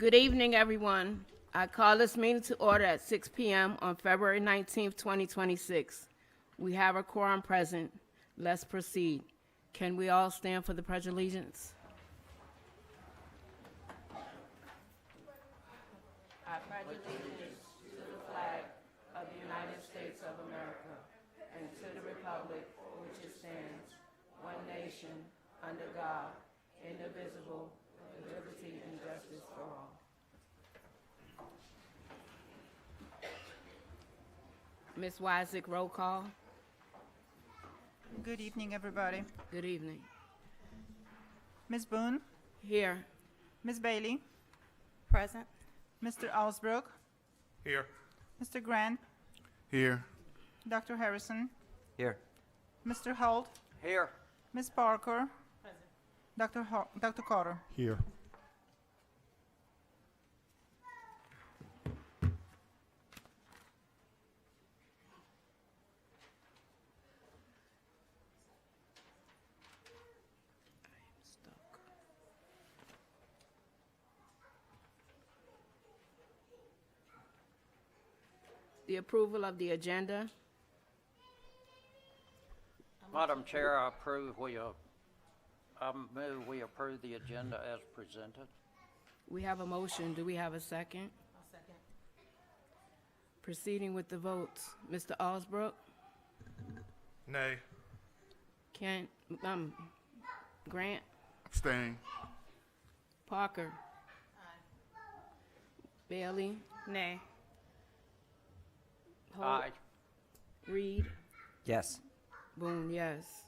Good evening, everyone. I call this meeting to order at 6 p.m. on February 19th, 2026. We have a quorum present. Let's proceed. Can we all stand for the Pledge of Allegiance? I pledge allegiance to the flag of the United States of America and to the republic for which it stands, one nation, under God, indivisible, with liberty and justice for all. Ms. Wysick, roll call. Good evening, everybody. Good evening. Ms. Boone, Here. Ms. Bailey, Present. Mr. Alsbrook, Here. Mr. Grant, Here. Dr. Harrison, Here. Mr. Holt, Here. Ms. Parker, Dr. Carter. Here. The approval of the agenda. Madam Chair, I move we approve the agenda as presented. We have a motion. Do we have a second? I'll second. Proceeding with the votes. Mr. Alsbrook? Nay. Grant? Abstain. Parker? Bailey? Nay. Holt? Aye. Reed? Yes. Boone, yes.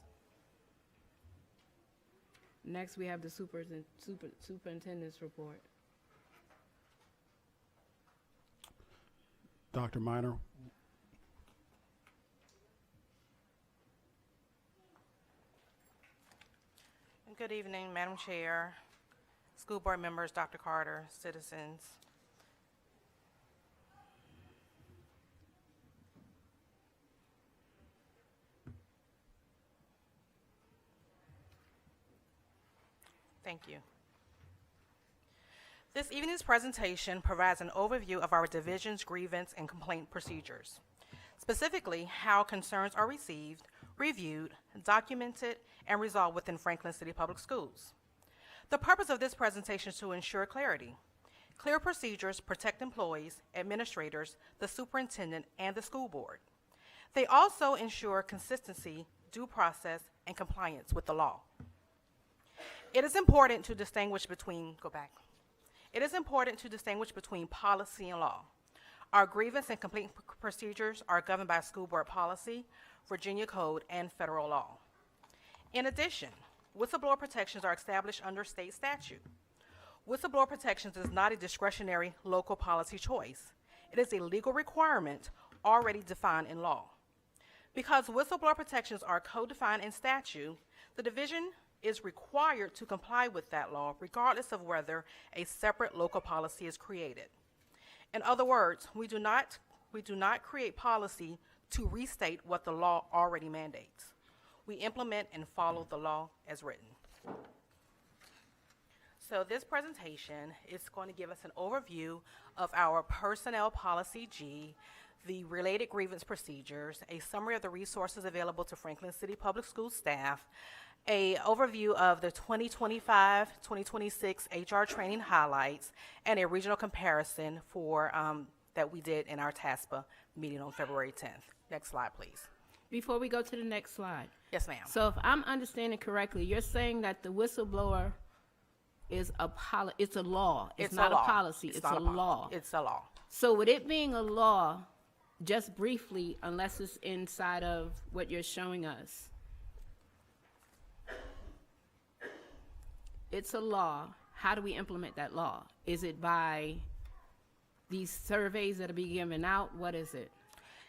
Next, we have the superintendent's report. Dr. Minor. Good evening, Madam Chair, school board members, Dr. Carter, citizens. Thank you. This evening's presentation provides an overview of our division's grievance and complaint procedures, specifically how concerns are received, reviewed, documented, and resolved within Franklin City Public Schools. The purpose of this presentation is to ensure clarity. Clear procedures protect employees, administrators, the superintendent, and the school board. They also ensure consistency, due process, and compliance with the law. It is important to distinguish between, It is important to distinguish between policy and law. Our grievance and complaint procedures are governed by school board policy, Virginia Code, and federal law. In addition, whistleblower protections are established under state statute. Whistleblower protections is not a discretionary local policy choice. It is a legal requirement already defined in law. Because whistleblower protections are codified in statute, the division is required to comply with that law regardless of whether a separate local policy is created. In other words, we do not create policy to restate what the law already mandates. We implement and follow the law as written. So this presentation is going to give us an overview of our Personnel Policy G, the related grievance procedures, a summary of the resources available to Franklin City Public Schools staff, an overview of the 2025-2026 HR training highlights, and a regional comparison for that we did in our TASPA meeting on February 10th. Next slide, please. Before we go to the next slide. Yes, ma'am. So if I'm understanding correctly, you're saying that the whistleblower is it's a law. It's not a policy. It's a law. It's a law. So with it being a law, just briefly, unless it's inside of what you're showing us, it's a law. How do we implement that law? Is it by these surveys that are being given out? What is it?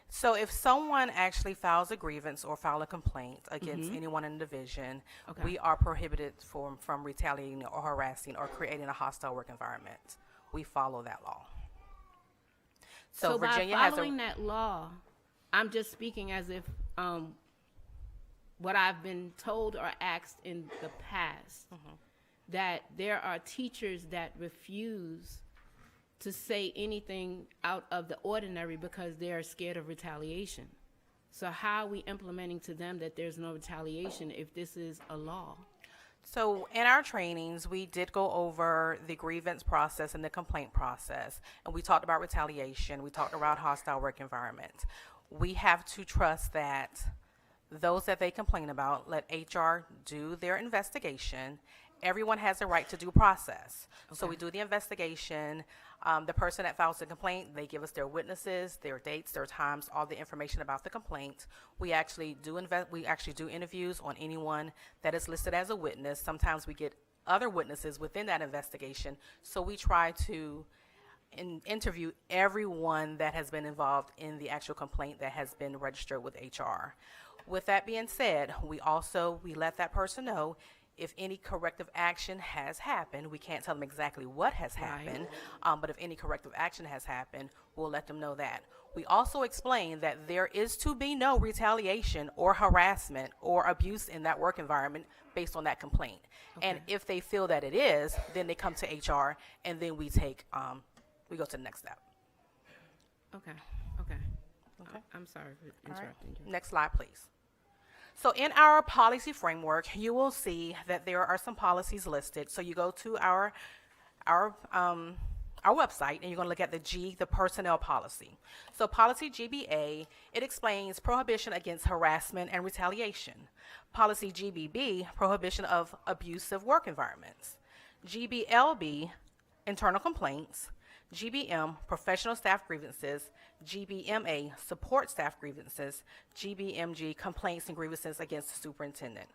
So if someone actually files a grievance or file a complaint against anyone in the division, Okay. we are prohibited from retaliating or harassing or creating a hostile work environment. We follow that law. So Virginia by following that law, I'm just speaking as if what I've been told or asked in the past, that there are teachers that refuse to say anything out of the ordinary because they're scared of retaliation. So how are we implementing to them that there's no retaliation if this is a law? So in our trainings, we did go over the grievance process and the complaint process, and we talked about retaliation. We talked about hostile work environment. We have to trust that those that they complain about, let HR do their investigation. Everyone has a right to due process. So we do the investigation. The person that files the complaint, they give us their witnesses, their dates, their times, all the information about the complaint. We actually do interviews on anyone that is listed as a witness. Sometimes we get other witnesses within that investigation. So we try to interview everyone that has been involved in the actual complaint that has been registered with HR. With that being said, we let that person know if any corrective action has happened. We can't tell them exactly what has happened, but if any corrective action has happened, we'll let them know that. We also explain that there is to be no retaliation or harassment or abuse in that work environment based on that complaint. And if they feel that it is, then they come to HR, and then we go to the next step. Okay. I'm sorry for interrupting you. Next slide, please. So in our policy framework, you will see that there are some policies listed. So you go to our website, and you're going to look at the personnel policy. So policy GBA, it explains prohibition against harassment and retaliation. Policy GBB, prohibition of abusive work environments. GBLB, internal complaints. GBM, professional staff grievances. GBMA, support staff grievances. GBMG, complaints and grievances against the superintendent.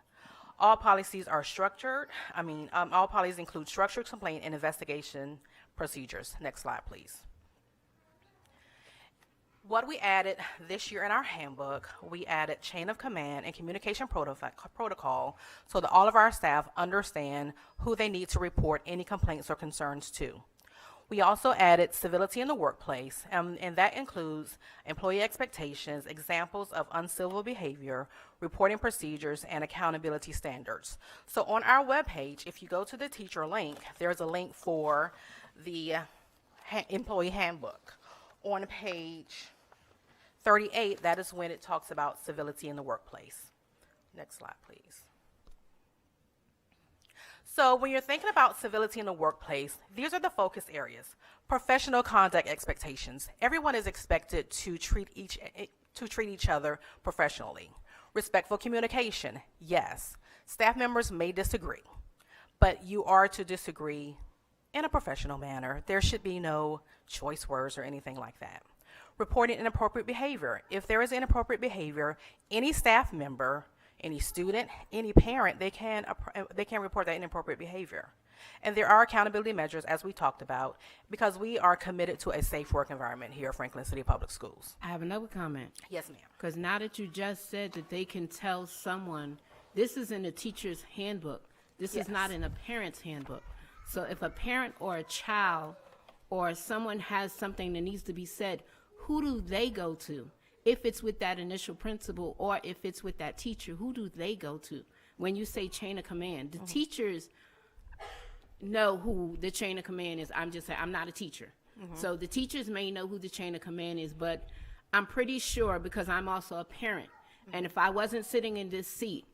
All policies are structured. All policies include structured complaint and investigation procedures. Next slide, please. What we added this year in our handbook, we added chain of command and communication protocol so that all of our staff understand who they need to report any complaints or concerns to. We also added civility in the workplace, and that includes employee expectations, examples of uncivil behavior, reporting procedures, and accountability standards. So on our webpage, if you go to the teacher link, there's a link for the employee handbook. On page 38, that is when it talks about civility in the workplace. Next slide, please. So when you're thinking about civility in the workplace, these are the focus areas. Professional conduct expectations. Everyone is expected to treat each other professionally. Respectful communication. Yes. Staff members may disagree, but you are to disagree in a professional manner. There should be no choice words or anything like that. Reporting inappropriate behavior. If there is inappropriate behavior, any staff member, any student, any parent, they can report that inappropriate behavior. And there are accountability measures, as we talked about, because we are committed to a safe work environment here at Franklin City Public Schools. I have another comment. Yes, ma'am. Because now that you just said that they can tell someone, this is in a teacher's handbook. This is not in a parent's handbook. So if a parent or a child or someone has something that needs to be said, who do they go to? If it's with that initial principal or if it's with that teacher, who do they go to? When you say chain of command, the teachers know who the chain of command is. I'm just saying, I'm not a teacher. So the teachers may know who the chain of command is, but I'm pretty sure, because I'm also a parent, and if I wasn't sitting in this seat,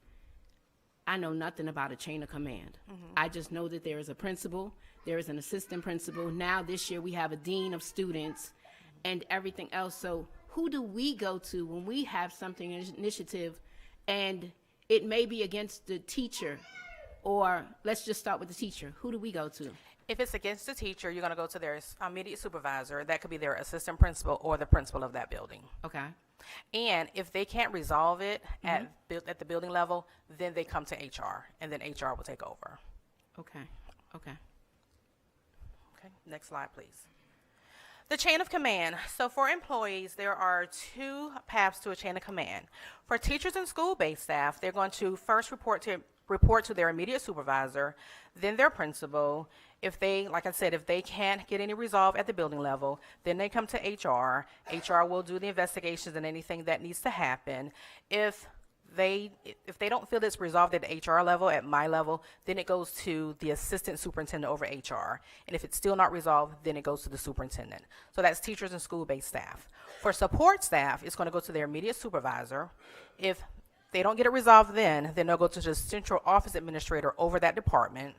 I know nothing about a chain of command. I just know that there is a principal, there is an assistant principal. Now this year we have a dean of students and everything else. So who do we go to when we have something initiative and it may be against the teacher? Or let's just start with the teacher. Who do we go to? If it's against the teacher, you're going to go to their immediate supervisor. That could be their assistant principal or the principal of that building. Okay. And if they can't resolve it at the building level, then they come to HR, and then HR will take over. Okay. Okay, next slide, please. The chain of command. So for employees, there are two paths to a chain of command. For teachers and school-based staff, they're going to first report to their immediate supervisor, then their principal. If they, like I said, if they can't get any resolve at the building level, then they come to HR. HR will do the investigations and anything that needs to happen. If if they don't feel it's resolved at the HR level, at my level, then it goes to the assistant superintendent over HR. And if it's still not resolved, then it goes to the superintendent. So that's teachers and school-based staff. For support staff, it's going to go to their immediate supervisor. If they don't get it resolved then they'll go to the central office administrator over that department.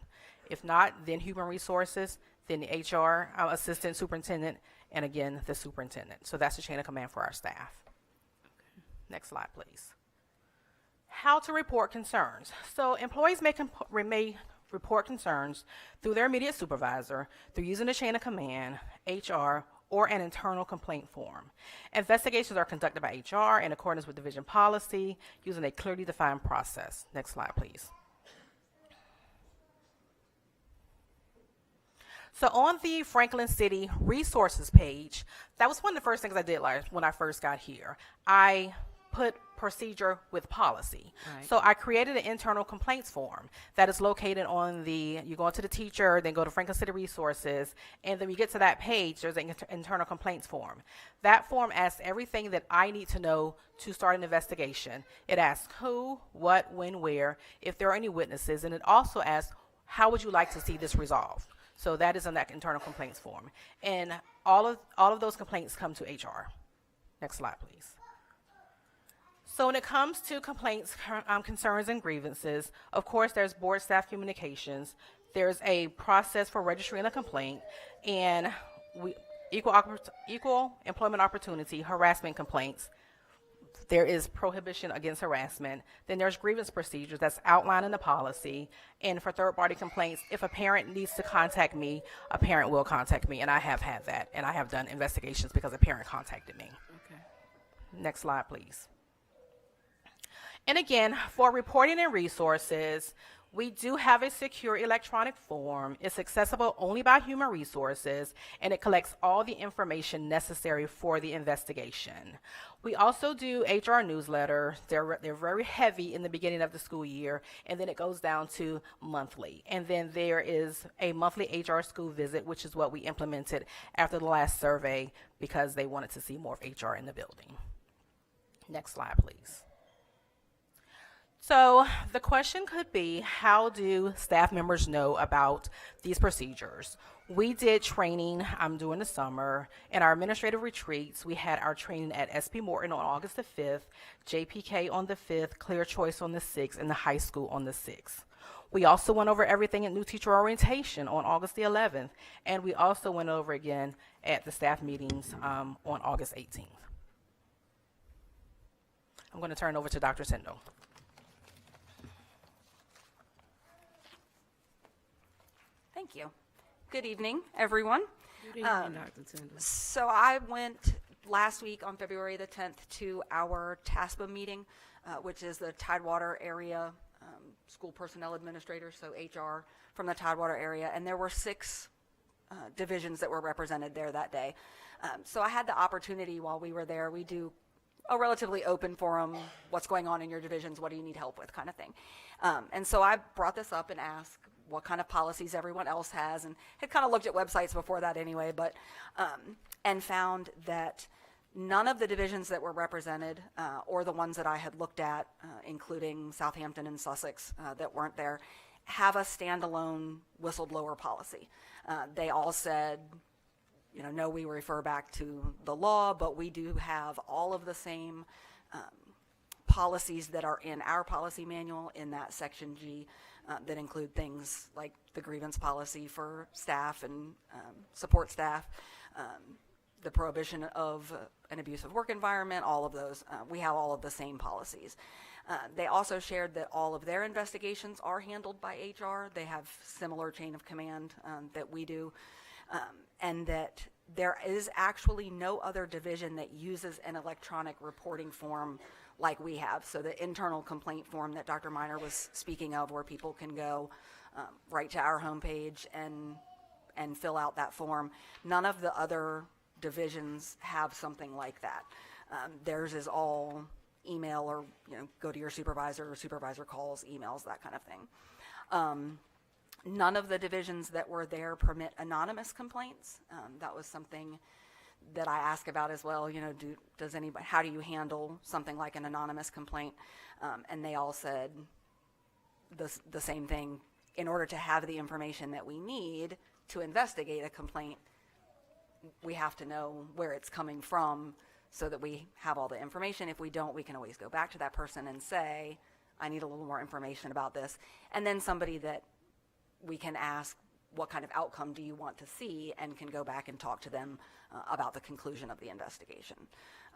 If not, then human resources, then the HR assistant superintendent, and again, the superintendent. So that's the chain of command for our staff. Next slide, please. How to report concerns. So employees may report concerns through their immediate supervisor, through using the chain of command, HR, or an internal complaint form. Investigations are conducted by HR in accordance with division policy using a clearly defined process. Next slide, please. So on the Franklin City resources page, that was one of the first things I did when I first got here. I put procedure with policy. Right. So I created an internal complaints form that is located on you go into the teacher, then go to Franklin City Resources, and then you get to that page, there's an internal complaints form. That form asks everything that I need to know to start an investigation. It asks who, what, when, where, if there are any witnesses, and it also asks, how would you like to see this resolved? So that is in that internal complaints form. And all of those complaints come to HR. Next slide, please. So when it comes to complaints, concerns, and grievances, of course, there's board staff communications. There's a process for registering a complaint, and equal employment opportunity, harassment complaints. There is prohibition against harassment. Then there's grievance procedures that's outlined in the policy. And for third-party complaints, if a parent needs to contact me, a parent will contact me, and I have had that, and I have done investigations because a parent contacted me. Okay. Next slide, please. And again, for reporting and resources, we do have a secure electronic form. It's accessible only by human resources, and it collects all the information necessary for the investigation. We also do HR newsletter. They're very heavy in the beginning of the school year, and then it goes down to monthly. And then there is a monthly HR school visit, which is what we implemented after the last survey because they wanted to see more of HR in the building. Next slide, please. So the question could be, how do staff members know about these procedures? We did training during the summer. In our administrative retreats, we had our training at SP Morton on August the 5th, JPK on the 5th, Clear Choice on the 6th, and the high school on the 6th. We also went over everything at New Teacher Orientation on August the 11th, and we also went over again at the staff meetings on August 18th. I'm going to turn it over to Dr. Sindel. Thank you. Good evening, everyone. Good evening, Dr. Tindall. So I went last week on February the 10th to our TASPA meeting, which is the Tidewater area school personnel administrators, so HR from the Tidewater area, and there were 6 divisions that were represented there that day. So I had the opportunity while we were there. We do a relatively open forum, what's going on in your divisions, what do you need help with, kind of thing. And so I brought this up and asked what kind of policies everyone else has, and had kind of looked at websites before that anyway, but and found that none of the divisions that were represented, or the ones that I had looked at, including Southampton and Sussex that weren't there, have a standalone whistleblower policy. They all said, no, we refer back to the law, but we do have all of the same policies that are in our policy manual in that section G that include things like the grievance policy for staff and support staff, the prohibition of an abusive work environment, all of those. We have all of the same policies. They also shared that all of their investigations are handled by HR. They have similar chain of command that we do, and that there is actually no other division that uses an electronic reporting form like we have. So the internal complaint form that Dr. Miner was speaking of, where people can go right to our homepage and fill out that form. None of the other divisions have something like that. Theirs is all email, or go to your supervisor, or supervisor calls, emails, that kind of thing. None of the divisions that were there permit anonymous complaints. That was something that I ask about as well. You know, does anybody, how do you handle something like an anonymous complaint? And they all said the same thing. In order to have the information that we need to investigate a complaint, we have to know where it's coming from so that we have all the information. If we don't, we can always go back to that person and say, I need a little more information about this. And then somebody that we can ask, what kind of outcome do you want to see, and can go back and talk to them about the conclusion of the investigation.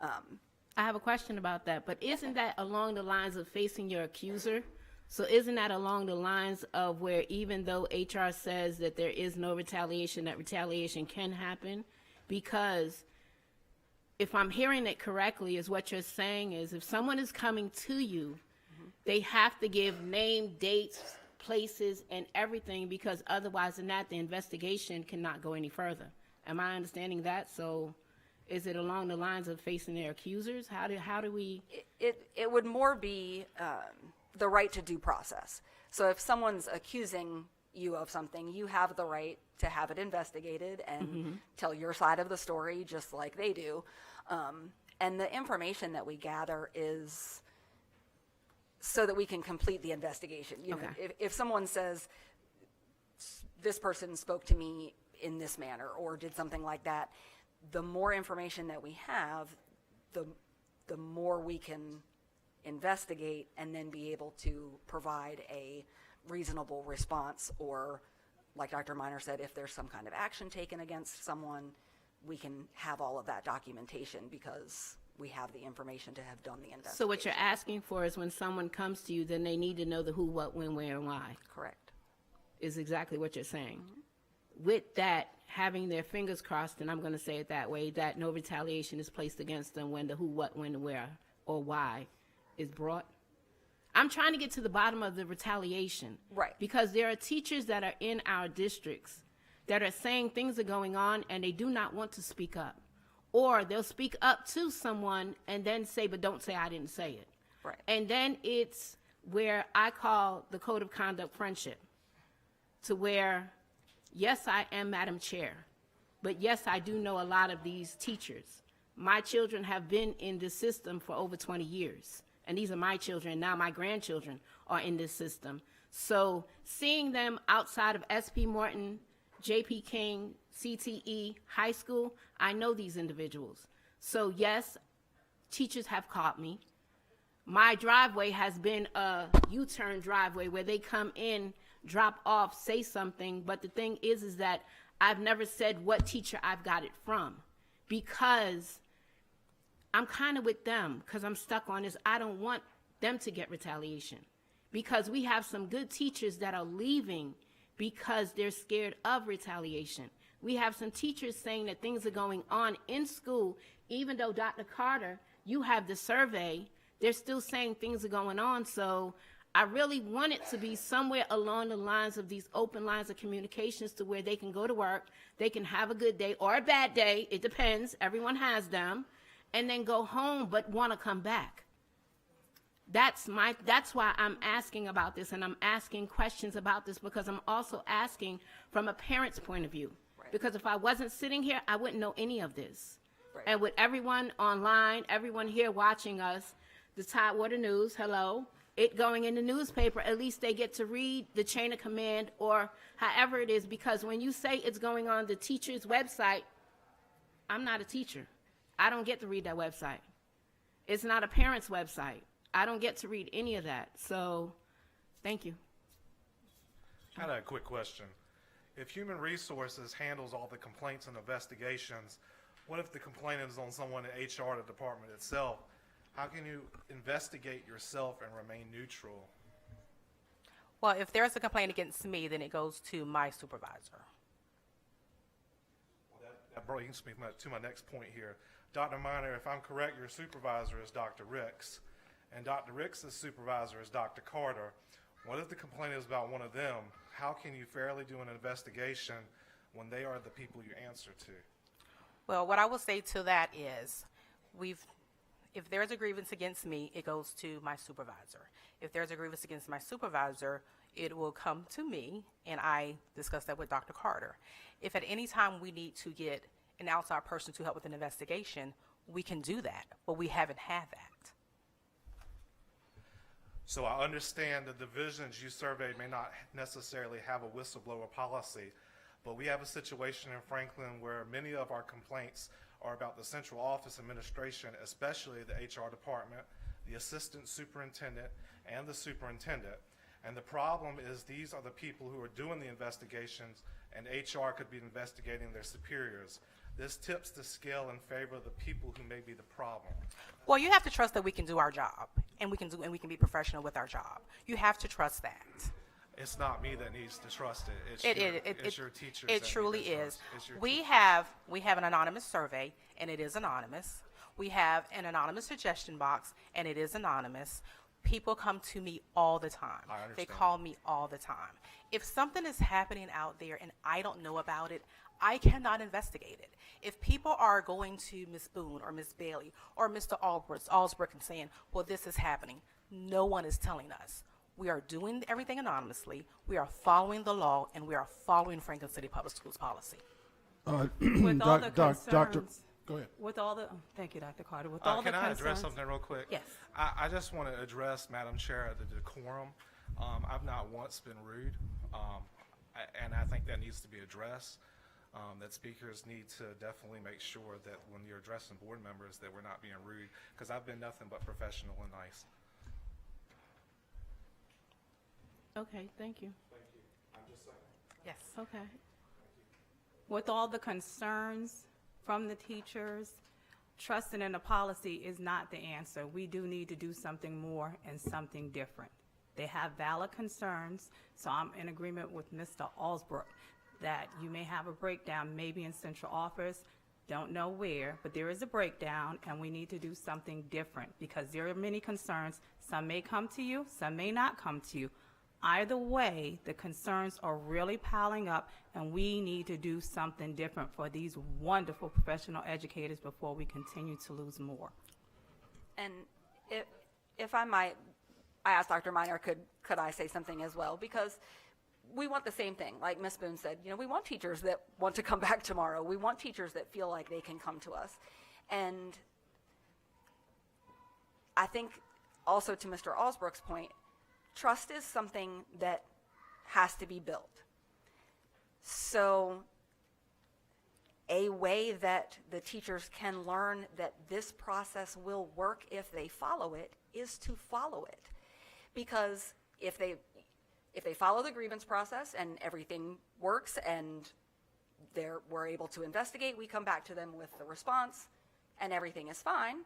I have a question about that, but isn't that along the lines of facing your accuser? So isn't that along the lines of where even though HR says that there is no retaliation, that retaliation can happen? Because if I'm hearing it correctly, is what you're saying is if someone is coming to you, they have to give name, dates, places, and everything, because otherwise than that, the investigation cannot go any further. Am I understanding that? So is it along the lines of facing their accusers? How do we? It would more be the right to due process. So if someone's accusing you of something, you have the right to have it investigated and tell your side of the story just like they do. And the information that we gather is so that we can complete the investigation. You know, if someone says, this person spoke to me in this manner or did something like that, the more information that we have, the more we can investigate and then be able to provide a reasonable response, or like Dr. Miner said, if there's some kind of action taken against someone, we can have all of that documentation because we have the information to have done the investigation. So what you're asking for is when someone comes to you, then they need to know the who, what, when, where, and why. Correct. Is exactly what you're saying. With that, having their fingers crossed, and I'm going to say it that way, that no retaliation is placed against them when the who, what, when, where, or why is brought. I'm trying to get to the bottom of the retaliation. Right. Because there are teachers that are in our districts that are saying things are going on and they do not want to speak up. Or they'll speak up to someone and then say, but don't say I didn't say it. Right. And then it's where I call the code of conduct friendship, to where, yes, I am Madam Chair, but yes, I do know a lot of these teachers. My children have been in this system for over 20 years, and these are my children. Now my grandchildren are in this system. So seeing them outside of SP Morton, JP King, CTE, high school, I know these individuals. So yes, teachers have caught me. My driveway has been a U-turn driveway where they come in, drop off, say something, but the thing is that I've never said what teacher I've got it from, because I'm kind of with them, because I'm stuck on this. I don't want them to get retaliation, because we have some good teachers that are leaving because they're scared of retaliation. We have some teachers saying that things are going on in school, even though Dr. Carter, you have the survey, they're still saying things are going on. So I really want it to be somewhere along the lines of these open lines of communications, to where they can go to work, they can have a good day or a bad day, it depends, everyone has them, and then go home but want to come back. That's why I'm asking about this, and I'm asking questions about this, because I'm also asking from a parent's point of view. Right. Because if I wasn't sitting here, I wouldn't know any of this. Right. And with everyone online, everyone here watching us, the Tidewater News, hello, it going in the newspaper, at least they get to read the chain of command or however it is, because when you say it's going on the teacher's website, I'm not a teacher. I don't get to read that website. It's not a parent's website. I don't get to read any of that. So, thank you. I had a quick question. If Human Resources handles all the complaints and investigations, what if the complaint is on someone in HR, the department itself? How can you investigate yourself and remain neutral? Well, if there's a complaint against me, then it goes to my supervisor. Well, that brings me to my next point here. Dr. Miner, if I'm correct, your supervisor is Dr. Ricks, and Dr. Ricks' supervisor is Dr. Carter. What if the complaint is about one of them? How can you fairly do an investigation when they are the people you answer to? Well, what I will say to that is, if there's a grievance against me, it goes to my supervisor. If there's a grievance against my supervisor, it will come to me, and I discuss that with Dr. Carter. If at any time we need to get an outside person to help with an investigation, we can do that, but we haven't had that. So I understand the divisions you surveyed may not necessarily have a whistleblower policy, but we have a situation in Franklin where many of our complaints are about the central office administration, especially the HR department, the assistant superintendent, and the superintendent. And the problem is these are the people who are doing the investigations, and HR could be investigating their superiors. This tips the scale in favor of the people who may be the problem. Well, you have to trust that we can do our job, and we can be professional with our job. You have to trust that. It's not me that needs to trust it. It's your teachers. It that truly need to is. trust. It's your We teachers. have an anonymous survey, and it is anonymous. We have an anonymous suggestion box, and it is anonymous. People come to me all the time. I They understand. call me all the time. If something is happening out there and I don't know about it, I cannot investigate it. If people are going to Ms. Boone or Ms. Bailey or Mr. Alsbrook and saying, well, this is happening, no one is telling us. We are doing everything anonymously. We are following the law, and we are following Franklin City Public Schools policy. With all the Doctor, concerns, go ahead. with all the, thank you, Dr. Carter, with all the Can I concerns. address something real quick? Yes. I just want to address, Madam Chair, the decorum. I've not once been rude, and I think that needs to be addressed. That speakers need to definitely make sure that when you're addressing board members that we're not being rude, because I've been nothing but professional and nice. Okay, thank you. Yes. Okay. With all the concerns from the teachers, trusting in the policy is not the answer. We do need to do something more and something different. They have valid concerns, so I'm in agreement with Mr. Alsbrook that you may have a breakdown maybe in central office, don't know where, but there is a breakdown, and we need to do something different because there are many concerns. Some may come to you, some may not come to you. Either way, the concerns are really piling up, and we need to do something different for these wonderful professional educators before we continue to lose more. And if I might, I asked Dr. Miner, could I say something as well? Because we want the same thing. Like Ms. Boone said, we want teachers that want to come back tomorrow. We want teachers that feel like they can come to us. And I think also to Mr. Alsbrook's point, trust is something that has to be built. So a way that the teachers can learn that this process will work if they follow it is to follow it. Because if they follow the grievance process and everything works and we're able to investigate, we come back to them with the response and everything is fine,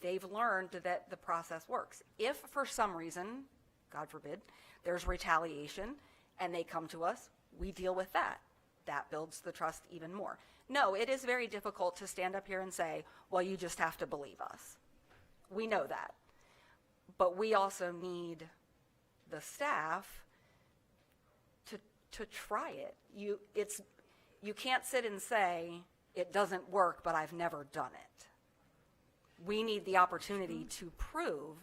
they've learned that the process works. If for some reason, God forbid, there's retaliation and they come to us, we deal with that. That builds the trust even more. No, it is very difficult to stand up here and say, well, you just have to believe us. We know that. But we also need the staff to try it. You can't sit and say, it doesn't work, but I've never done it. We need the opportunity to prove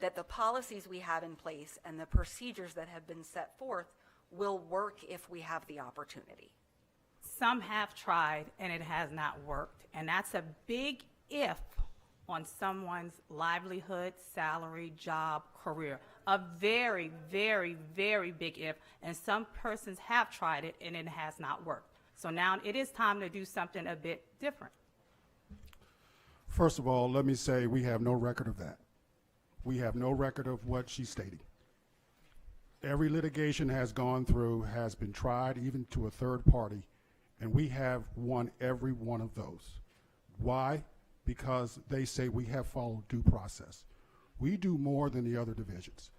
that the policies we have in place and the procedures that have been set forth will work if we have the opportunity. Some have tried and it has not worked, and that's a big if on someone's livelihood, salary, job, career. A very, very, very big if, and some persons have tried it and it has not worked. So now it is time to do something a bit different. First of all, let me say we have no record of that. We have no record of what she's stating. Every litigation has gone through, has been tried, even to a third party, and we have won every one of those. Why? Because they say we have followed due process. We do more than the other divisions.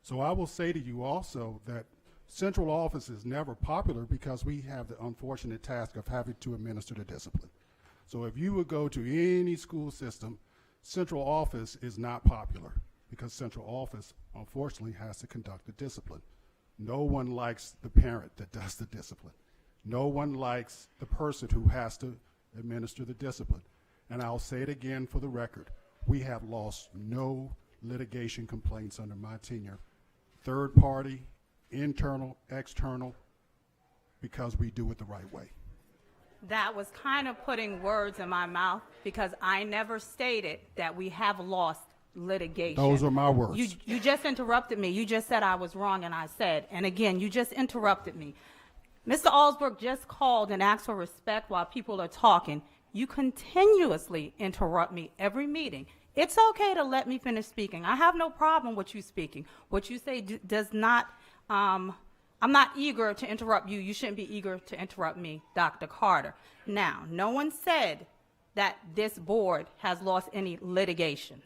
So I will say to you also that central office is never popular because we have the unfortunate task of having to administer the discipline. So if you would go to any school system, central office is not popular because central office, unfortunately, has to conduct the discipline. No one likes the parent that does the discipline. No one likes the person who has to administer the discipline. And I'll say it again for the record. We have lost no litigation complaints under my tenure. Third party, internal, external, because we do it the right way. That was kind of putting words in my mouth because I never stated that we have lost litigation. Those are my words. You just interrupted me. You just said I was wrong, and I said, and again, you just interrupted me. Mr. Alsbrook just called and asked for respect while people are talking. You continuously interrupt me every meeting. It's okay to let me finish speaking. I have no problem with you speaking. What you say does not, I'm not eager to interrupt you. You shouldn't be eager to interrupt me, Dr. Carter. Now, no one said that this board has lost any litigations.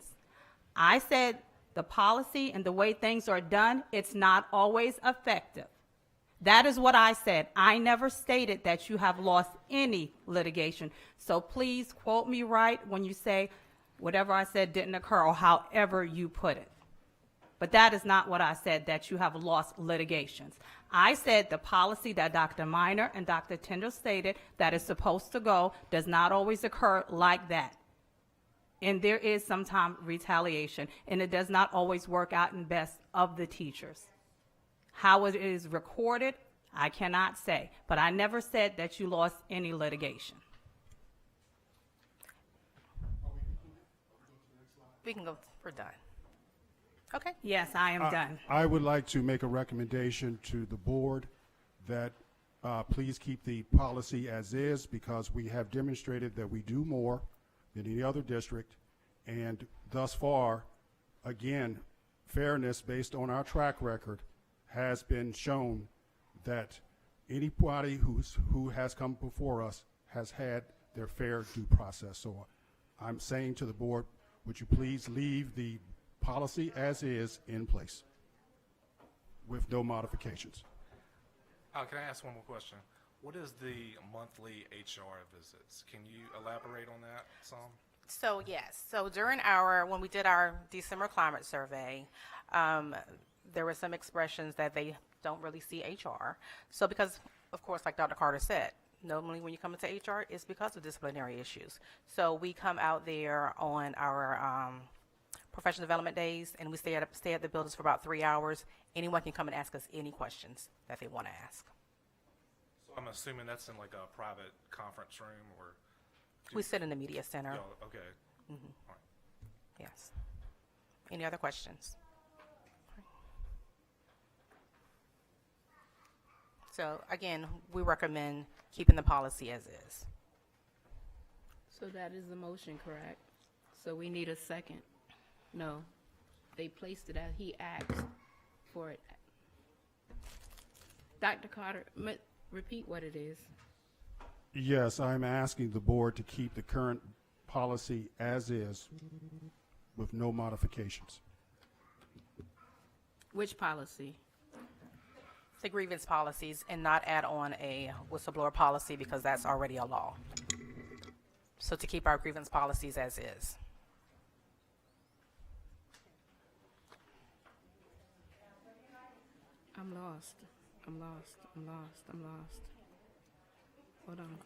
I said the policy and the way things are done, it's not always effective. That is what I said. I never stated that you have lost any litigation. So please quote me right when you say whatever I said didn't occur or however you put it. But that is not what I said, that you have lost litigations. I said the policy that Dr. Minor and Dr. Tyndall stated that is supposed to go does not always occur like that. And there is sometimes retaliation, and it does not always work out in best of the teachers. How it is recorded, I cannot say, but I never said that you lost any litigation. We can go, we're done. Okay. Yes, I am done. I would like to make a recommendation to the board that please keep the policy as is, because we have demonstrated that we do more than any other district, and thus far, again, fairness based on our track record has been shown that anybody who has come before us has had their fair due process. So I'm saying to the board, would you please leave the policy as is in place with no modifications? Can I ask one more question? What is the monthly HR visits? Can you elaborate on that some? So yes, so when we did our December climate survey, there were some expressions that they don't really see HR. So because, of course, like Dr. Carter said, normally when you come into HR, it's because of disciplinary issues. So we come out there on our professional development days, and we stay at the buildings for about 3 hours. Anyone can come and ask us any questions that they want to ask. So I'm assuming that's in like a private conference room, or? We sit in the media center. Okay. All right. Yes. Any other questions? So again, we recommend keeping the policy as is. So that is the motion, correct? So we need a second. No, they placed it as he asked for it. Dr. Carter, repeat what it is. Yes, I'm asking the board to keep the current policy as is with no modifications. Which policy? The grievance policies, and not add on a whistleblower policy because that's already a law. So to keep our grievance policies as is. I'm lost. I'm lost. I'm lost. I'm lost. Hold on.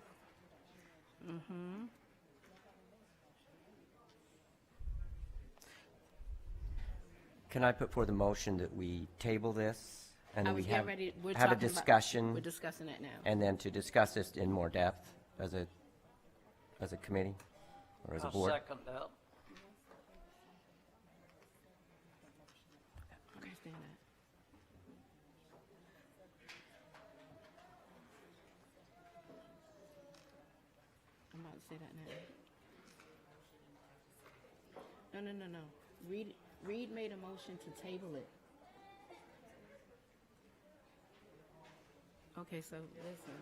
Can I put forth a motion that we table this? And I then we was getting have, ready. We're have a talking about- discussion, We're discussing it now. and then to discuss this in more depth as a committee or as a I'll board? second that. I understand that. I'm about to say that now. No. Reed made a motion to table it. Okay, so listen.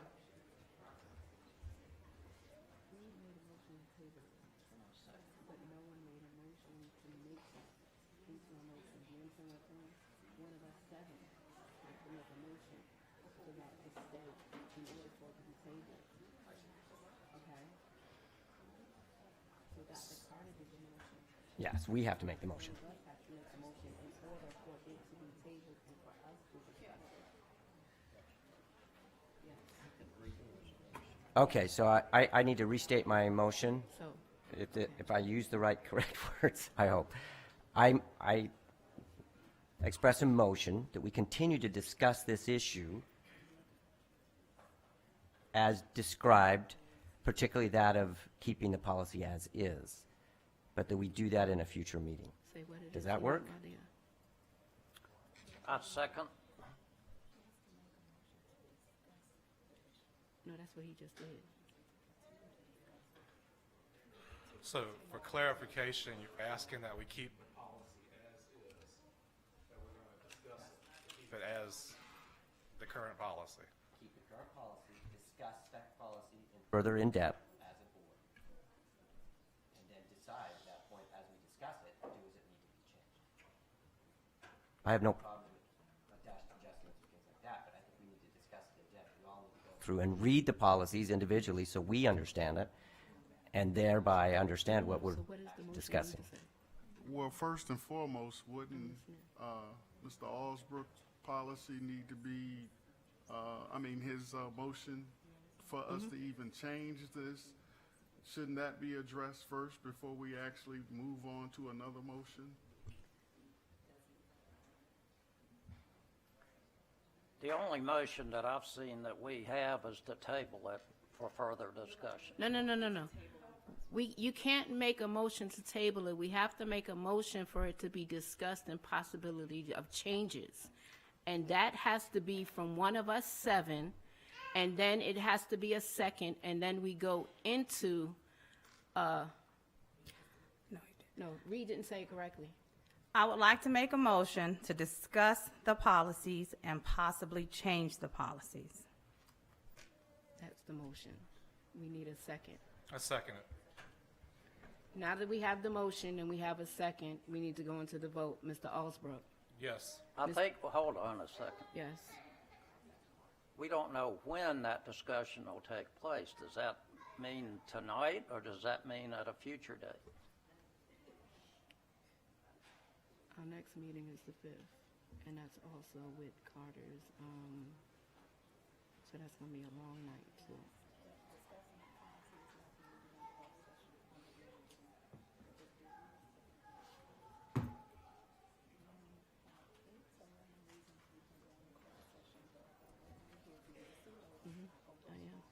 Yes, we have to make the motion. Okay, so I need to restate my motion, So, if I use the right correct words, I hope. I express a motion that we continue to discuss this issue as described particularly that of keeping the policy as is, but that we do that in a future meeting. Say what it Does is that you work? want, my dear. I second. No, that's what he just did. So for clarification, you're asking that we keep the policy as is, that we're going to discuss it, keep it as the current policy. Keep the current policy, discuss that policy further in depth as a board, and then decide at that point, as we discuss it, does it need to be changed? I have no problem with adjustments and things like that, but I think we need to discuss it in depth. We all need to go through and read the policies individually so we understand it, and thereby understand what we're So what is the motion you discussing. need to say? Well, first and foremost, wouldn't Mr. Allsbrook's policy need to be, his motion for us to even change this? Shouldn't that be addressed first before we actually move on to another motion? The only motion that I've seen that we have is to table it for further discussion. No. You can't make a motion to table it. We have to make a motion for it to be discussed and possibility of changes. And that has to be from one of us 7, and then it has to be a second, and then we go into, no, Reed didn't say it correctly. I would like to make a motion to discuss the policies and possibly change the policies. That's the motion. We need a second. I second it. Now that we have the motion and we have a second, we need to go into the vote. Mr. Allsbrook? Yes. I think, hold on a second. Yes. We don't know when that discussion will take place. Does that mean tonight, or does that mean at a future date? Our next meeting is the 5th, and that's also with Carter's, so that's gonna be a long night, too. I am.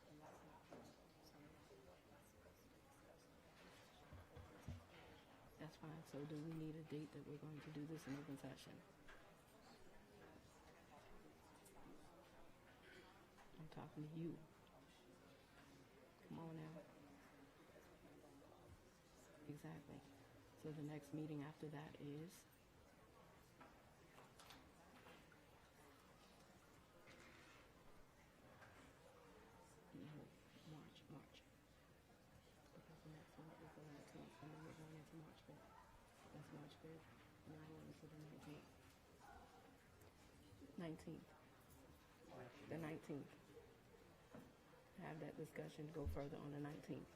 That's fine. So do we need a date that we're going to do this in open session? I'm talking to you. Come on now. Exactly. So the next meeting after that is? March. Because the next one is the 19th, and then we're going into March 5th. That's March 5th, now we're into the 19th. 19th. The 19th. Have that discussion, go further on the 19th.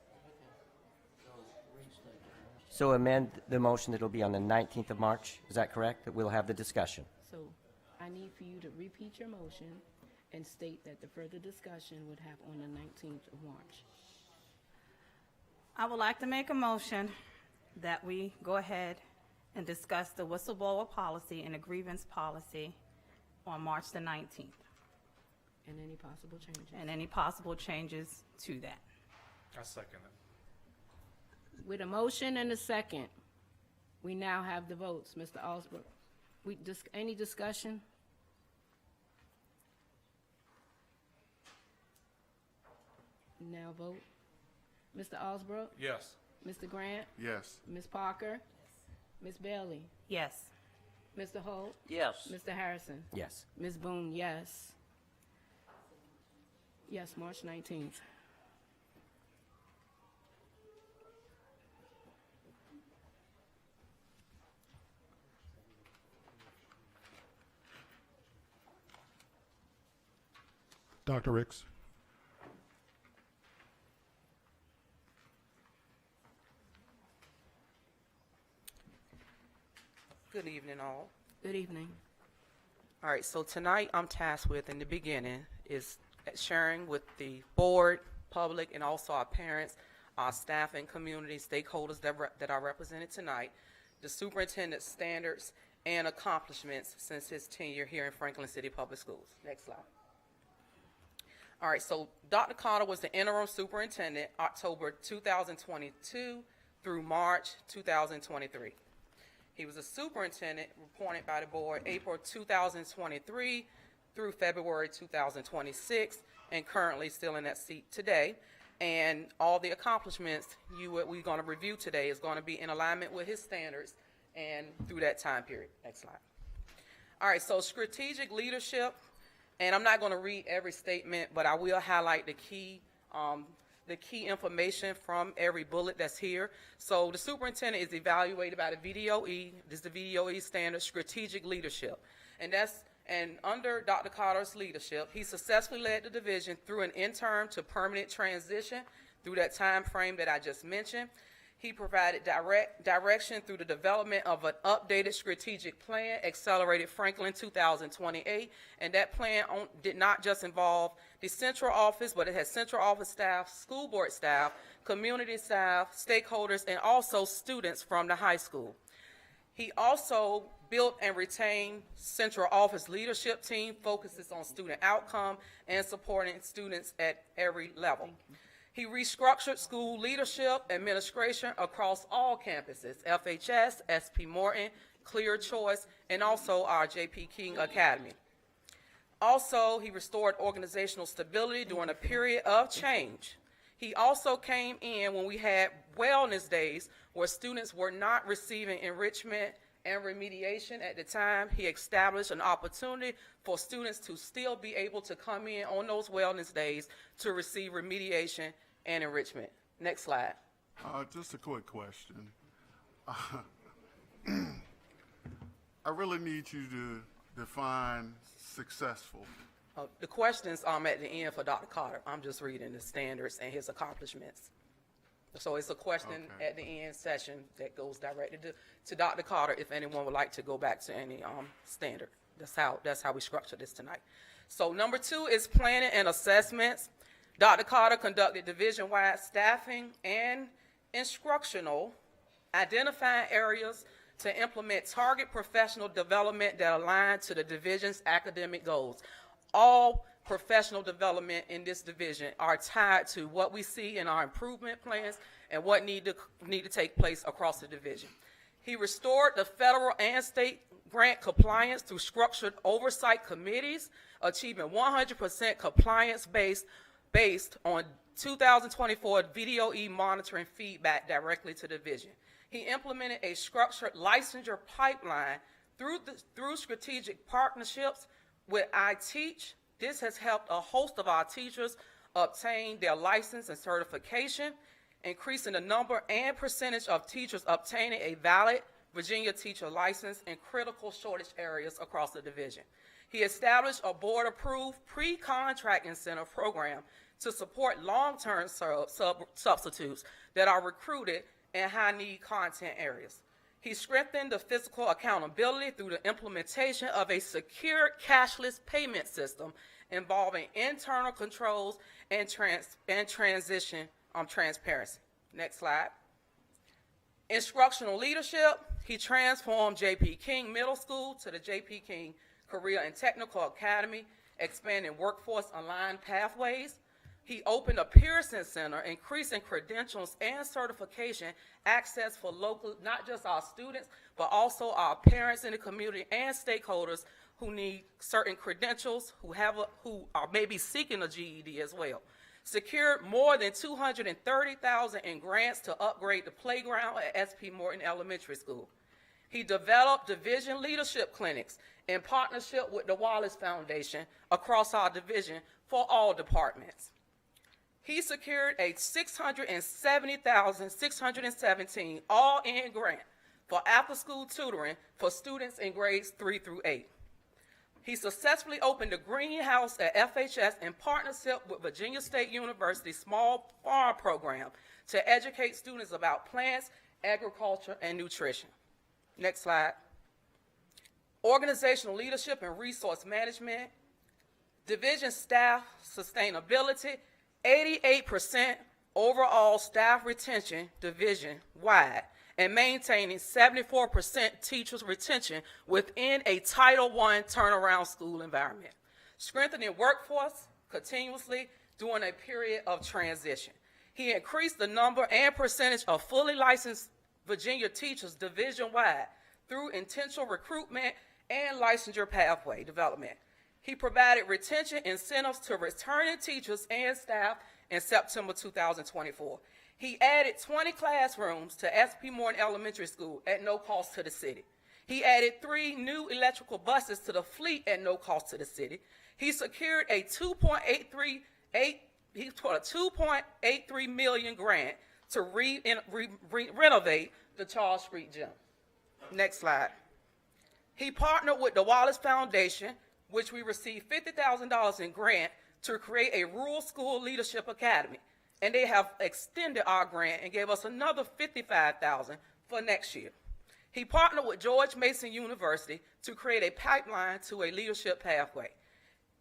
So amend the motion that it'll be on the 19th of March, is that correct? That we'll have the discussion? So I need for you to repeat your motion and state that the further discussion would have on the 19th of March. I would like to make a motion that we go ahead and discuss the whistleblower policy and the grievance policy on March the 19th, And any possible changes. and any possible changes to that. I second it. With a motion and a second, we now have the votes. Mr. Allsbrook, any discussion? Now vote. Mr. Allsbrook? Yes. Mr. Grant? Yes. Ms. Parker? Ms. Bailey? Yes. Mr. Holt? Yes. Mr. Harrison? Yes. Ms. Boone, yes. Yes, March 19th. Dr. Ricks? Good evening, all. Good evening. All right, so tonight I'm tasked with, in the beginning, is sharing with the board, public, and also our parents, our staff and community stakeholders that are represented tonight, the superintendent's standards and accomplishments since his tenure here in Franklin City Public Schools. Next slide. All right, so Dr. Carter was the interim superintendent October 2022 through March 2023. He was a superintendent appointed by the board April 2023 through February 2026, and currently still in that seat today. And all the accomplishments we're going to review today is going to be in alignment with his standards and through that time period. Next slide. All right, so strategic leadership, and I'm not going to read every statement, but I will highlight the key information from every bullet that's here. So the superintendent is evaluated by the VDOE. This is the VDOE standard, strategic leadership. And under Dr. Carter's leadership, he successfully led the division through an interim to permanent transition through that time frame that I just mentioned. He provided direction through the development of an updated strategic plan, Accelerated Franklin 2028, and that plan did not just involve the central office, but it had central office staff, school board staff, community staff, stakeholders, and also students from the high school. He also built and retained central office leadership team, focuses on student outcome and supporting students at every level. He restructured school leadership administration across all campuses, FHS, SP Morton, Clear Choice, and also our J.P. King Academy. Also, he restored organizational stability during a period of change. He also came in when we had wellness days where students were not receiving enrichment and remediation at the time. He established an opportunity for students to still be able to come in on those wellness days to receive remediation and enrichment. Next slide. Just a quick question. I really need you to define successful. The questions at the end for Dr. Carter. I'm just reading the standards and his accomplishments. So it's a question at the end session that goes directly to Dr. Carter if anyone would like to go back to any standard. That's how we structure this tonight. So number 2 is planning and assessments. Dr. Carter conducted division-wide staffing and instructional, identifying areas to implement target professional development that align to the division's academic goals. All professional development in this division are tied to what we see in our improvement plans and what need to take place across the division. He restored the federal and state grant compliance through structured oversight committees, achieving 100% compliance based on 2024 VDOE monitoring feedback directly to the division. He implemented a structured licensure pipeline through strategic partnerships with iTeach. This has helped a host of our teachers obtain their license and certification, increasing the number and percentage of teachers obtaining a valid Virginia teacher license in critical shortage areas across the division. He established a board-approved pre-contract incentive program to support long-term substitutes that are recruited in high-need content areas. He strengthened the fiscal accountability through the implementation of a secure cashless payment system involving internal controls and transition transparency. Next slide. Instructional leadership. He transformed J.P. King Middle School to the J.P. King Career and Technical Academy, expanding workforce aligned pathways. He opened a Pearson Center, increasing credentials and certification access for local, not just our students, but also our parents in the community and stakeholders who need certain credentials, who are maybe seeking a GED as well. Secured more than $230,000 in grants to upgrade the playground at SP Morton Elementary School. He developed division leadership clinics in partnership with the Wallace Foundation across our division for all departments. He secured a $670,617 all-in grant for after-school tutoring for students in grades 3 through 8. He successfully opened a greenhouse at FHS in partnership with Virginia State University Small Farm Program to educate students about plants, agriculture, and nutrition. Next slide. Organizational leadership and resource management, division staff sustainability, 88% overall staff retention division-wide, and maintaining 74% teachers' retention within a Title I turnaround school environment. Strengthening workforce continuously during a period of transition. He increased the number and percentage of fully licensed Virginia teachers division-wide through intentional recruitment and licensure pathway development. He provided retention incentives to returning teachers and staff in September 2024. He added 20 classrooms to SP Morton Elementary School at no cost to the city. He added 3 new electrical buses to the fleet at no cost to the city. He secured a $2.83 million grant to renovate the Charles Street Gym. Next slide. He partnered with the Wallace Foundation, which we received $50,000 in grant to create a rural school leadership academy. And they have extended our grant and gave us another $55,000 for next year. He partnered with George Mason University to create a pipeline to a leadership pathway.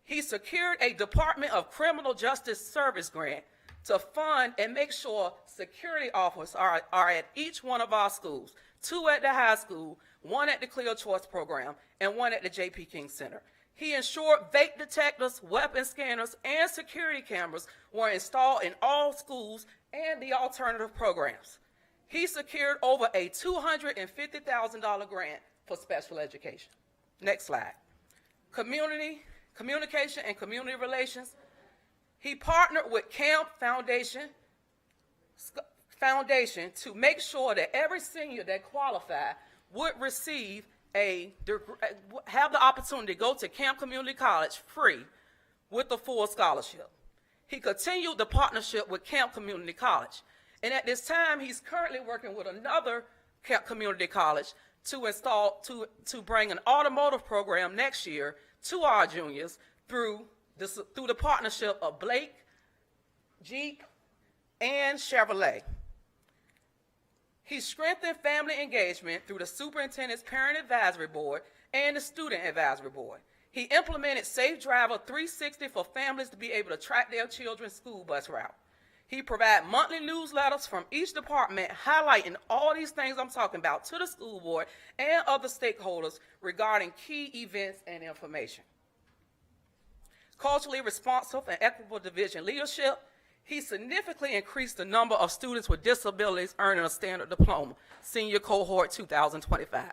He secured a Department of Criminal Justice Service grant to fund and make sure security officers are at each one of our schools, 2 at the high school, 1 at the Clear Choice program, and 1 at the J.P. King Center. He ensured vape detectors, weapon scanners, and security cameras were installed in all schools and the alternative programs. He secured over a $250,000 grant for special education. Next slide. Communication and community relations. He partnered with Camp Foundation to make sure that every senior that qualified would receive have the opportunity to go to Camp Community College free with a full scholarship. He continued the partnership with Camp Community College. And at this time, he's currently working with another Camp Community College to bring an automotive program next year to our juniors through the partnership of Blake, Jeep, and Chevrolet. He strengthened family engagement through the Superintendent's Parent Advisory Board and the Student Advisory Board. He implemented Safe Driver 360 for families to be able to track their children's school bus route. He provided monthly newsletters from each department highlighting all these things I'm talking about to the school board and other stakeholders regarding key events and information. Culturally responsive and equitable division leadership. He significantly increased the number of students with disabilities earning a standard diploma, senior cohort 2025.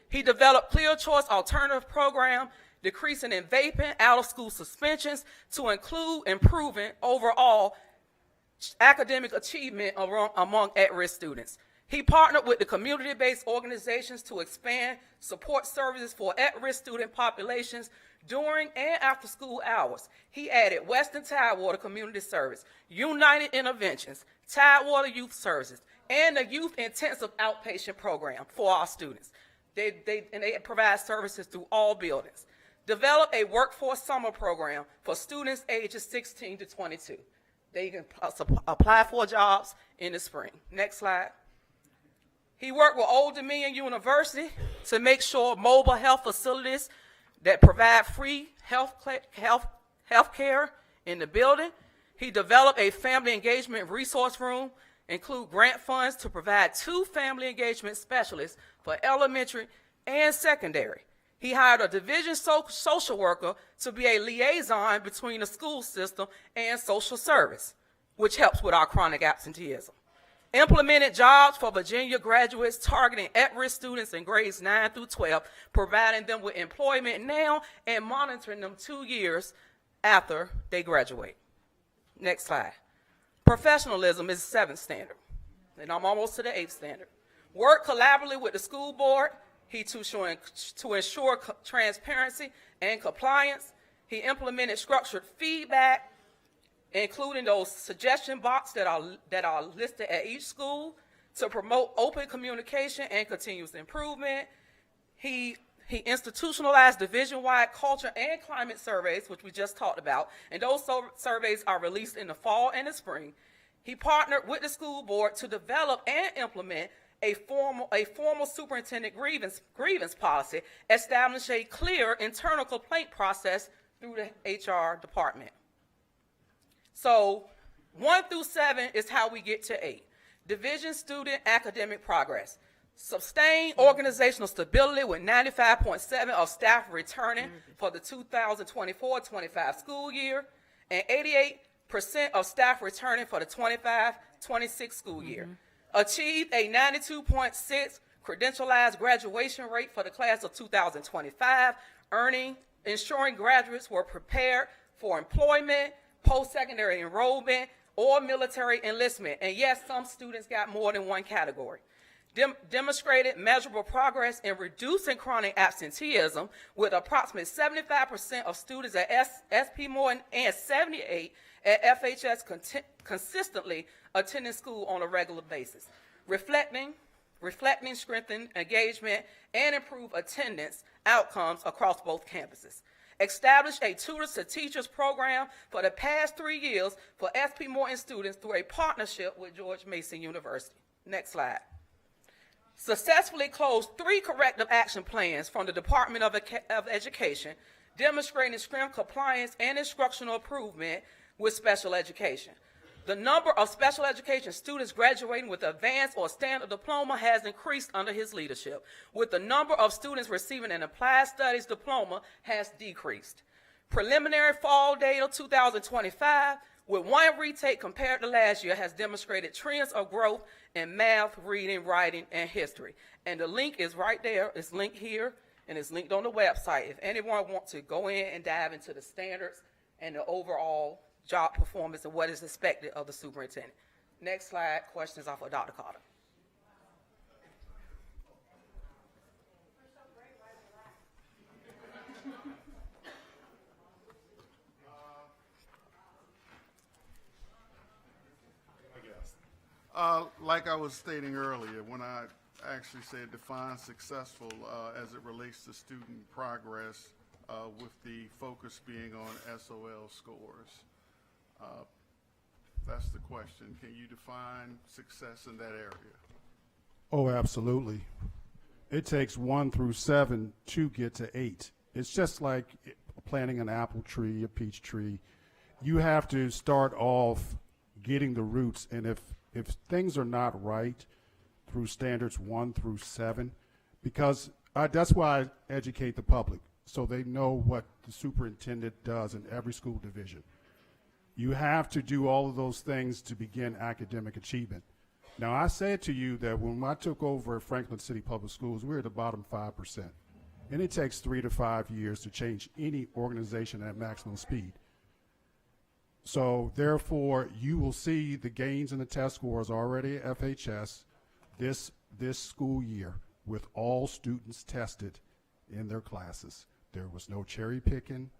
He developed Clear Choice alternative program, decreasing in vaping, out-of-school suspensions to include improving overall academic achievement among at-risk students. He partnered with the community-based organizations to expand support services for at-risk student populations during and after school hours. He added Western Tidewater Community Service, United Interventions, Tidewater Youth Services, and the Youth Intensive Outpatient Program for our students. They provide services through all buildings. Develop a workforce summer program for students ages 16 to 22. They can apply for jobs in the spring. Next slide. He worked with Old Dominion University to make sure mobile health facilities that provide free health care in the building. He developed a family engagement resource room, include grant funds to provide 2 family engagement specialists for elementary and secondary. He hired a division social worker to be a liaison between the school system and social service, which helps with our chronic absenteeism. Implemented jobs for Virginia graduates targeting at-risk students in grades 9 through 12, providing them with employment now and monitoring them 2 years after they graduate. Next slide. Professionalism is the 7th standard, and I'm almost to the 8th standard. Work collaboratively with the school board to ensure transparency and compliance. He implemented structured feedback, including those suggestion boxes that are listed at each school to promote open communication and continuous improvement. He institutionalized division-wide culture and climate surveys, which we just talked about, and those surveys are released in the fall and the spring. He partnered with the school board to develop and implement a formal superintendent grievance policy, establish a clear internal complaint process through the HR department. So 1 through 7 is how we get to 8. Division student academic progress. Sustain organizational stability with 95.7% of staff returning for the 2024-25 school year. and 88% of staff returning for the 25-26 school year. Achieved a 92.6 credentialized graduation rate for the class of 2025, ensuring graduates were prepared for employment, post-secondary enrollment, or military enlistment. And yes, some students got more than one category. Demonstrated measurable progress in reducing chronic absenteeism, with approximately 75% of students at SP Morton and 78 at FHS consistently attending school on a regular basis, reflecting strengthened engagement and improved attendance outcomes across both campuses. Established a Tutors to Teachers program for the past 3 years for SP Morton students through a partnership with George Mason University. Next slide. Successfully closed 3 corrective action plans from the Department of Education, demonstrating strength, compliance, and instructional improvement with special education. The number of special education students graduating with advanced or standard diploma has increased under his leadership, with the number of students receiving an applied studies diploma has decreased. Preliminary fall data 2025, with 1 retake compared to last year, has demonstrated trends of growth in math, reading, writing, and history. And the link is right there. It's linked here, and it's linked on the website. If anyone wants to go in and dive into the standards and the overall job performance and what is expected of the superintendent. Next slide. Questions are for Dr. Carter. Like I was stating earlier, when I actually said define successful as it relates to student progress, with the focus being on SOL scores. That's the question. Can you define success in that area? Oh, absolutely. It takes 1 through 7 to get to 8. It's just like planting an apple tree, a peach tree. You have to start off getting the roots, and if things are not right through standards 1 through 7, because that's why I educate the public, so they know what the superintendent does in every school division. You have to do all of those things to begin academic achievement. Now, I said to you that when I took over Franklin City Public Schools, we were at the bottom 5%. And it takes 3 to 5 years to change any organization at maximum speed. So, therefore, you will see the gains in the test scores already at FHS this school year with all students tested in their classes. There was no cherry picking.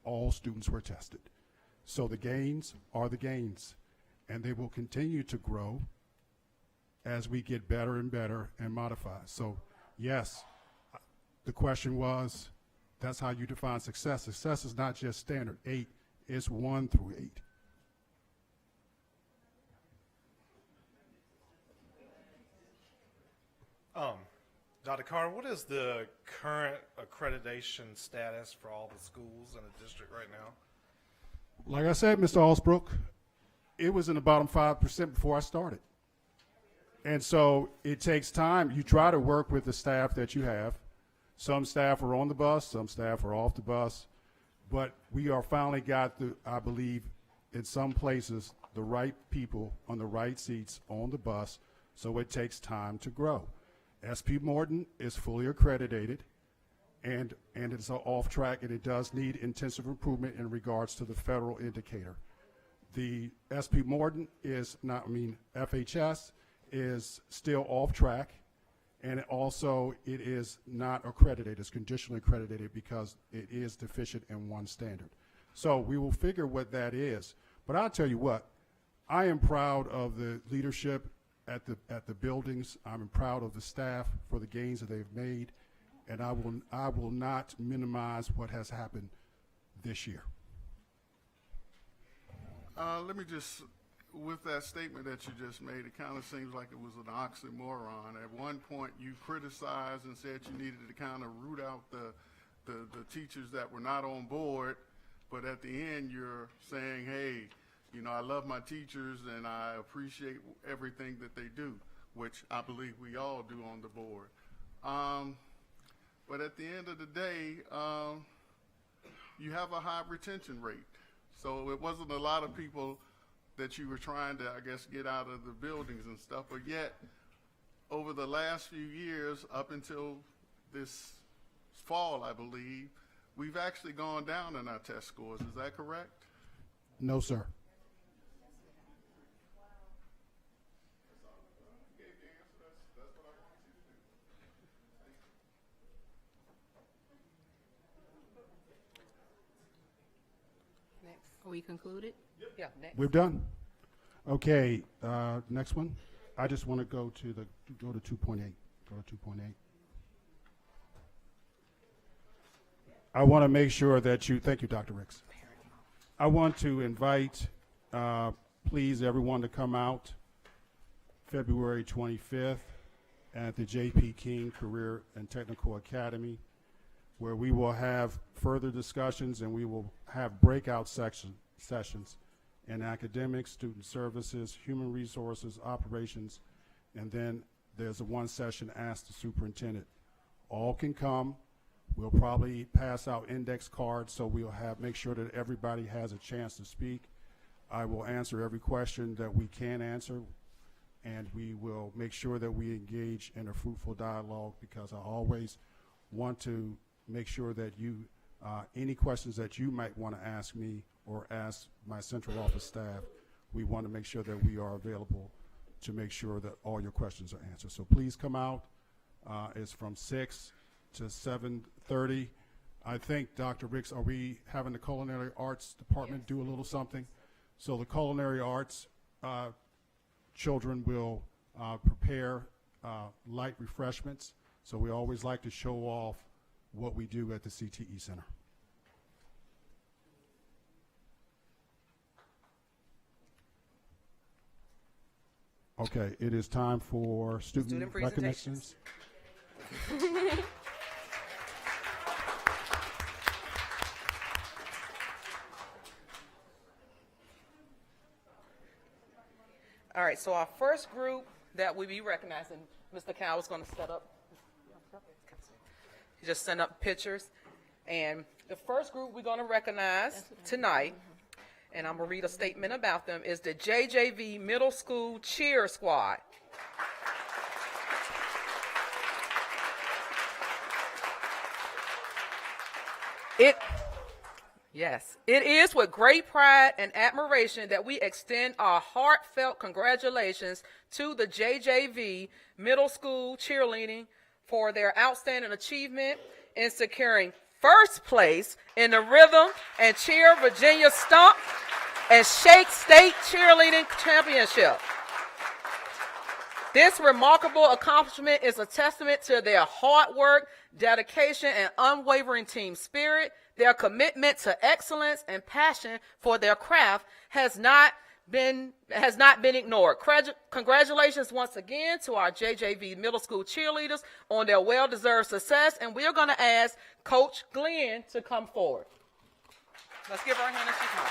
All students were tested. So the gains are the gains, and they will continue to grow as we get better and better and modify. So, yes, the question was, that's how you define success. Success is not just standard 8, it's 1 through 8. Dr. Carter, what is the current accreditation status for all the schools in the district right now? Like I said, Mr. Alsbrook, it was in the bottom 5% before I started. And so it takes time. You try to work with the staff that you have. Some staff are on the bus, some staff are off the bus. But we are finally got, I believe, in some places, the right people on the right seats on the bus, so it takes time to grow. SP Morton is fully accredited, and it's off track, and it does need intensive improvement in regards to the federal indicator. The SP Morton FHS is still off track, and it is not accredited. It's conditionally accredited because it is deficient in one standard. So we will figure what that is. But I'll tell you what, I am proud of the leadership at the buildings. I'm proud of the staff for the gains that they've made, and I will not minimize what has happened this year. Let me just, with that statement that you just made, it kind of seems like it was an oxymoron. At one point, you criticized and said you needed to kind of root out the teachers that were not on board, but at the end, you're saying, hey, I love my teachers and I appreciate everything that they do, which I believe we all do on the board. But at the end of the day, you have a high retention rate. So it wasn't a lot of people that you were trying to, I guess, get out of the buildings and stuff, but yet, over the last few years, up until this fall, I believe, we've actually gone down in our test scores. Is that correct? No, sir. Are we concluded? Yeah, next. We're done. Okay, next one. I just want to go to 2.8. Go to 2.8. I want to make sure that thank you, Dr. Ricks. I want to invite, please, everyone to come out February 25th at the J.P. King Career and Technical Academy, where we will have further discussions and we will have breakout sessions in academics, student services, human resources, operations, and then there's a one session Ask the Superintendent. All can come. We'll probably pass out index cards, so we'll make sure that everybody has a chance to speak. I will answer every question that we can answer, and we will make sure that we engage in a fruitful dialogue, because I always want to make sure that any questions that you might want to ask me or ask my central office staff, we want to make sure that we are available to make sure that all your questions are answered. So please come out. It's from 6 to 7:30. I think, Dr. Ricks, are we having the Culinary Arts Department do a little something? So the Culinary Arts children will prepare light refreshments. So we always like to show off what we do at the CTE Center. Okay, it is time for student recognitions. All right, so our first group that we be recognizing, Mr. Cow is going to set up. He just sent up pictures. And the first group we're going to recognize tonight, and I'm going to read a statement about them, is the JJV Middle School Cheer Squad. It is with great pride and admiration that we extend our heartfelt congratulations to the JJV Middle School Cheerleading for their outstanding achievement in securing first place in the Rhythm and Cheer Virginia Stump and Shake State Cheerleading Championship. This remarkable accomplishment is a testament to their hard work, dedication, and unwavering team spirit. Their commitment to excellence and passion for their craft has not been ignored. Congratulations once again to our JJV Middle School cheerleaders on their well-deserved success, and we're going to ask Coach Glenn to come forward. Let's give her a hand as she comes.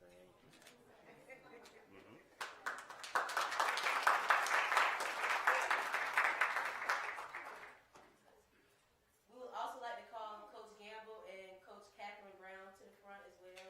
We would also like to call Coach Gamble and Coach Catherine Brown to the front as well.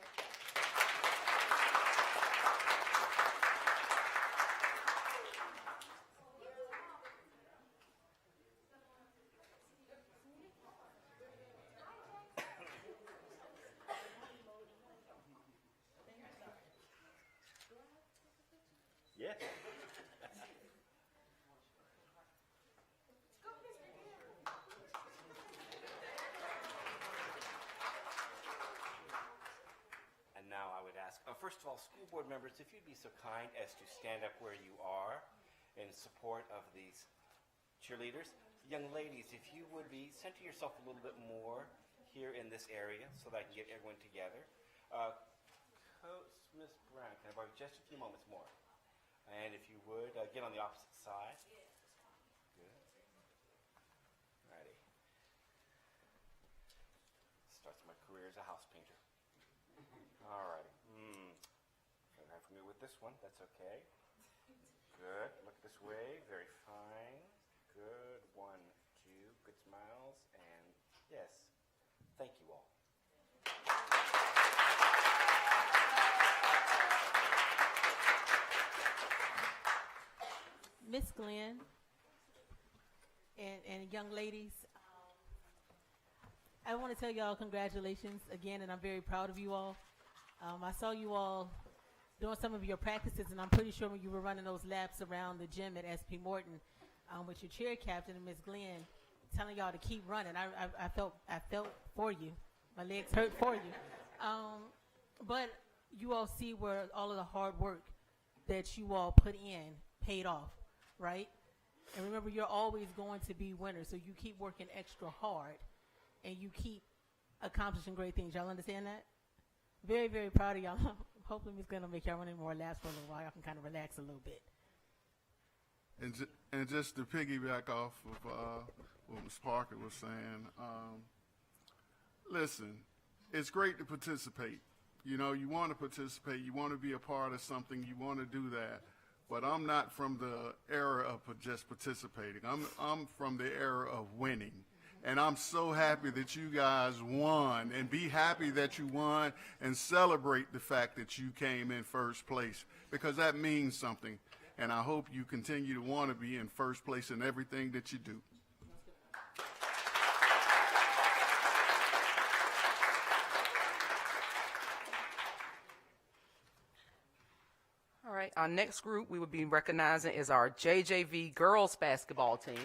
Yeah. And now I would ask, first of all, school board members, if you'd be so kind as to stand up where you are in support of these cheerleaders. Young ladies, if you would be, center yourself a little bit more here in this area so that I can get everyone together. Coach Ms. Brown, can I borrow just a few moments more? And if you would, get on the opposite side. Good. Righty. Starts my career as a house painter. All righty. You're not familiar with this one. That's okay. Good. Look this way. Very fine. Good. 1, 2. Good smiles. And yes. Thank you all. Miss Glenn and young ladies, I want to tell y'all congratulations again, and I'm very proud of you all. I saw you all doing some of your practices, and I'm pretty sure when you were running those laps around the gym at SP Morton with your cheer captain and Miss Glenn, telling y'all to keep running. I felt for you. My legs hurt for you. But you all see where all of the hard work that you all put in paid off. Right? And remember, you're always going to be winners, so you keep working extra hard, and you keep accomplishing great things. Y'all understand that? Very, very proud of y'all. Hopefully, Ms. Glenn will make y'all run any more laps for a little while. Y'all can kind of relax a little bit. And just to piggyback off of what Ms. Parker was saying, listen, it's great to participate. You know, you want to participate. You want to be a part of something. You want to do that. But I'm not from the era of just participating. I'm from the era of winning. And I'm so happy that you guys won, and be happy that you won and celebrate the fact that you came in first place, because that means something. And I hope you continue to want to be in first place in everything that you do. All right, our next group we would be recognizing is our JJV girls basketball team.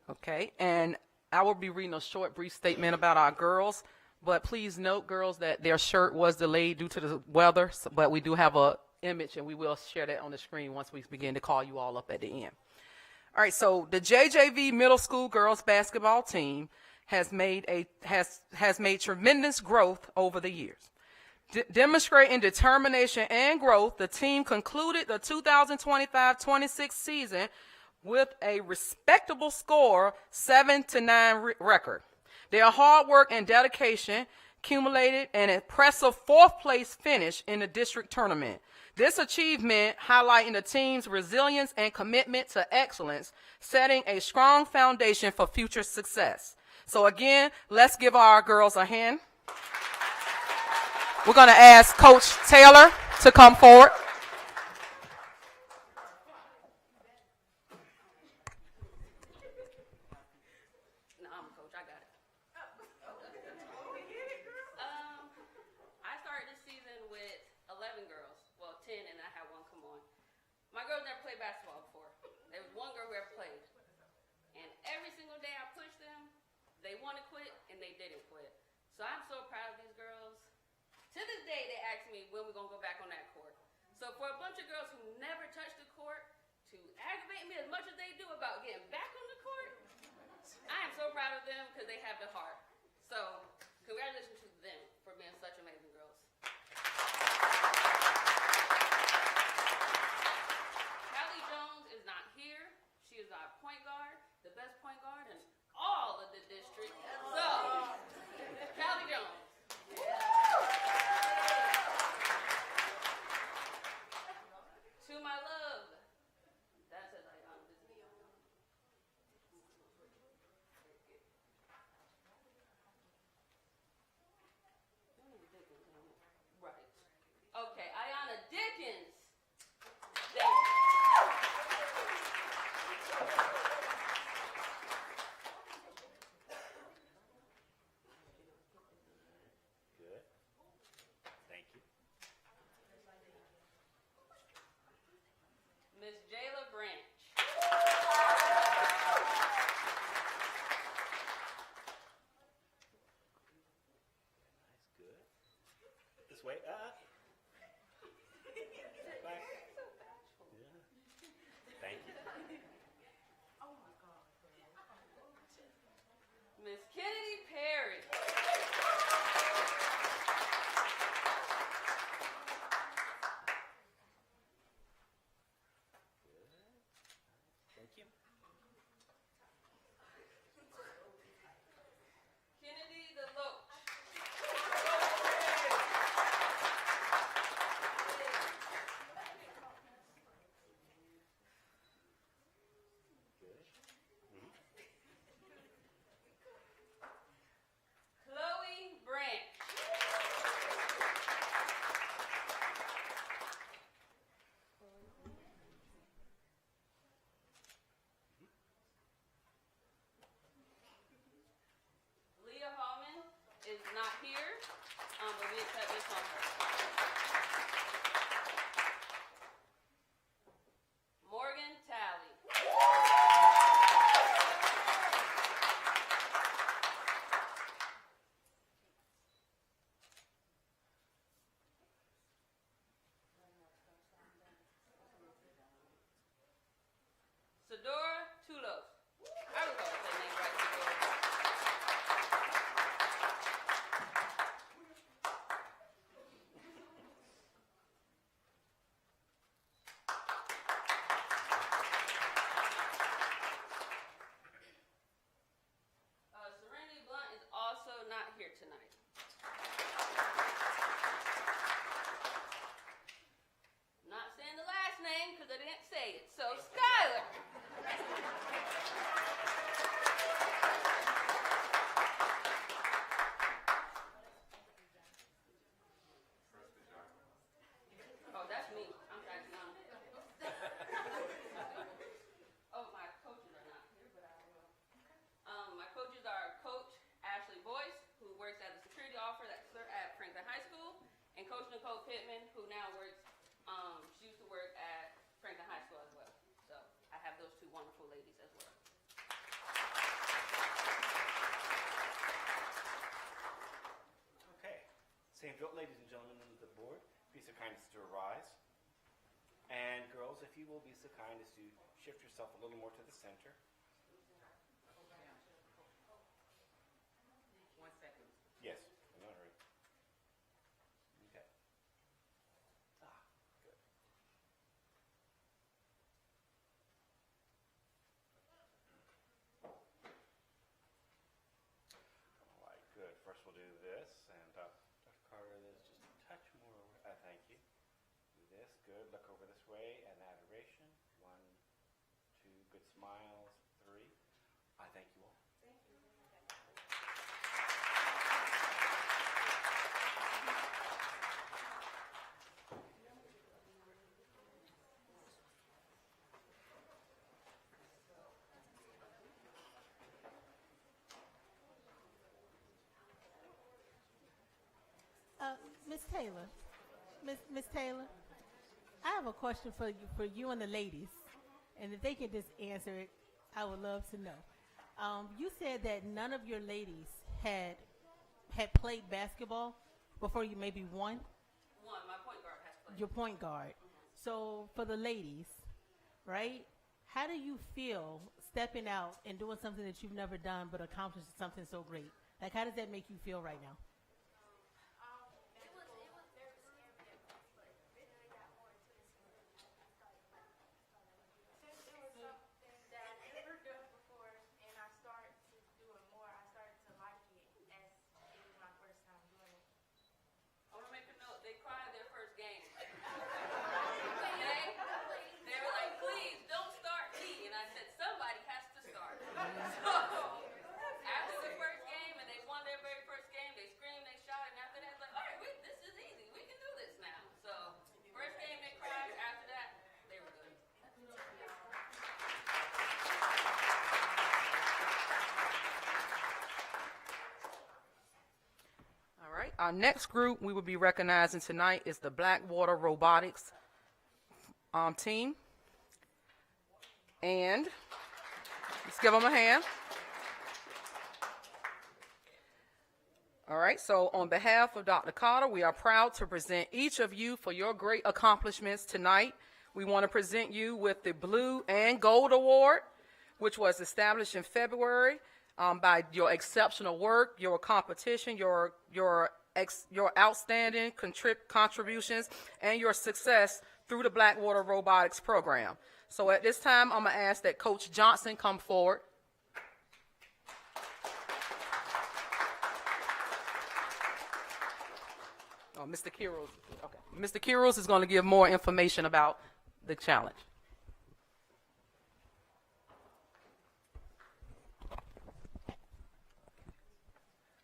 Okay, and I will be reading a short, brief statement about our girls, but please note, girls, that their shirt was delayed due to the weather, but we do have a image, and we will share that on the screen once we begin to call you all up at the end. All right, so the JJV middle school girls basketball team has made tremendous growth over the years. Demonstrating determination and growth, the team concluded the 2025-26 season with a respectable score, 7-9 record. Their hard work and dedication accumulated an impressive fourth-place finish in the district tournament. This achievement highlighting the team's resilience and commitment to excellence, setting a strong foundation for future success. So again, let's give our girls a hand. We're going to ask Coach Taylor to come forward. No, I'm a coach. I got it. I started this season with 11 girls. Well, 10, and I had one come on. My girls never played basketball before. There was one girl who ever played. And every single day I pushed them, they want to quit, and they didn't quit. So I'm so proud of these girls. To this day, they ask me when we're going to go back on that court. So for a bunch of girls who never touched the court, to aggravate me as much as they do about getting back on the court, I am so proud of them because they have the heart. So congratulations to them for being such amazing girls. Callie Jones is not here. She is our point guard, the best point guard in all Miss Kennedy Perry. Thank you. Kennedy DeLoach. Chloe Branch. Leah Hallman is not here, but we accept this on her. Morgan Talley. Sadora Tulos. I was going to say name right, Sadora. Serenity Blunt is also not here tonight. Not saying the last name because I didn't say it. So, Skylar. Oh, that's me. I'm back now. Oh, my coaches are not here, but I will. My coaches are Coach Ashley Boyce, who works as a security officer at Franklin High School, and Coach Nicole Pittman, who now works, she used to work at Franklin High School as well. So I have those two wonderful ladies as well. Okay. Same drill, ladies and gentlemen of the board. Be so kind as to rise. And girls, if you will be so kind as to shift yourself a little more to the center. 1 second. Yes, I'm not hurry. Okay. Good. All right, good. First we'll do this, and Dr. Carter, there's just a touch more. Thank you. Do this, good. Look over this way, and adoration. 1, 2, good smiles. 3. I thank you all. Miss Taylor, Miss Taylor, I have a question for you and the ladies, and if they can just answer it, I would love to know. You said that none of your ladies had played basketball before you maybe won. One, my point guard has played. Your point guard. So for the ladies, right? How do you feel stepping out and doing something that you've never done but accomplishing something so great? Like, how does that make you feel right now? I want to make a note. They cried their first game. Okay? They were like, please, don't start me. And I said, somebody has to start. So, after the first game, and they won their very first game, they screamed, they shouted, and after that, it's like, all right, this is easy. We can do this now. So, first game, they cried. After that, they were good. All right. Our next group we will be recognizing tonight is the Blackwater Robotics team. And let's give them a hand. All right, so on behalf of Dr. Carter, we are proud to present each of you for your great accomplishments tonight. We want to present you with the Blue and Gold Award, which was established in February by your exceptional work, your competition, your outstanding contributions, and your success through the Blackwater Robotics program. So at this time, I'm going to ask that Coach Johnson come forward. Oh, Mr. Kiros. Okay. Mr. Kiros is going to give more information about the challenge.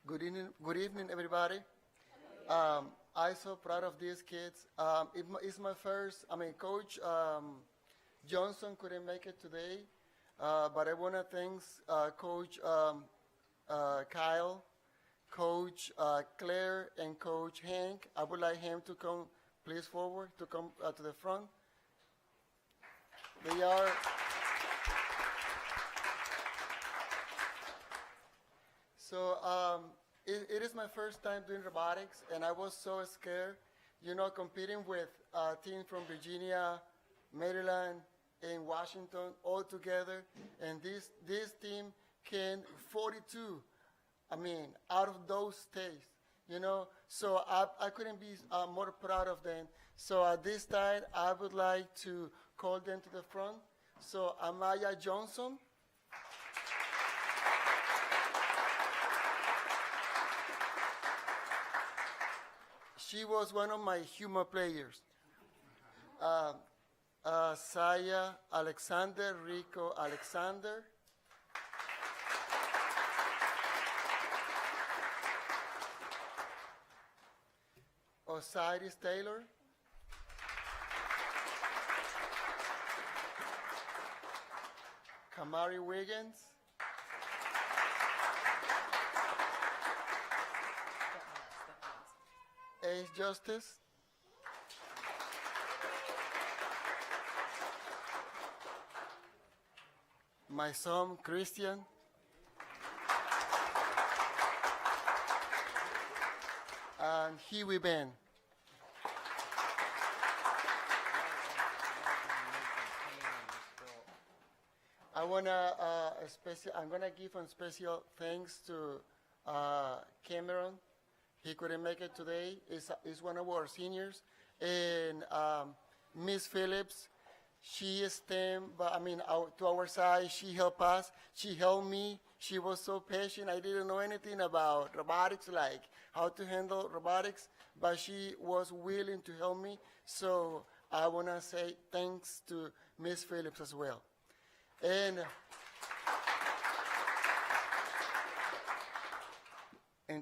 Good evening, everybody. I'm so proud of these kids. It's my first. Coach Johnson couldn't make it today, but I want to thank Coach Kyle, Coach Claire, and Coach Hank. I would like him to come, please, forward, to come to the front. They are. So it is my first time doing robotics, and I was so scared, competing with teams from Virginia, Maryland, and Washington all together. And this team came 42, out of those states, So I couldn't be more proud of them. So at this time, I would like to call them to the front. So Amaya Johnson. She was one of my humor players. Saya Alexander, Rico Alexander. Osiris Taylor. Kamari Wiggins. Ace Justice. My son, Christian. And Huey Ben. I'm gonna give a special thanks to Cameron. He couldn't make it today. He's one of our seniors. And Miss Phillips, she stand, to our side. She helped us. She helped me. She was so patient. I didn't know anything about robotics, like how to handle robotics, but she was willing to help me. So I want to say thanks to Miss Phillips as well. And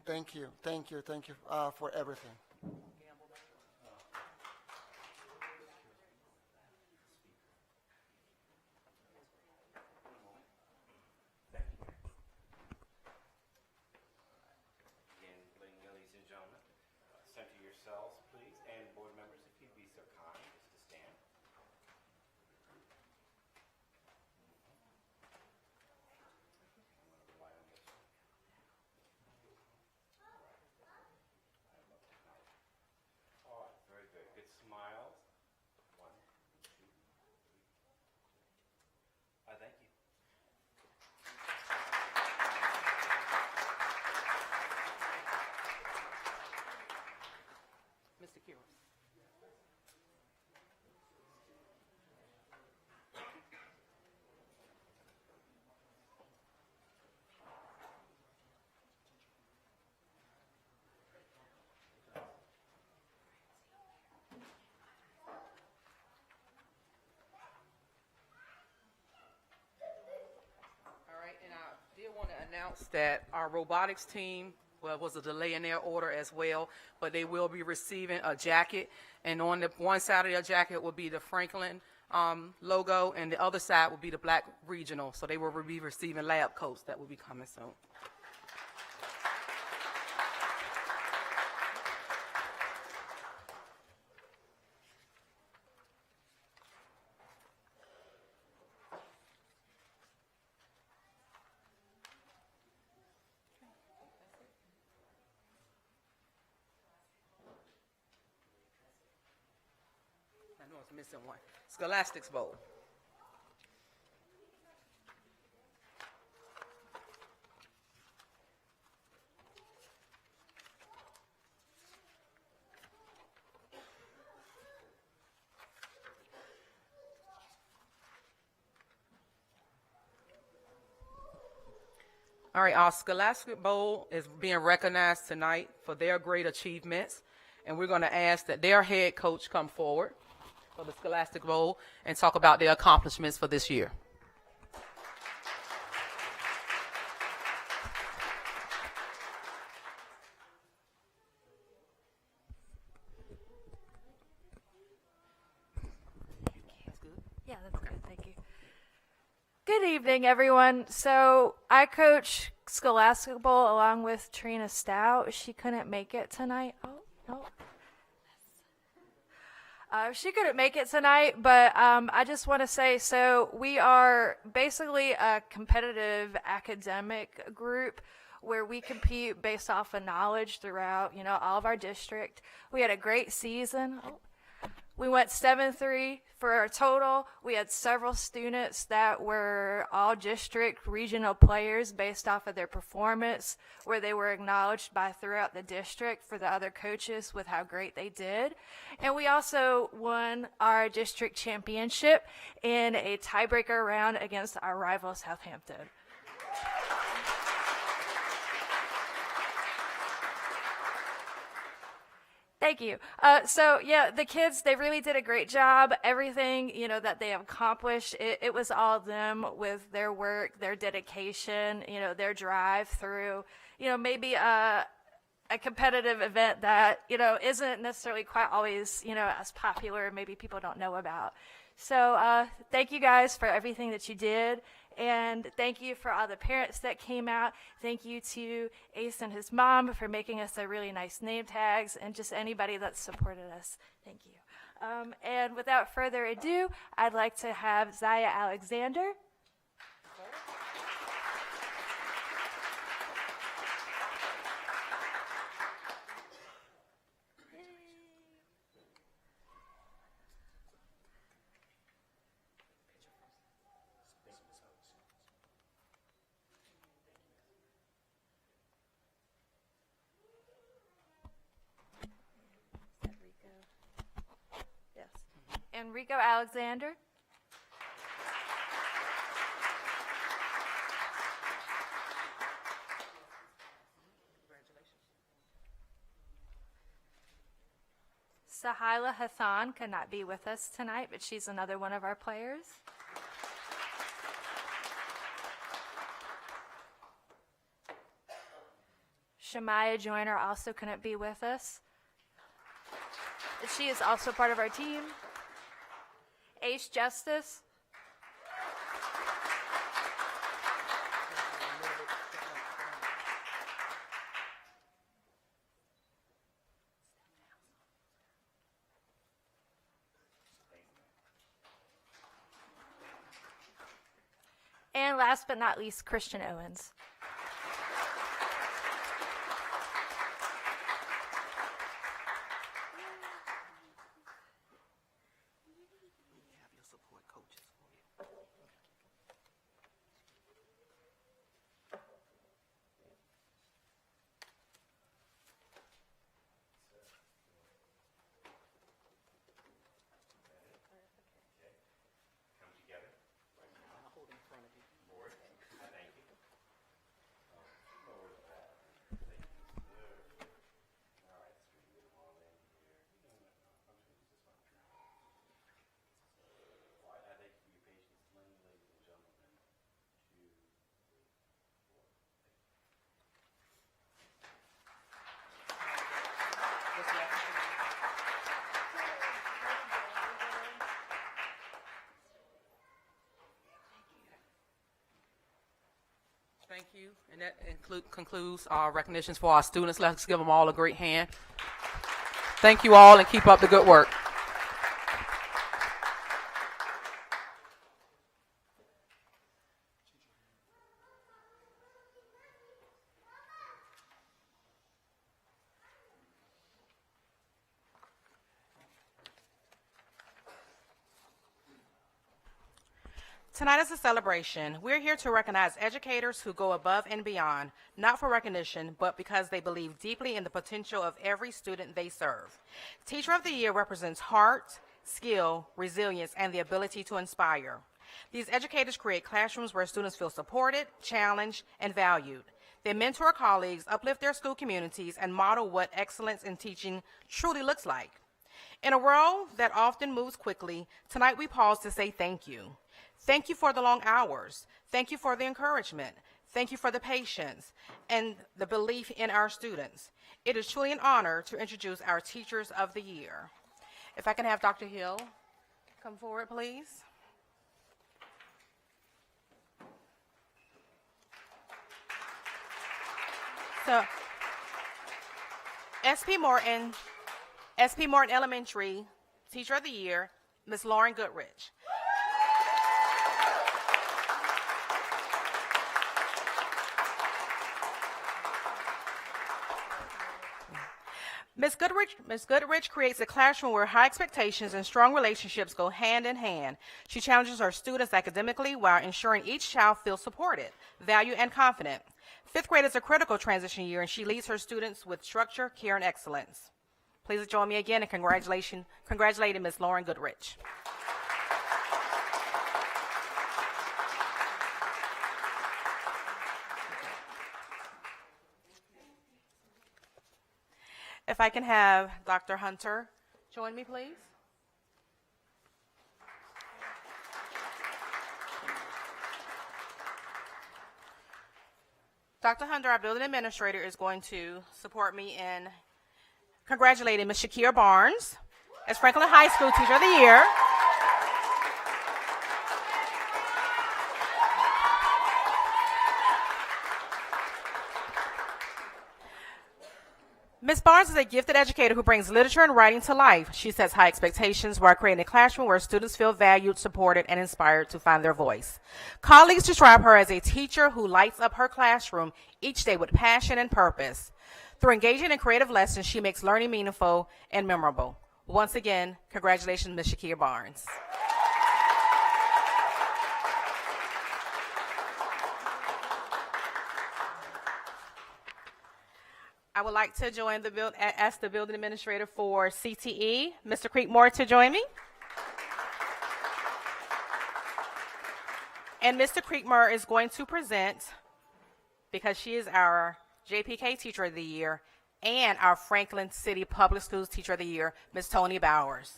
thank you for everything. Again, ladies and gentlemen, center yourselves, please, and board members, if you'd be so kind as to stand. All right, very good. Good smiles. 1, 2, 3. Thank you. Mr. Kiros. All right, and I did want to announce that our robotics team, well, was a delay in their order as well, but they will be receiving a jacket, and on the one side of their jacket will be the Franklin logo, and the other side will be the Black Regional, so they will be receiving lab coats that will be coming soon. I know it's missing one. Scholastics Bowl. All right, our Scholastic Bowl is being recognized tonight for their great achievements, and we're going to ask that their head coach come forward for the Scholastic Bowl and talk about their accomplishments for this year. Yeah, that's good. Thank you. Good evening, everyone. So I coach Scholastic Bowl along with Trina Stout. She couldn't make it tonight. Oh, no. She couldn't make it tonight, but I just want to say, so we are basically a competitive academic group where we compete based off of knowledge throughout, all of our district. We had a great season. We went 7-3 for our total. We had several students that were all district regional players based off of their performance, where they were acknowledged by throughout the district for the other coaches with how great they did. And we also won our district championship in a tiebreaker round against our rival Southampton. Thank you. So yeah, the kids, they really did a great job. Everything, that they have accomplished, it was all them with their work, their dedication, their drive through, maybe a competitive event that, isn't necessarily quite always, as popular, maybe people don't know about. So thank you guys for everything that you did. And thank you for all the parents that came out. Thank you to Ace and his mom for making us a really nice name tags, and just anybody that supported us. Thank you. And without further ado, I'd like to have Zaya Alexander. Enrico Alexander. Sahila Hassan could not be with us tonight, but she's another one of our players. Shamaya Joyner also couldn't be with us. She is also part of our team. Ace Justice. And last but not least, Christian Owens. Thank you. And that concludes our recognitions for our students. Let's give them all a great hand. Thank you all, and keep up the good work. Tonight is a celebration. We're here to recognize educators who go above and beyond, not for recognition, but because they believe deeply in the potential of every student they serve. Teacher of the Year represents heart, skill, resilience, and the ability to inspire. These educators create classrooms where students feel supported, challenged, and valued. They mentor colleagues, uplift their school communities, and model what excellence in teaching truly looks like. In a world that often moves quickly, tonight we pause to say thank you. Thank you for the long hours. Thank you for the encouragement. Thank you for the patience and the belief in our students. It is truly an honor to introduce our Teachers of the Year. If I can have Dr. Hill come forward, please. So, SP Morton Elementary Teacher of the Year, Ms. Lauren Goodrich. Ms. Goodrich creates a classroom where high expectations and strong relationships go hand in hand. She challenges her students academically while ensuring each child feels supported, valued, and confident. Fifth grade is a critical transition year, and she leads her students with structure, care, and excellence. Please join me again in congratulating Ms. Lauren Goodrich. If I can have Dr. Hunter join me, please. Dr. Hunter, our building administrator, is going to support me in congratulating Ms. Shakira Barnes as Franklin High School Teacher of the Year. Ms. Barnes is a gifted educator who brings literature and writing to life. She sets high expectations while creating a classroom where students feel valued, supported, and inspired to find their voice. Colleagues describe her as a teacher who lights up her classroom each day with passion and purpose. Through engaging in creative lessons, she makes learning meaningful and memorable. Once again, congratulations, Ms. Shakira Barnes. I would like to ask the building administrator for CTE, Mr. Creekmore, to join me. And Mr. Creekmore is going to present, because she is our JPK Teacher of the Year and our Franklin City Public Schools Teacher of the Year, Ms. Tony Bowers.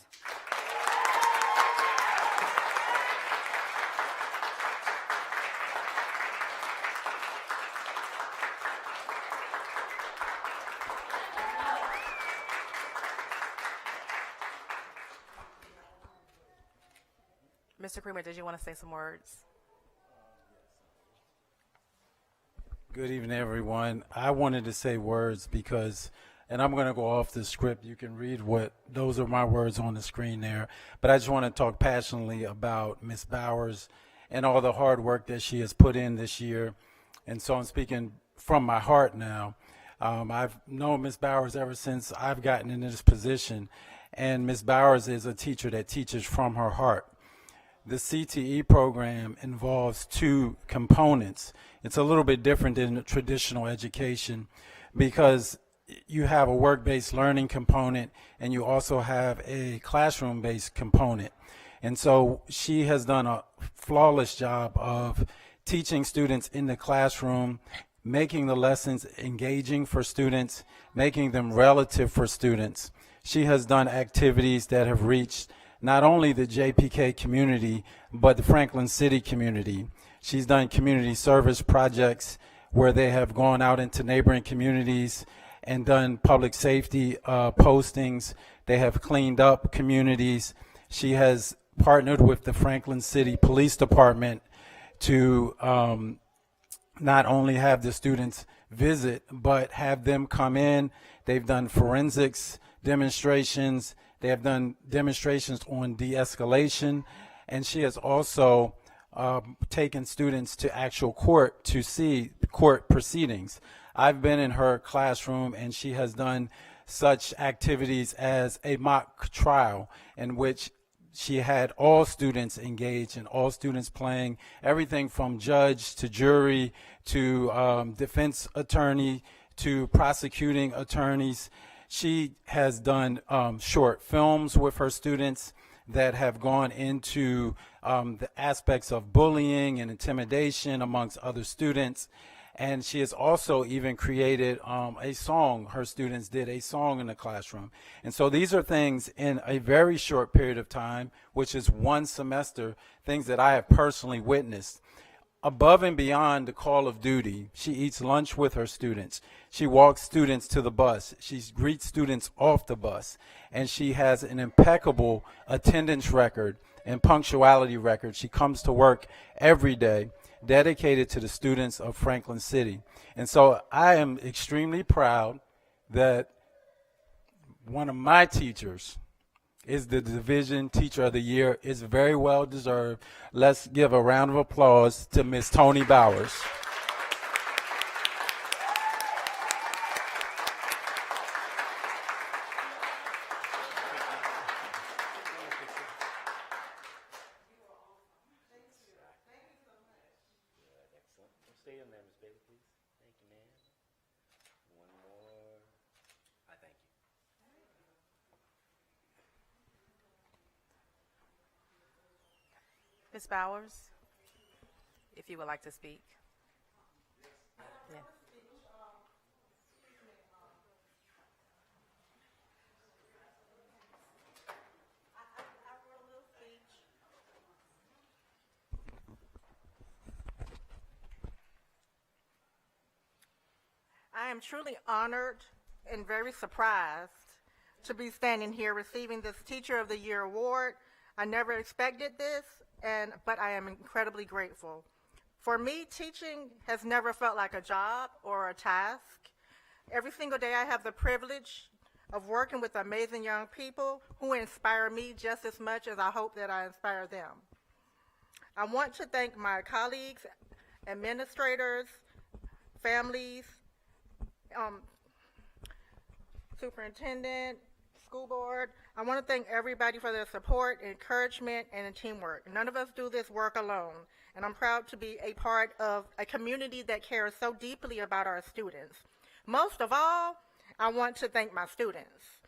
Mr. Creamer, did you want to say some words? Good evening, everyone. I wanted to say words because, and I'm going to go off the script. You can read those are my words on the screen there. But I just want to talk passionately about Ms. Bowers and all the hard work that she has put in this year. And so I'm speaking from my heart now. I've known Ms. Bowers ever since I've gotten into this position. And Ms. Bowers is a teacher that teaches from her heart. The CTE program involves two components. It's a little bit different than traditional education because you have a work-based learning component and you also have a classroom-based component. And so she has done a flawless job of teaching students in the classroom, making the lessons engaging for students, making them relative for students. She has done activities that have reached not only the JPK community, but the Franklin City community. She's done community service projects where they have gone out into neighboring communities and done public safety postings. They have cleaned up communities. She has partnered with the Franklin City Police Department to not only have the students visit, but have them come in. They've done forensics demonstrations. They have done demonstrations on de-escalation, and she has also taken students to actual court to see court proceedings. I've been in her classroom, and she has done such activities as a mock trial in which she had all students engaged and all students playing, everything from judge to jury to defense attorney to prosecuting attorneys. She has done short films with her students that have gone into the aspects of bullying and intimidation amongst other students. And she has also even created a song. Her students did a song in the classroom. And so these are things in a very short period of time, which is one semester, things that I have personally witnessed. Above and beyond the call of duty, she eats lunch with her students. She walks students to the bus. She greets students off the bus. And she has an impeccable attendance record and punctuality record. She comes to work every day, dedicated to the students of Franklin City. And so I am extremely proud that one of my teachers is the Division Teacher of the Year. It's very well deserved. Let's give a round of applause to Miss Tony Bowers. Stay in there, Miss Bailey, please. Thank you, ma'am. One more. I thank you. Ms. Bowers, if you would like to speak. Yeah. I am truly honored and very surprised to be standing here receiving this Teacher of the Year award. I never expected this, but I am incredibly grateful. For me, teaching has never felt like a job or a task. Every single day I have the privilege of working with amazing young people who inspire me just as much as I hope that I inspire them. I want to thank my colleagues, administrators, families, superintendent, school board. I want to thank everybody for their support, encouragement, and teamwork. None of us do this work alone, and I'm proud to be a part of a community that cares so deeply about our students. Most of all, I want to thank my students,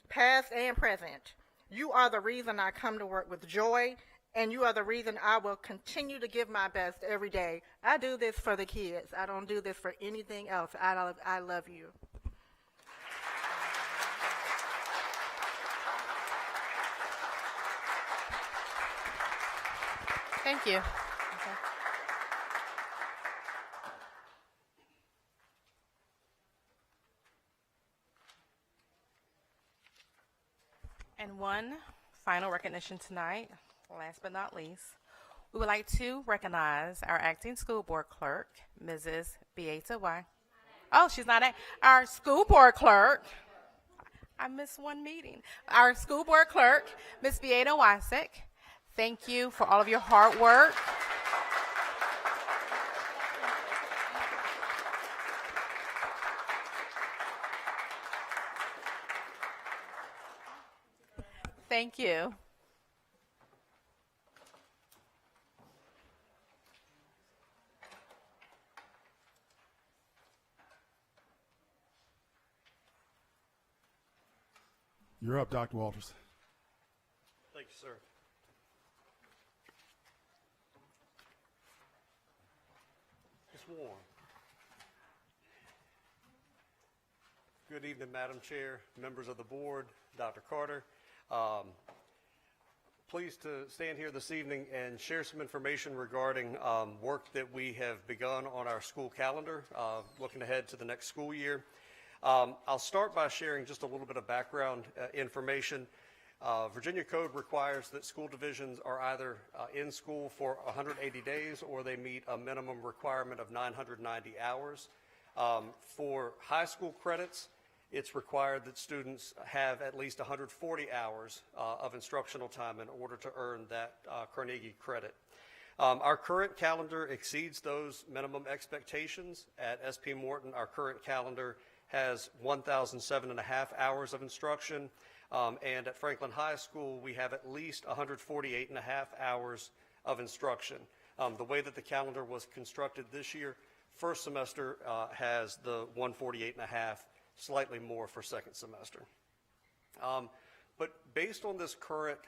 past and present. You are the reason I come to work with joy, and you are the reason I will continue to give my best every day. I do this for the kids. I don't do this for anything else. I love you. Thank you. And one final recognition tonight, last but not least. We would like to recognize our acting school board clerk, Mrs. Beata Y. Oh, she's not our school board clerk. I missed one meeting. Our school board clerk, Ms. Beata Wysick. Thank you for all of your hard work. Thank you. You're up, Dr. Walters. Thank you, sir. Ms. Warren. Good evening, Madam Chair, members of the board, Dr. Carter. Pleased to stand here this evening and share some information regarding work that we have begun on our school calendar, looking ahead to the next school year. I'll start by sharing just a little bit of background information. Virginia Code requires that school divisions are either in school for 180 days or they meet a minimum requirement of 990 hours. For high school credits, it's required that students have at least 140 hours of instructional time in order to earn that Carnegie credit. Our current calendar exceeds those minimum expectations. At SP Morton, our current calendar has 1,007.5 hours of instruction, and at Franklin High School, we have at least 148.5 hours of instruction. The way that the calendar was constructed this year, first semester has the 148.5, slightly more for second semester. But based on this current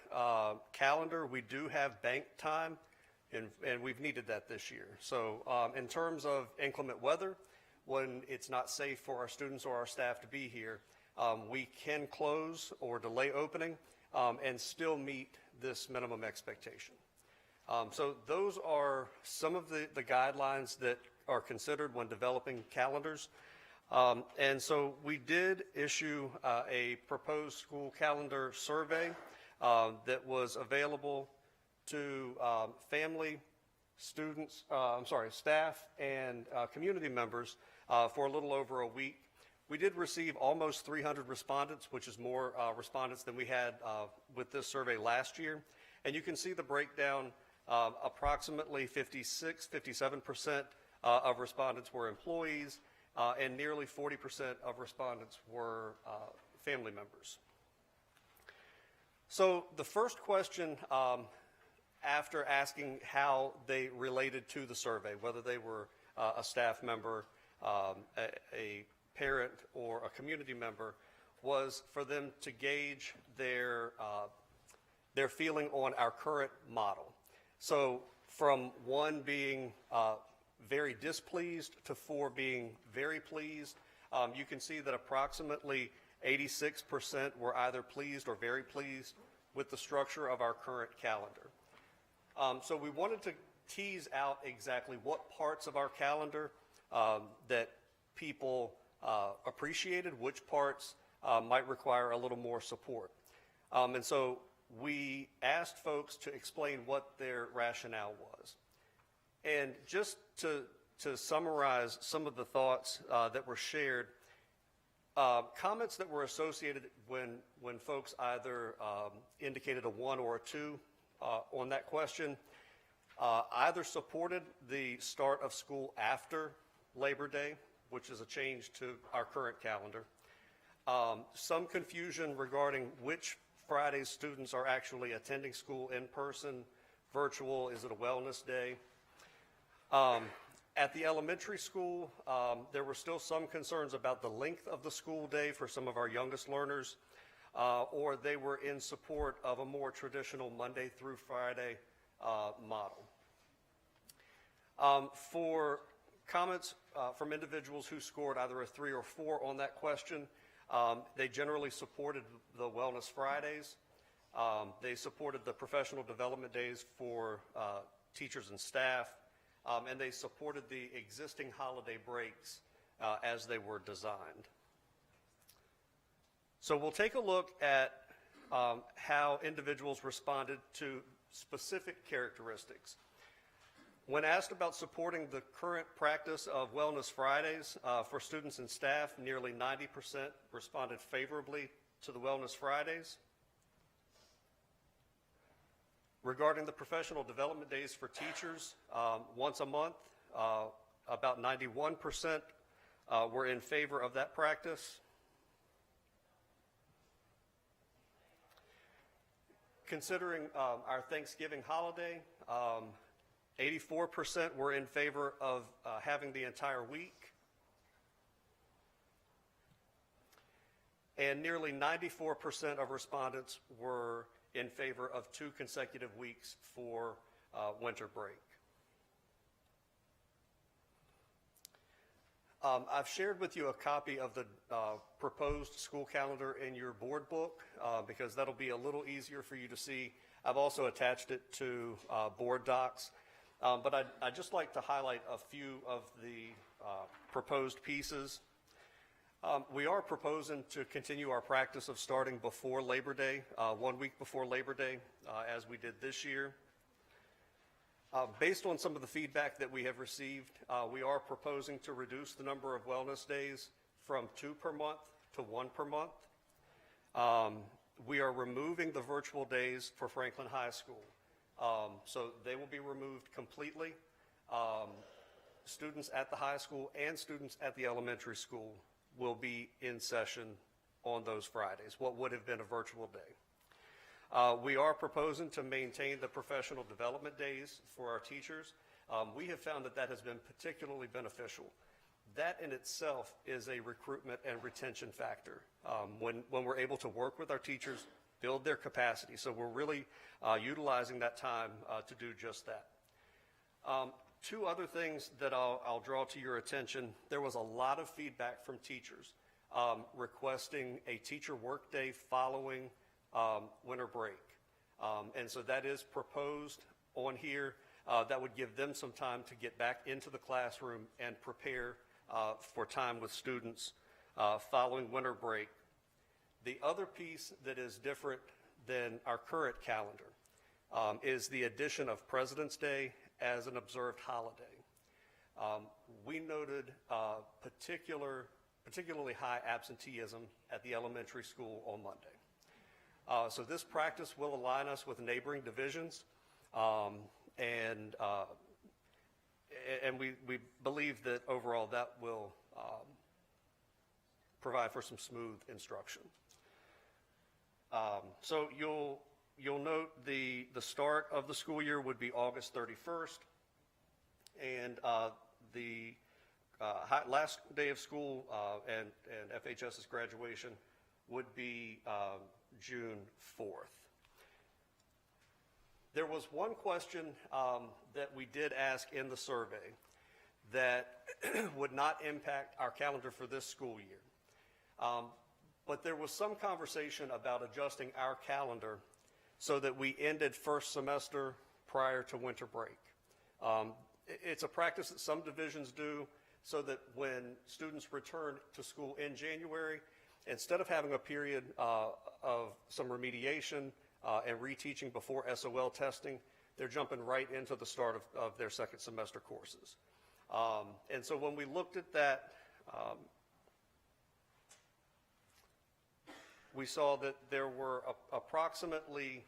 calendar, we do have bank time, and we've needed that this year. So in terms of inclement weather, when it's not safe for our students or our staff to be here, we can close or delay opening and still meet this minimum expectation. So those are some of the guidelines that are considered when developing calendars. And so we did issue a proposed school calendar survey that was available to family, students, staff and community members for a little over a week. We did receive almost 300 respondents, which is more respondents than we had with this survey last year. And you can see the breakdown. Approximately 57% of respondents were employees, and nearly 40% of respondents were family members. So the first question after asking how they related to the survey, whether they were a staff member, a parent, or a community member, was for them to gauge their feeling on our current model. So from 1 being very displeased to 4 being very pleased, you can see that approximately 86% were either pleased or very pleased with the structure of our current calendar. So we wanted to tease out exactly what parts of our calendar that people appreciated, which parts might require a little more support. And so we asked folks to explain what their rationale was. And just to summarize some of the thoughts that were shared, comments that were associated when folks either indicated a 1 or a 2 on that question, either supported the start of school after Labor Day, which is a change to our current calendar, some confusion regarding which Fridays students are actually attending school in person, virtual, is it a wellness day? At the elementary school, there were still some concerns about the length of the school day for some of our youngest learners, or they were in support of a more traditional Monday through Friday model. For comments from individuals who scored either a 3 or 4 on that question, they generally supported the Wellness Fridays. They supported the professional development days for teachers and staff, and they supported the existing holiday breaks as they were designed. So we'll take a look at how individuals responded to specific characteristics. When asked about supporting the current practice of Wellness Fridays for students and staff, nearly 90% responded favorably to the Wellness Fridays. Regarding the professional development days for teachers, once a month, about 91% were in favor of that practice. Considering our Thanksgiving holiday, 84% were in favor of having the entire week. And nearly 94% of respondents were in favor of 2 consecutive weeks for winter break. I've shared with you a copy of the proposed school calendar in your board book because that'll be a little easier for you to see. I've also attached it to board docs. But I'd just like to highlight a few of the proposed pieces. We are proposing to continue our practice of starting before Labor Day, 1 week before Labor Day, as we did this year. Based on some of the feedback that we have received, we are proposing to reduce the number of wellness days from 2 per month to 1 per month. We are removing the virtual days for Franklin High School. So they will be removed completely. Students at the high school and students at the elementary school will be in session on those Fridays, what would have been a virtual day. We are proposing to maintain the professional development days for our teachers. We have found that that has been particularly beneficial. That in itself is a recruitment and retention factor. When we're able to work with our teachers build their capacity. So we're really utilizing that time to do just that. Two other things that I'll draw to your attention. There was a lot of feedback from teachers requesting a teacher workday following winter break. And so that is proposed on here. That would give them some time to get back into the classroom and prepare for time with students following winter break. The other piece that is different than our current calendar is the addition of President's Day as an observed holiday. We noted particularly high absenteeism at the elementary school on Monday. So this practice will align us with neighboring divisions, and we believe that overall that will provide for some smooth instruction. So you'll note the start of the school year would be August 31st, and the last day of school and FHS's graduation would be June 4th. There was one question that we did ask in the survey that would not impact our calendar for this school year. But there was some conversation about adjusting our calendar so that we ended first semester prior to winter break. It's a practice that some divisions do so that when students return to school in January, instead of having a period of some remediation and reteaching before SOL testing, they're jumping right into the start of their second semester courses. And so when we looked at that, we saw that there were approximately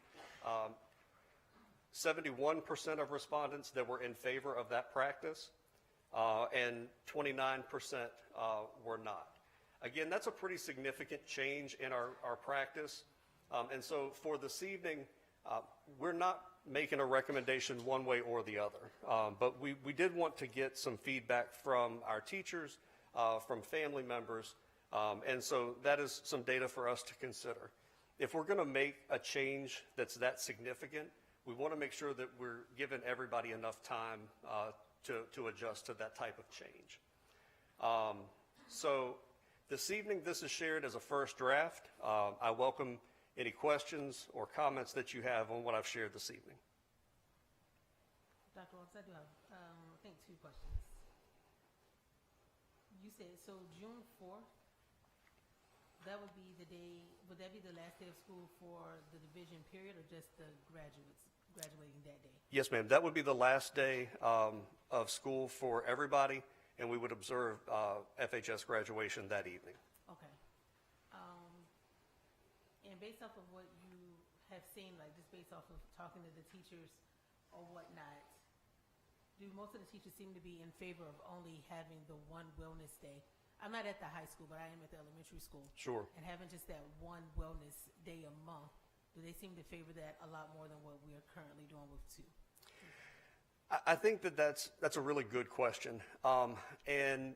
71% of respondents that were in favor of that practice, and 29% were not. Again, that's a pretty significant change in our practice. And so for this evening, we're not making a recommendation one way or the other, but we did want to get some feedback from our teachers, from family members, and so that is some data for us to consider. If we're going to make a change that's that significant, we want to make sure that we're giving everybody enough time to adjust to that type of change. So this evening, this is shared as a first draft. I welcome any questions or comments that you have on what I've shared this evening. Dr. Walks, I do have, I think, two questions. You said, so June 4th, that would be the day, would that be the last day of school for the division period or just the graduates graduating that day? Yes, ma'am. That would be the last day of school for everybody, and we would observe FHS graduation that evening. Okay. And based off of what you have seen, like just based off of talking to the teachers or whatnot, do most of the teachers seem to be in favor of only having the one wellness day? I'm not at the high school, but I am at the elementary school. Sure. And having just that one wellness day a month, do they seem to favor that a lot more than what we are currently doing with two? I think that's a really good question, and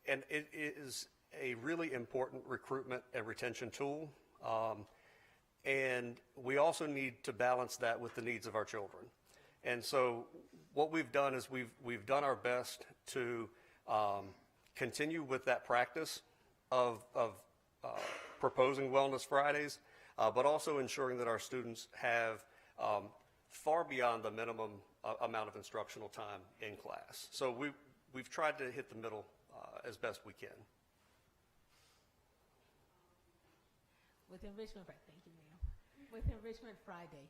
it is a really important recruitment and retention tool, and we also need to balance that with the needs of our children. And so what we've done is we've done our best to continue with that practice of proposing Wellness Fridays, but also ensuring that our students have far beyond the minimum amount of instructional time in class. So we've tried to hit the middle as best we can. With Enrichment Friday, thank you, ma'am. With Enrichment Friday,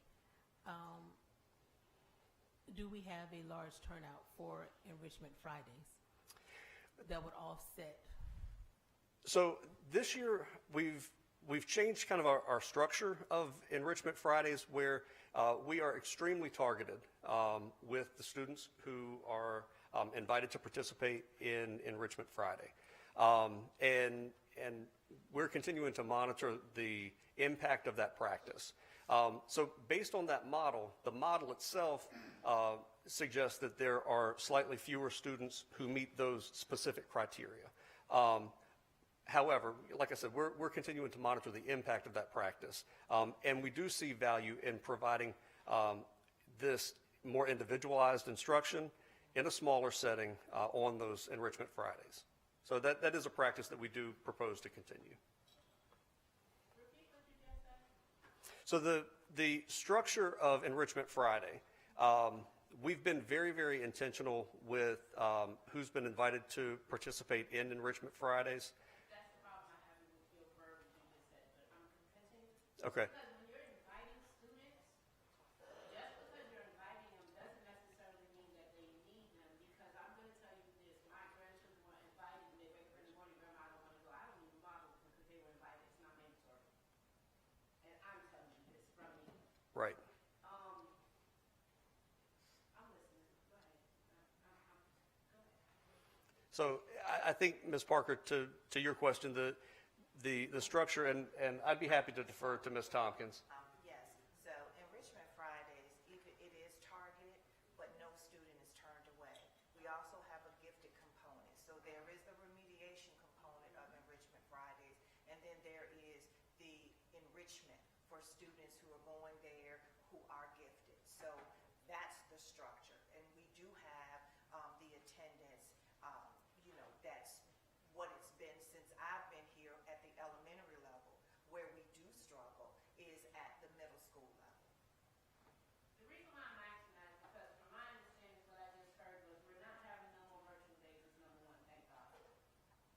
do we have a large turnout for Enrichment Fridays that would offset? So this year we've changed kind of our structure of Enrichment Fridays, where we are extremely targeted with the students who are invited to participate in Enrichment Friday. And we're continuing to monitor the impact of that practice. So based on that model, the model itself suggests that there are slightly fewer students who meet those specific criteria. However, like I said, we're continuing to monitor the impact of that practice. And we do see value in providing this more individualized instruction in a smaller setting on those Enrichment Fridays. So that is a practice that we do propose to continue. So the structure of Enrichment Friday, we've been very, very intentional with who's been invited to participate in Enrichment Fridays. That's the problem I have with your verbiage you just said, but I'm continuing. Okay. Because when you're inviting students, just because you're inviting them doesn't necessarily mean that they need them. Because I'm going to tell you this, my grandchildren were invited and they wake up in the morning, Grandma, I don't want to go. I don't even bother because they were invited. It's not mandatory. And I'm telling you this from me. Right. I'm listening. Go ahead. Go ahead. So I think, Ms. Parker, to your question, the structure, and I'd be happy to defer to Ms. Tompkins. Yes, so Enrichment Fridays, it is targeted, but no student is turned away. We also have a gifted component, so there is the remediation component of Enrichment Fridays, and then there is the enrichment for students who are going there who are gifted. So that's the structure, and we do have the attendance, that's what it's been since I've been here at the elementary level. Where we do struggle is at the middle school level. The reason why I'm asking that is because from my understanding, what I just heard was we're not having no more virtual days is number one, thank God.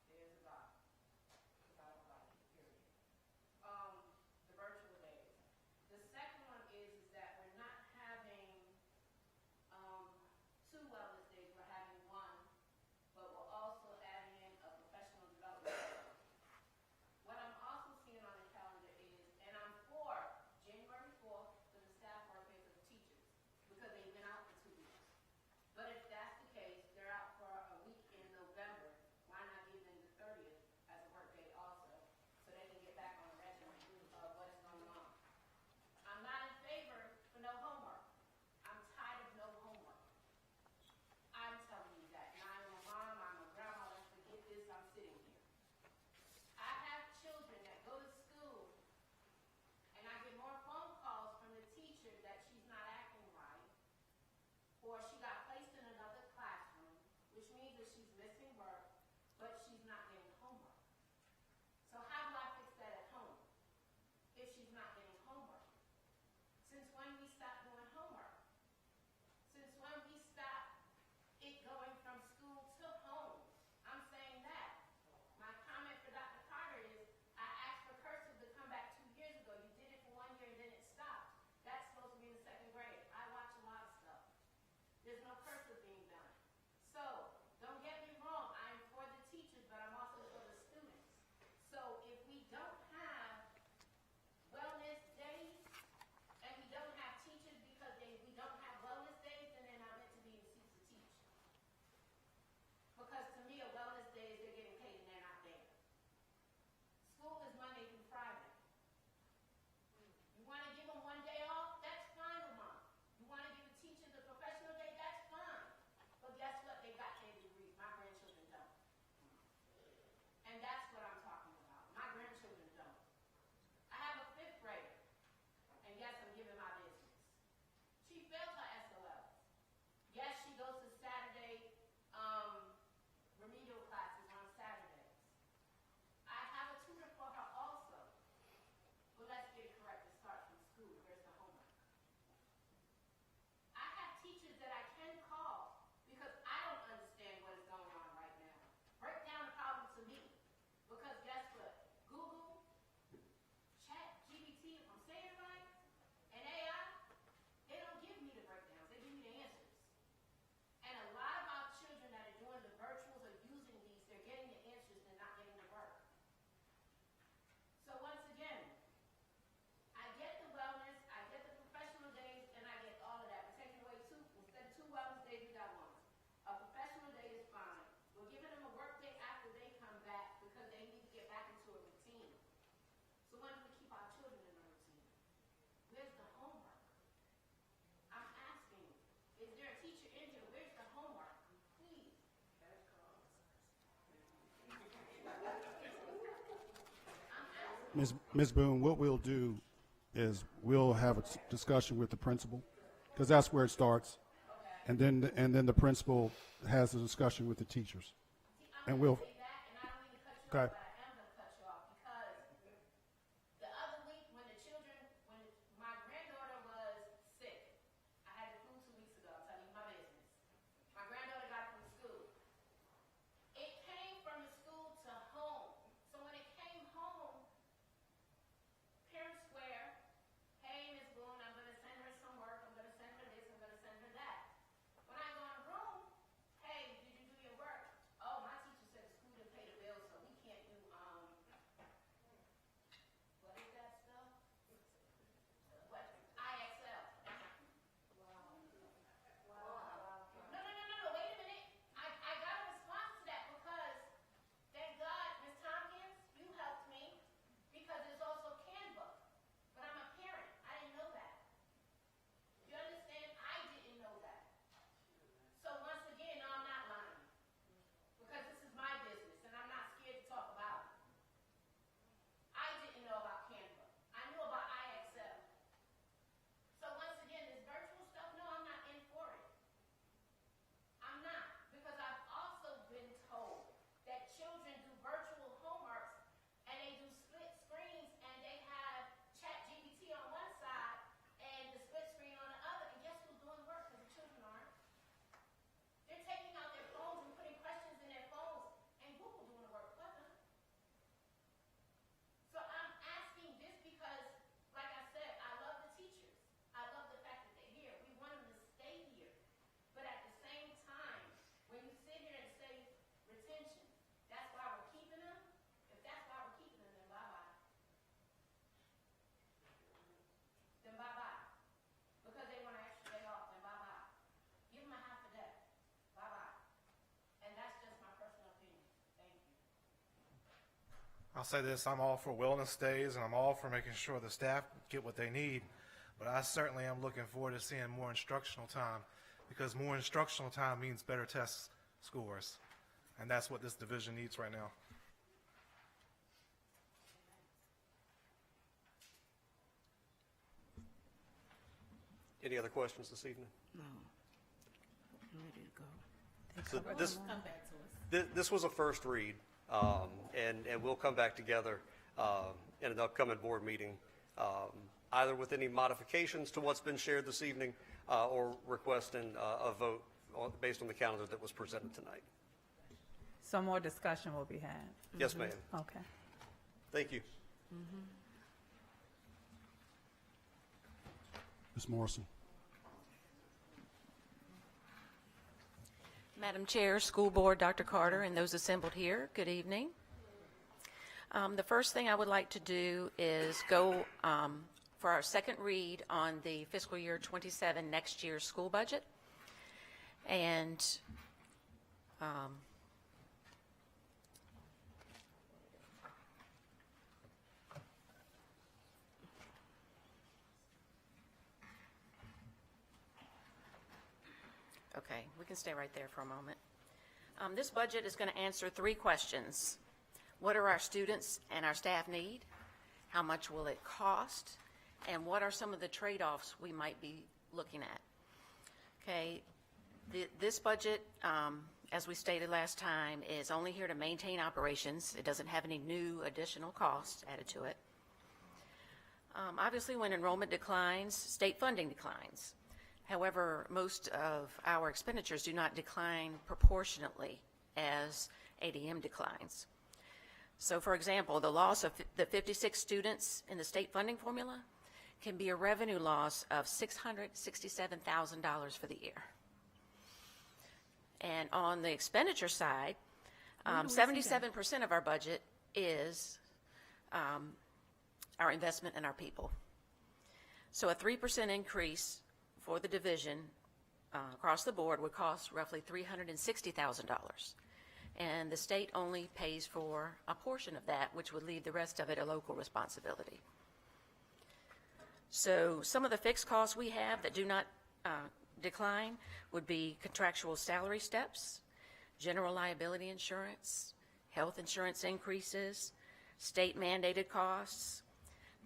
There's a God. Because I don't like it, period. The virtual days. The second one is that we're not having Ms. Boone, what we'll do is we'll have a discussion with the principal, because that's where it starts, and then the principal has a discussion with the teachers, and we'll. Okay. I'll say this, I'm all for wellness days, and I'm all for making sure the staff get what they need, but I certainly am looking forward to seeing more instructional time, because more instructional time means better test scores, and that's what this division needs right now. Any other questions this evening? No. I'm ready to go. So this, Come back to us. this was a first read, and we'll come back together in an upcoming board meeting, either with any modifications to what's been shared this evening or requesting a vote based on the calendar that was presented tonight. So more discussion will be had. Yes, ma'am. Okay. Thank you. Ms. Morrison. Madam Chair, School Board, Dr. Carter, and those assembled here, good evening. The first thing I would like to do is go for our second read on the fiscal year 27 next year's school budget. And okay, we can stay right there for a moment. This budget is going to answer three questions. What do our students and our staff need? How much will it cost? And what are some of the trade-offs we might be looking at? Okay, this budget, as we stated last time, is only here to maintain operations. It doesn't have any new additional costs added to it. Obviously, when enrollment declines, state funding declines. However, most of our expenditures do not decline proportionately as ADM declines. So, for example, the loss of the 56 students in the state funding formula can be a revenue loss of $667,000 for the year. And on the expenditure side, 77% of our budget is our investment in our people. So a 3% increase for the division across the board would cost roughly $360,000. And the state only pays for a portion of that, which would leave the rest of it a local responsibility. So some of the fixed costs we have that do not decline would be contractual salary steps, general liability insurance, health insurance increases, state mandated costs,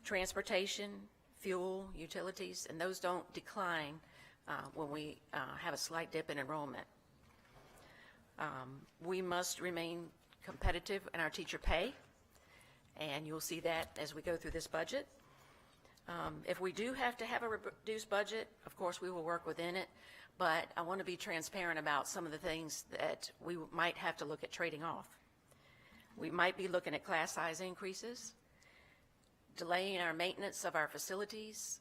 transportation, fuel, utilities, and those don't decline when we have a slight dip in enrollment. We must remain competitive in our teacher pay, and you'll see that as we go through this budget. If we do have to have a reduced budget, of course, we will work within it, but I want to be transparent about some of the things that we might have to look at trading off. We might be looking at class size increases, delaying our maintenance of our facilities,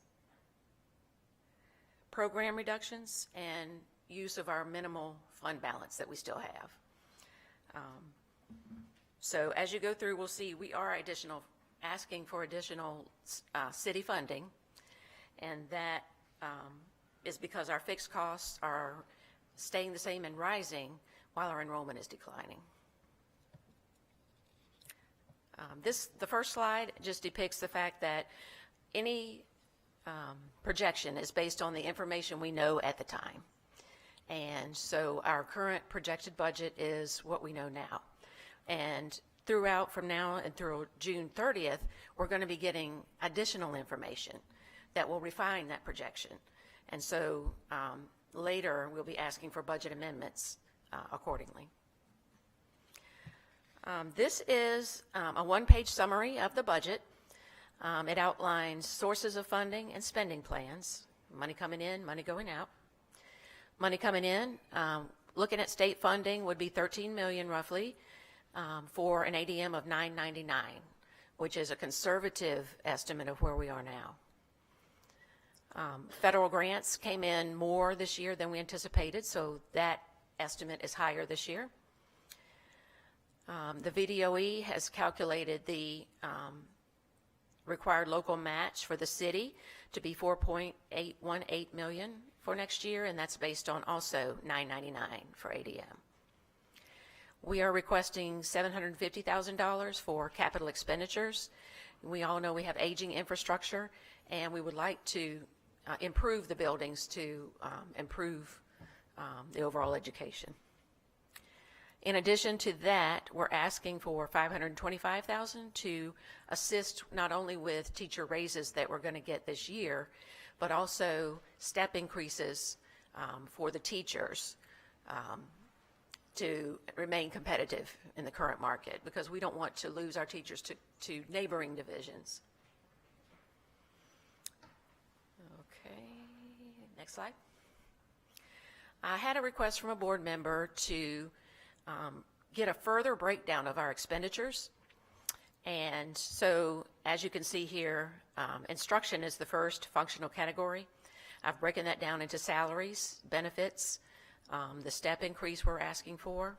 program reductions, and use of our minimal fund balance that we still have. So as you go through, we'll see we are asking for additional city funding, and that is because our fixed costs are staying the same and rising while our enrollment is declining. The first slide just depicts the fact that any projection is based on the information we know at the time. And so our current projected budget is what we know now. And throughout, from now and through June 30th, we're going to be getting additional information that will refine that projection. And so later, we'll be asking for budget amendments accordingly. This is a one-page summary of the budget. It outlines sources of funding and spending plans, money coming in, money going out. Money coming in, looking at state funding, would be $13 million roughly for an ADM of $999, which is a conservative estimate of where we are now. Federal grants came in more this year than we anticipated, so that estimate is higher this year. The VDOE has calculated the required local match for the city to be $4.818 million for next year, and that's based on also $999 for ADM. We are requesting $750,000 for capital expenditures. We all know we have aging infrastructure, and we would like to improve the buildings to improve the overall education. In addition to that, we're asking for $525,000 to assist not only with teacher raises that we're going to get this year, but also step increases for the teachers to remain competitive in the current market, because we don't want to lose our teachers to neighboring divisions. Okay, next slide. I had a request from a board member to get a further breakdown of our expenditures. And so, as you can see here, instruction is the first functional category. I've broken that down into salaries, benefits, the step increase we're asking for,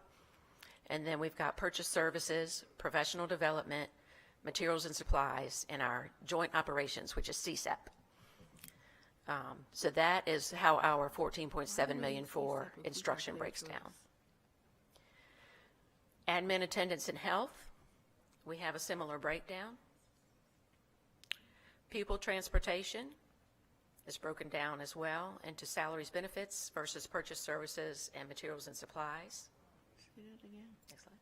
and then we've got purchase services, professional development, materials and supplies, and our joint operations, which is CSEP. So that is how our $14.7 million for instruction breaks down. Admin, attendance, and health, we have a similar breakdown. Pupil transportation is broken down as well into salaries, benefits versus purchase services and materials and supplies. Next slide.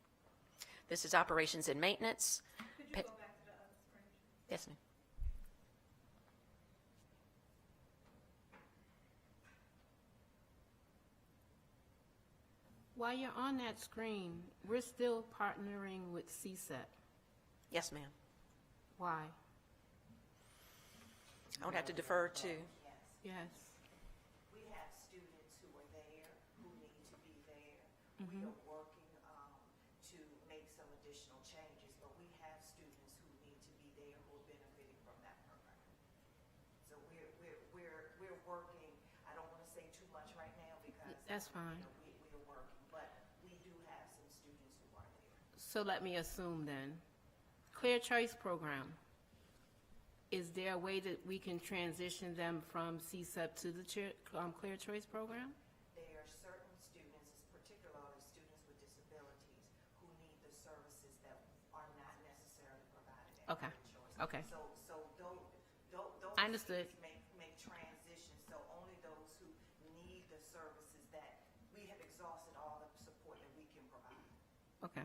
This is operations and maintenance. Could you go back to the other screen? Yes, ma'am. While you're on that screen, we're still partnering with CSEP. Yes, ma'am. Why? I would have to defer to. Yes. We have students who are there, who need to be there. Mhm. We are working to make some additional changes, but we have students who need to be there who are benefiting from that program. So we're working. I don't want to say too much right now because That's fine. we're working, but we do have some students who are there. So let me assume then, Clear Choice program, is there a way that we can transition them from CSEP to the Clear Choice program? There are certain students, particularly students with disabilities, who need the services that are not necessarily provided at Okay. Clear Choice. Okay. So those I understood. students make transitions, so only those who need the services that we have exhausted all the support that we can provide. Okay.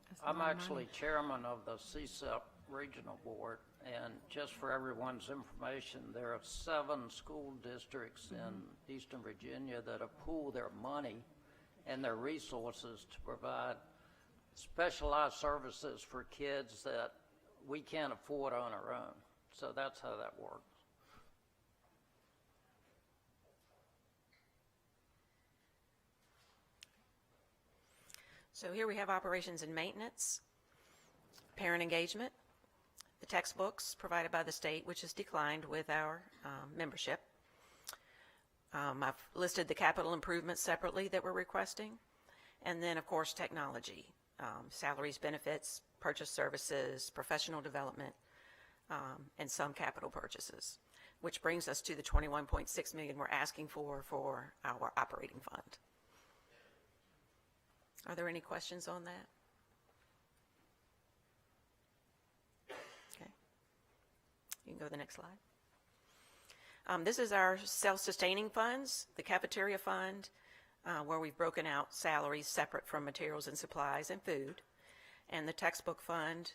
That's I'm actually chairman of the CSEP Regional Board, and just for everyone's information, there are 7 school districts in Eastern Virginia that have pooled their money and their resources to provide specialized services for kids that we can't afford on our own. So that's how that works. So here we have operations and maintenance, parent engagement, the textbooks provided by the state, which has declined with our membership. I've listed the capital improvements separately that we're requesting. And then, of course, technology, salaries, benefits, purchase services, professional development, and some capital purchases, which brings us to the $21.6 million we're asking for our operating fund. Are there any questions on that? Okay. You can go to the next slide. This is our self-sustaining funds, the cafeteria fund, where we've broken out salaries separate from materials and supplies and food, and the textbook fund,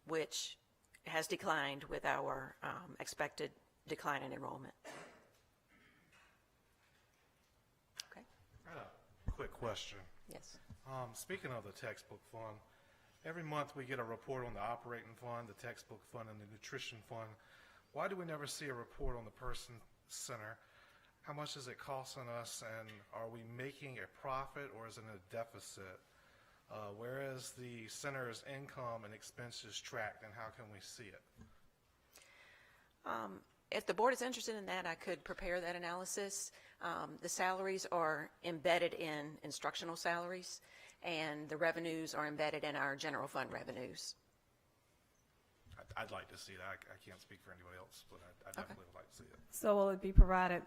which has declined with our expected decline in enrollment. Okay. I had a quick question. Yes. Speaking of the textbook fund, every month we get a report on the operating fund, the textbook fund, and the nutrition fund. Why do we never see a report on the person center? How much is it costing us, and are we making a profit or is it a deficit? Whereas the center's income and expenses tracked, and how can we see it? If the board is interested in that, I could prepare that analysis. The salaries are embedded in instructional salaries, and the revenues are embedded in our general fund revenues. I'd like to see that. I can't speak for anybody else, but I definitely would like to see it. So will it be provided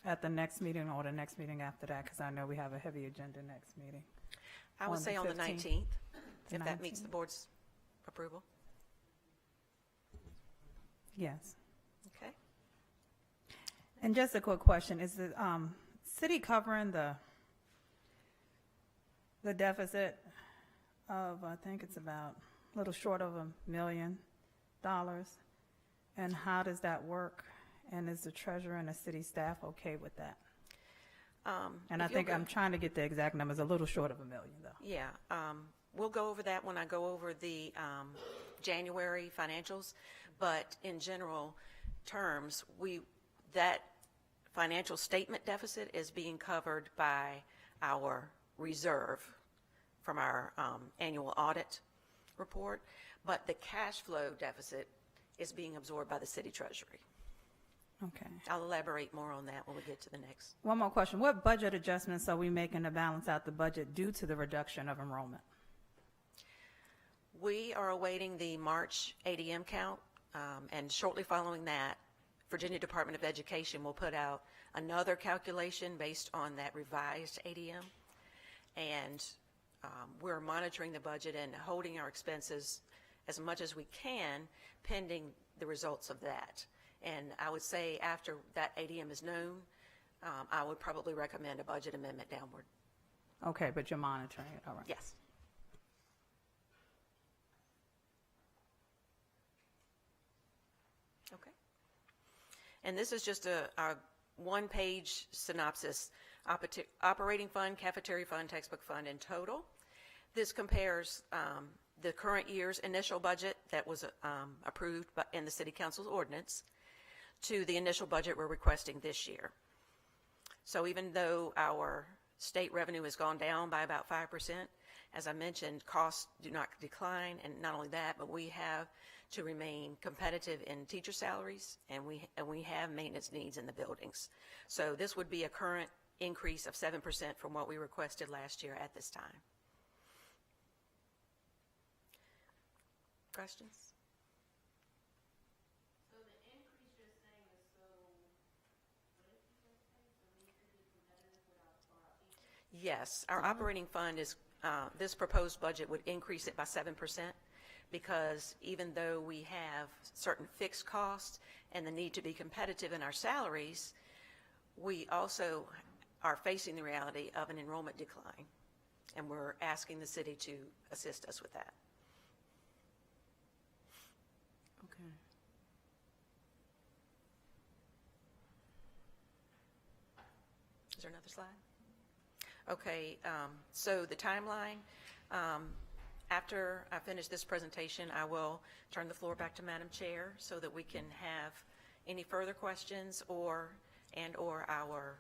at the next meeting or the next meeting after that? Because I know we have a heavy agenda next meeting. I would say on the 19th, The if that meets 19th? the board's approval. Yes. Okay. And just a quick question, is the city covering the deficit of, I think it's about a little short of $1 million? And how does that work? And is the treasurer and the city staff okay with that? And I think I'm trying to get the exact numbers, a little short of $1 million though. Yeah, we'll go over that when I go over the January financials, but in general terms, that financial statement deficit is being covered by our reserve from our annual audit report, but the cash flow deficit is being absorbed by the city treasury. Okay. I'll elaborate more on that when we get to the next. One more question. What budget adjustments are we making to balance out the budget due to the reduction of enrollment? We are awaiting the March ADM count, and shortly following that, Virginia Department of Education will put out another calculation based on that revised ADM, and we're monitoring the budget and holding our expenses as much as we can pending the results of that. And I would say after that ADM is known, I would probably recommend a budget amendment downward. Okay, but you're monitoring it, all right. Yes. Okay. And this is just a one-page synopsis, operating fund, cafeteria fund, textbook fund in total. This compares the current year's initial budget that was approved in the City Council's ordinance to the initial budget we're requesting this year. So even though our state revenue has gone down by about 5%, as I mentioned, costs do not decline, and not only that, but we have to remain competitive in teacher salaries, and we have maintenance needs in the buildings. So this would be a current increase of 7% from what we requested last year at this time. Questions? So the increase you're saying is so, what did you just say? So we could be competitive with our teachers? Yes, our operating fund is, this proposed budget would increase it by 7%, because even though we have certain fixed costs and the need to be competitive in our salaries, we also are facing the reality of an enrollment decline. And we're asking the city to assist us with that. Okay. Is there another slide? Okay, so the timeline, after I finish this presentation, I will turn the floor back to Madam Chair so that we can have any further questions or our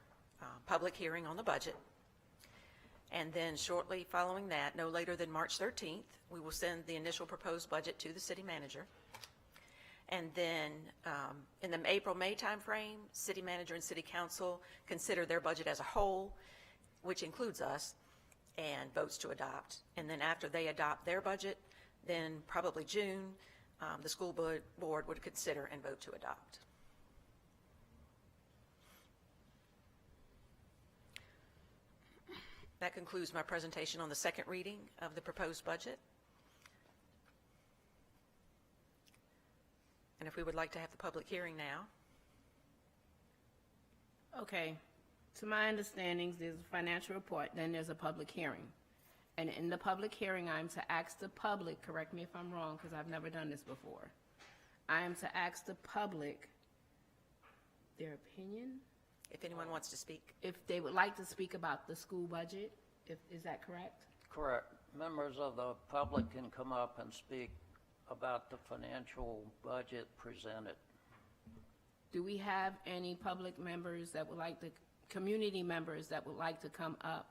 public hearing on the budget. And then shortly following that, no later than March 13th, we will send the initial proposed budget to the city manager. And then in the April-May timeframe, city manager and city council consider their budget as a whole, which includes us, and votes to adopt. And then after they adopt their budget, then probably June, the school board would consider and vote to adopt. That concludes my presentation on the second reading of the proposed budget. And if we would like to have the public hearing now. Okay, to my understanding, there's a financial report, then there's a public hearing. And in the public hearing, I'm to ask the public, correct me if I'm wrong, because I've never done this before. I am to ask the public their opinion, If anyone wants to speak. if they would like to speak about the school budget, is that correct? Correct. Members of the public can come up and speak about the financial budget presented. Do we have any public members that would like to, community members that would like to come up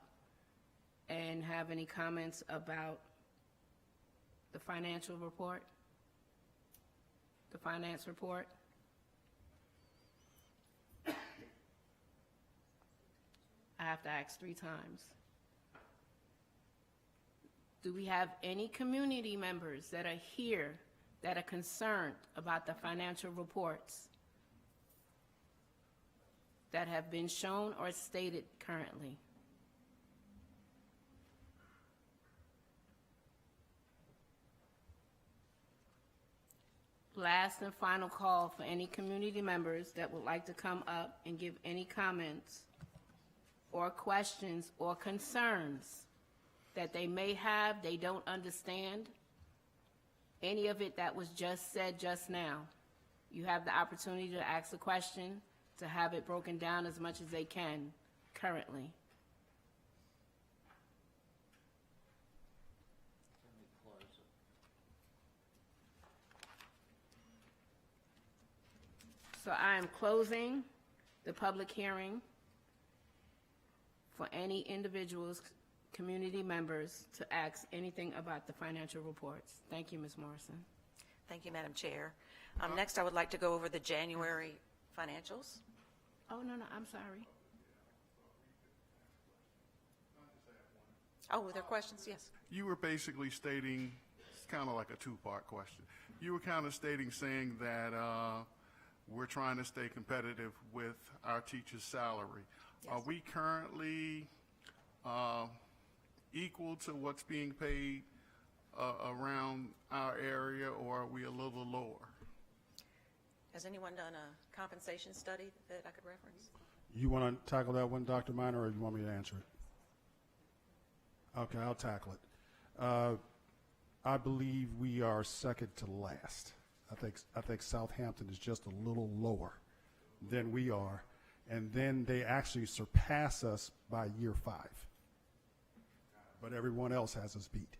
and have any comments about the financial report? The finance report? I have to ask 3 times. Do we have any community members that are here that are concerned about the financial reports that have been shown or stated currently? Last and final call for any community members that would like to come up and give any comments or questions or concerns that they may have, they don't understand, any of it that was just said just now. You have the opportunity to ask a question, to have it broken down as much as they can currently. So I am closing the public hearing for any individuals, community members, to ask anything about the financial reports. Thank you, Ms. Morrison. Thank you, Madam Chair. Next, I would like to go over the January financials. Oh, no, I'm sorry. Oh, were there questions? Yes. You were basically stating, it's kind of like a two-part question. You were kind of saying that we're trying to stay competitive with our teachers' salary. Yes. Are we currently equal to what's being paid around our area, or are we a little lower? Has anyone done a compensation study that I could reference? You want to tackle that one, Dr. Minor, or you want me to answer it? Okay, I'll tackle it. I believe we are second to last. I think Southampton is just a little lower than we are, and then they actually surpass us by year 5. But everyone else has us beat.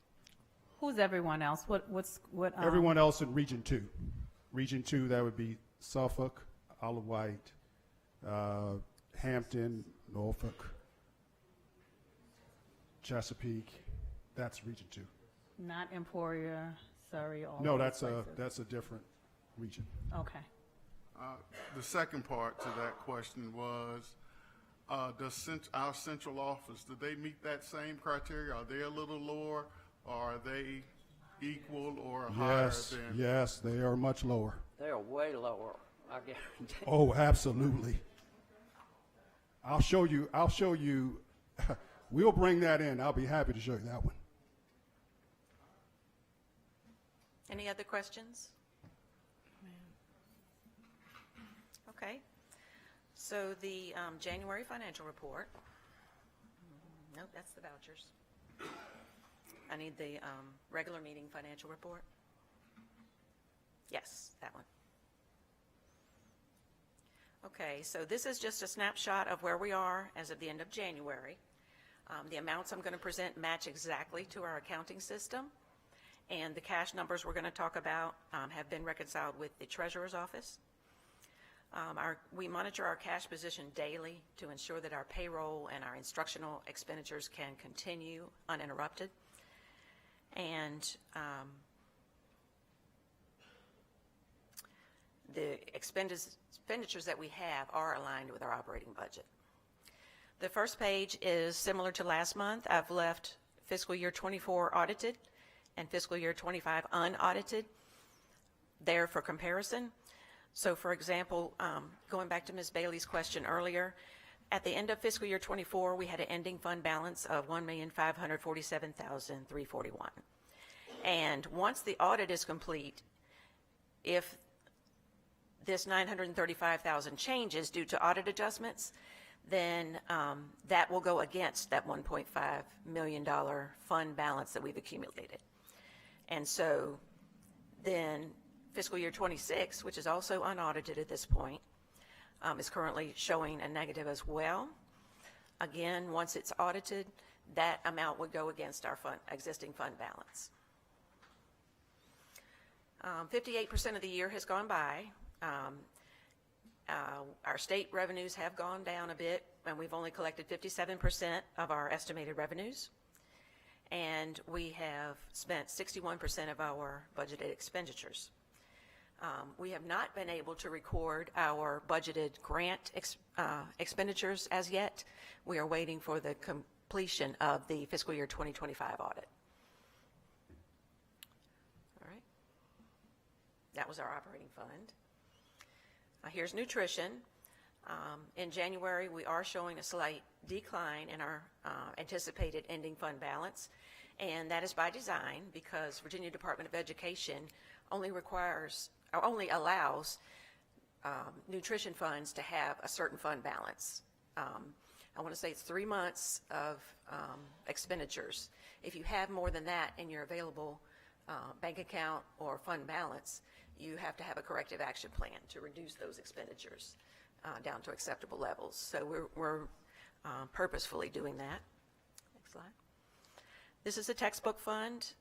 Who's everyone else? What? Everyone else in Region 2. Region 2, that would be Suffolk, Isle of Wight, Hampton, Norfolk, Chesapeake. That's Region 2. Not Emporia, Surrey, all No, those places. that's a different region. Okay. The second part to that question was, does our central office, do they meet that same criteria? Are they a little lower, or are they equal or higher than? Yes, they are much lower. They're way lower, I guarantee. Oh, absolutely. I'll show you. We'll bring that in. I'll be happy to show you that one. Any other questions? Okay. So the January financial report. Nope, that's the vouchers. I need the regular meeting financial report. Yes, that one. Okay, so this is just a snapshot of where we are as of the end of January. The amounts I'm going to present match exactly to our accounting system, and the cash numbers we're going to talk about have been reconciled with the Treasurer's Office. We monitor our cash position daily to ensure that our payroll and our instructional expenditures can continue uninterrupted. And the expenditures that we have are aligned with our operating budget. The first page is similar to last month. I've left fiscal year 24 audited and fiscal year 25 unaudited there for comparison. So for example, going back to Ms. Bailey's question earlier, at the end of fiscal year 24, we had an ending fund balance of $1,547,341. And once the audit is complete, if this $935,000 changes due to audit adjustments, then that will go against that $1.5 million fund balance that we've accumulated. And so then fiscal year 26, which is also unaudited at this point, is currently showing a negative as well. Again, once it's audited, that amount would go against our existing fund balance. 58% of the year has gone by. Our state revenues have gone down a bit, and we've only collected 57% of our estimated revenues. And we have spent 61% of our budgeted expenditures. We have not been able to record our budgeted grant expenditures as yet. We are waiting for the completion of the fiscal year 2025 audit. All right. That was our operating fund. Here's nutrition. In January, we are showing a slight decline in our anticipated ending fund balance, and that is by design because Virginia Department of Education only allows nutrition funds to have a certain fund balance. I want to say it's 3 months of expenditures. If you have more than that in your available bank account or fund balance, you have to have a corrective action plan to reduce those expenditures down to acceptable levels. So we're purposefully doing that. Next slide. This is a textbook fund.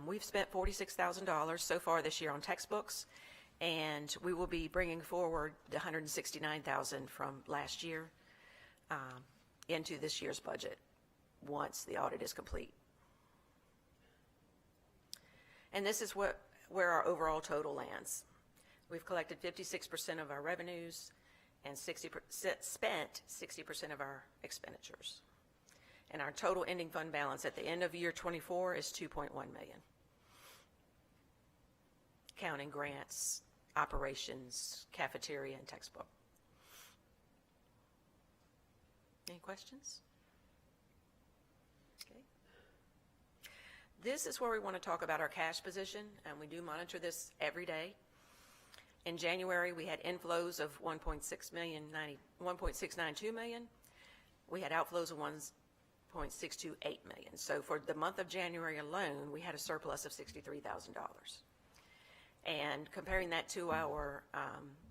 We've spent $46,000 so far this year on textbooks, and we will be bringing forward the $169,000 from last year into this year's budget once the audit is complete. And this is where our overall total lands. We've collected 56% of our revenues and spent 60% of our expenditures. And our total ending fund balance at the end of year 24 is $2.1 million, counting grants, operations, cafeteria, and textbook. Any questions? Okay. This is where we want to talk about our cash position, and we do monitor this every day. In January, we had inflows of $1.692 million. We had outflows of $1.628 million. So for the month of January alone, we had a surplus of $63,000. And comparing that to our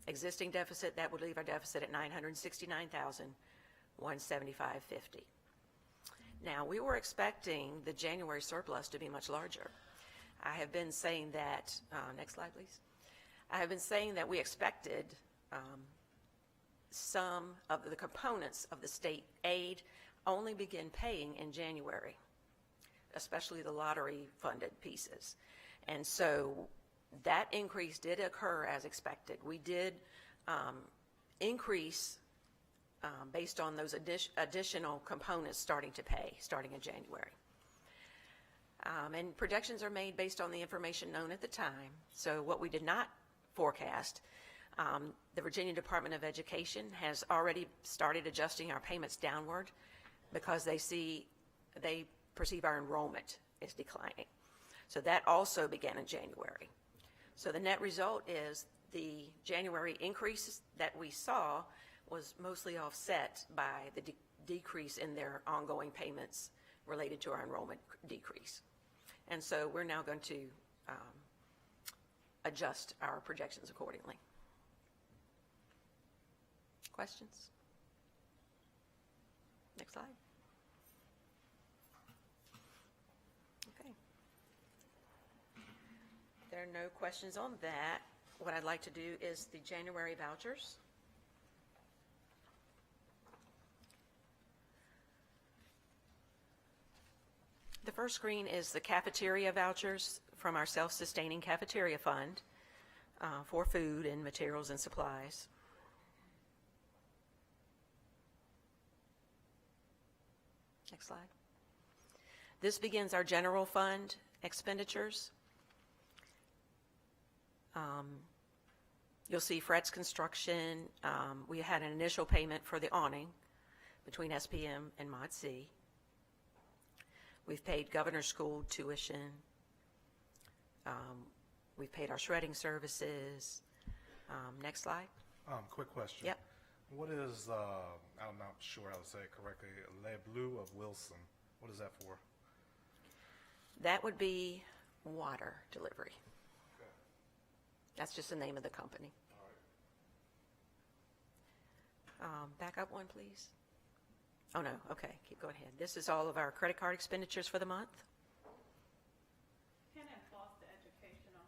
existing deficit, that would leave our deficit at $969,175.50. Now, we were expecting the January surplus to be much larger. I have been saying that, next slide, please. I have been saying that we expected some of the components of the state aid only begin paying in January, especially the lottery-funded pieces. And so that increase did occur as expected. We did increase based on those additional components starting to pay, starting in January. And projections are made based on the information known at the time. So what we did not forecast, the Virginia Department of Education has already started adjusting our payments downward because they perceive our enrollment is declining. So that also began in January. So the net result is the January increase that we saw was mostly offset by the decrease in their ongoing payments related to our enrollment decrease. And so we're now going to adjust our projections accordingly. Questions? Next slide. Okay. If there are no questions on that, what I'd like to do is the January vouchers. The first screen is the cafeteria vouchers from our self-sustaining cafeteria fund for food and materials and supplies. Next slide. This begins our general fund expenditures. You'll see Fred's Construction. We had an initial payment for the awning between SPM and Mod C. We've paid Governor's School tuition. We've paid our shredding services. Next slide. Quick question. Yep. What is, I'm not sure how to say it correctly, Le Bleu of Wilson? What is that for? That would be water delivery. Okay. That's just the name of the company. All right. Back up one, please. Oh, no. Okay. Keep going ahead. This is all of our credit card expenditures for the month. Penn and Foster Educational.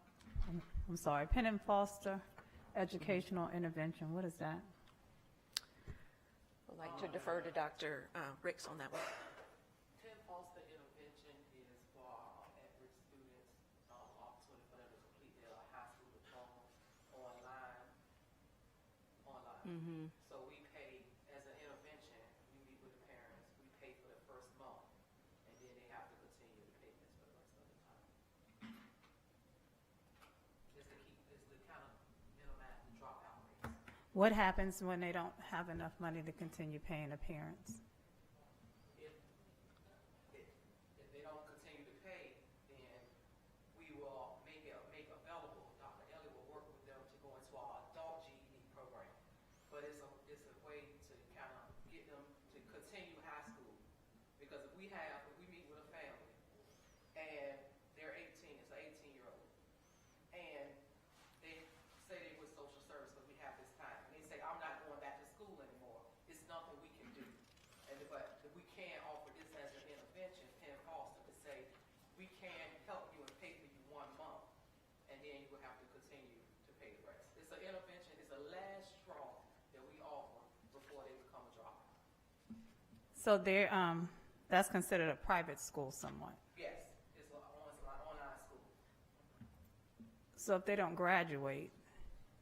I'm sorry. Penn and Foster Educational Intervention. What is that? I'd like to defer to Dr. Ricks on that one. Penn Foster Intervention is for at-risk students, opportunity for them to complete their high school diploma online. Mm-hmm. So we pay, as an intervention, we meet with the parents, we pay for the first month, and then they have to continue to pay this for the rest of the time. Just to kind of minimize the dropout rates. What happens when they don't have enough money to continue paying the parents? If they don't continue to pay, then we will make available, Dr. Elliott will work with them to go into our adult GED program. But it's a way to kind of get them to continue high school. Because if we meet with a family and they're 18, it's an 18-year-old, and they say they with social service because we have this time, and they say, I'm not going back to school anymore, it's nothing we can do. But we can offer this as an intervention, Penn Foster, to say, we can help you and pay for you 1 month, and then you will have to continue to pay the rest. It's an intervention, it's a last straw that we offer before they become a dropout. So they're, that's considered a private school somewhat. Yes, it's an online school. So if they don't graduate,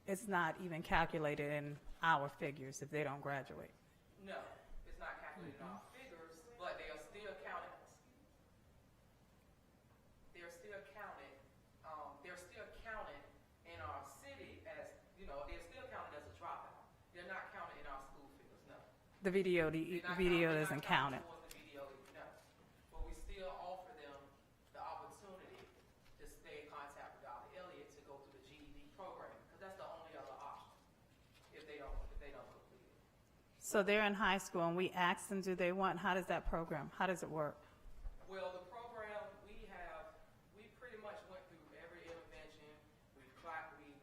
it's not even calculated in our figures if they don't graduate. No, it's not calculated in our figures, but they are still counted. They're still counted. They're still counted in our city as, they're still counted as a dropout. They're not counted in our school figures, no. The video They're not isn't counted counted. towards the video, no. But we still offer them the opportunity to stay in contact with Dr. Elliott to go through the GED program, because that's the only other option if they don't complete it. So they're in high school and we ask them, do they want, how does that program, how does it work? Well, the program we pretty much went through every intervention. We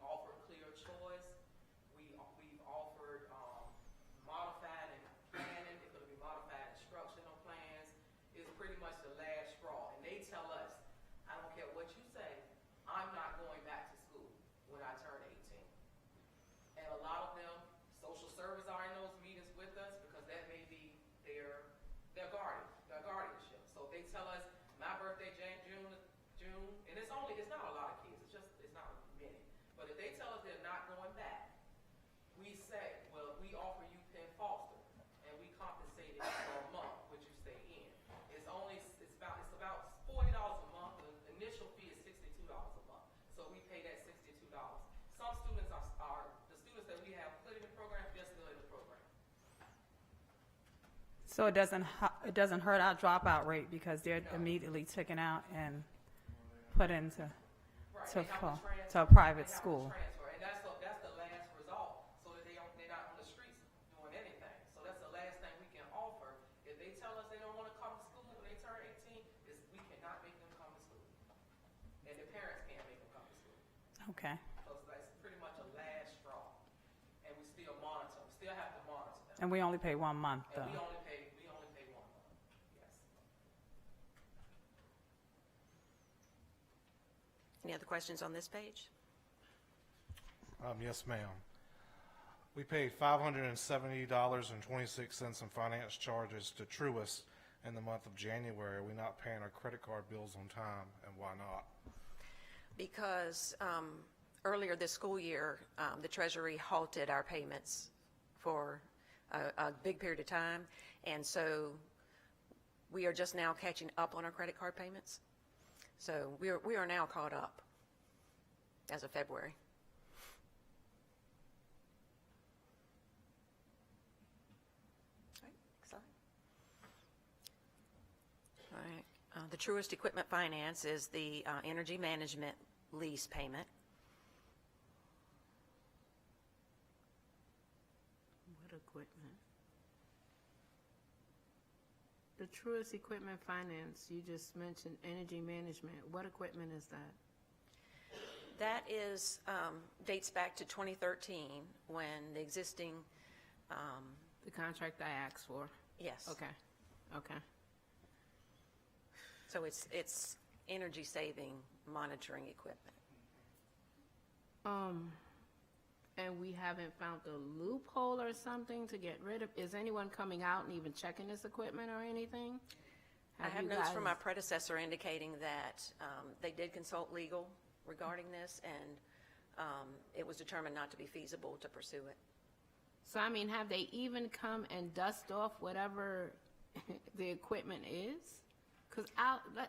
offered clear choice. We've offered modified and planning. It's going to be modified instructional plans. It's pretty much the last straw. And they tell us, I don't care what you say, I'm not going back to school when I turn 18. And a lot of them, social service are in those meetings with us because that may be their guardianship. So they tell us, my birthday, June, and it's not a lot of kids, it's not many. But if they tell us they're not going back, we say, well, we offer you Penn Foster, and we compensate it for a month, which you stay in. It's about $40 a month. The initial fee is $62 a month. So we pay that $62. Some students are the students that we have put in the program, they're still in the program. So it doesn't hurt our dropout rate because they're immediately taken out and put into to a private school. Transfer, and that's the last result, so that they're not on the streets doing anything. So that's the last thing we can offer. If they tell us they don't want to come to school when they turn Okay. So it's like pretty much a last straw. And we still monitor, we still have to monitor them. And we only pay 1 month, And though. we only pay 1 month, yes. Any other questions on this page? Yes, ma'am. We paid $570.26 in finance charges to Truist in the month of January. Are we not paying our credit card bills on time, and why not? Because earlier this school year, the Treasury halted our payments for a big period of time, and so we are just now catching up on our credit card payments. So we are now caught up as of February. All right. The Truist Equipment Finance is the energy management lease payment. What equipment? The Truist Equipment Finance, you just mentioned energy management. What equipment is that? That is, dates back to 2013 when the existing, The contract I asked for? yes. Okay, okay. So it's energy saving monitoring equipment. And we haven't found a loophole or something to get rid of, is anyone coming out and even checking this equipment or anything? I have you notes from my guys- predecessor indicating that they did consult legal regarding this, and it was determined not to be feasible to pursue it. So I mean, have they even come and dust off whatever the equipment is? Because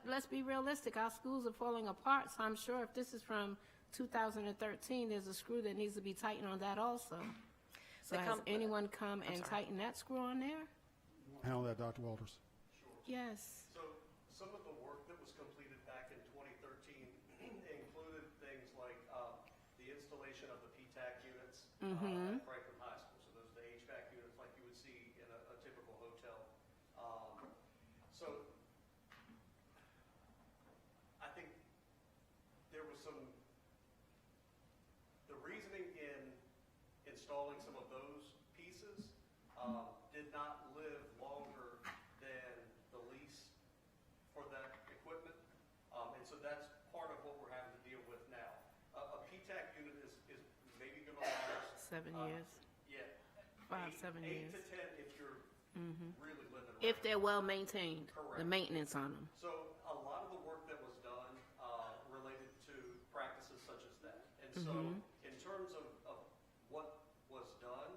let's be realistic, our schools are falling apart, so I'm sure if this is from 2013, there's a screw that needs to be tightened on that also. So They has come- anyone come and sorry. tightened that screw on there? Handle that, Dr. Walters. Yes. So some of the work that was completed back in 2013 included things like the installation of the PTAC units at Franklin High School. So those are the HVAC units like you would see in a typical hotel. So I think there was the reasoning in installing some of those pieces did not live longer than the lease for that equipment. And so that's part of what we're having to deal with now. A PTAC unit is maybe going to last 7 years, yeah, 7 8 years. to 10 if you're really living around. If they're well maintained, the Correct. maintenance on them. So a lot of the work that was done related to practices such as that. And so in terms of what was done,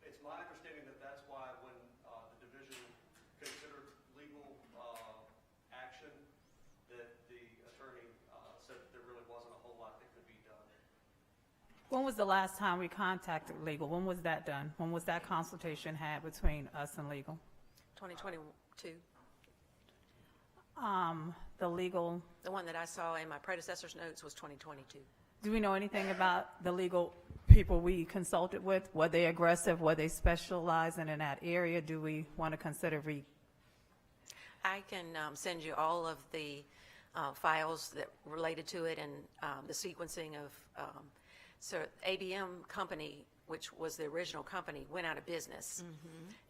it's my understanding that that's why when the division considered legal action, that the attorney said that there really wasn't a whole lot that could be done. When was the last time we contacted legal? When was that done? When was that consultation had between us and legal? 2022. The legal, The one that I saw in my predecessor's notes was 2022. do we know anything about the legal people we consulted with? Were they aggressive? Were they specializing in that area? Do we want to consider I can send you all of the files that related to it and the sequencing of, so ABM Company, which was the original company, went out of business.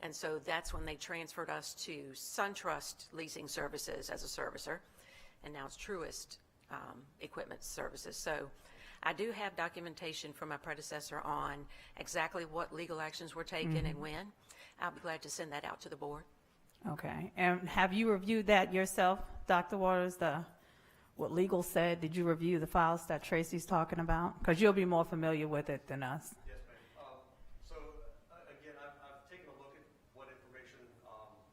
And so that's when they transferred us to SunTrust Leasing Services as a servicer, and now it's Truist Equipment Services. So I do have documentation from my predecessor on exactly what legal actions were taken and when. I'll be glad to send that out to the board. Okay, and have you reviewed that yourself, Dr. Waters, what legal said? Did you review the files that Tracy's talking about? Because you'll be more familiar with it than us. Yes, ma'am. So again, I've taken a look at what information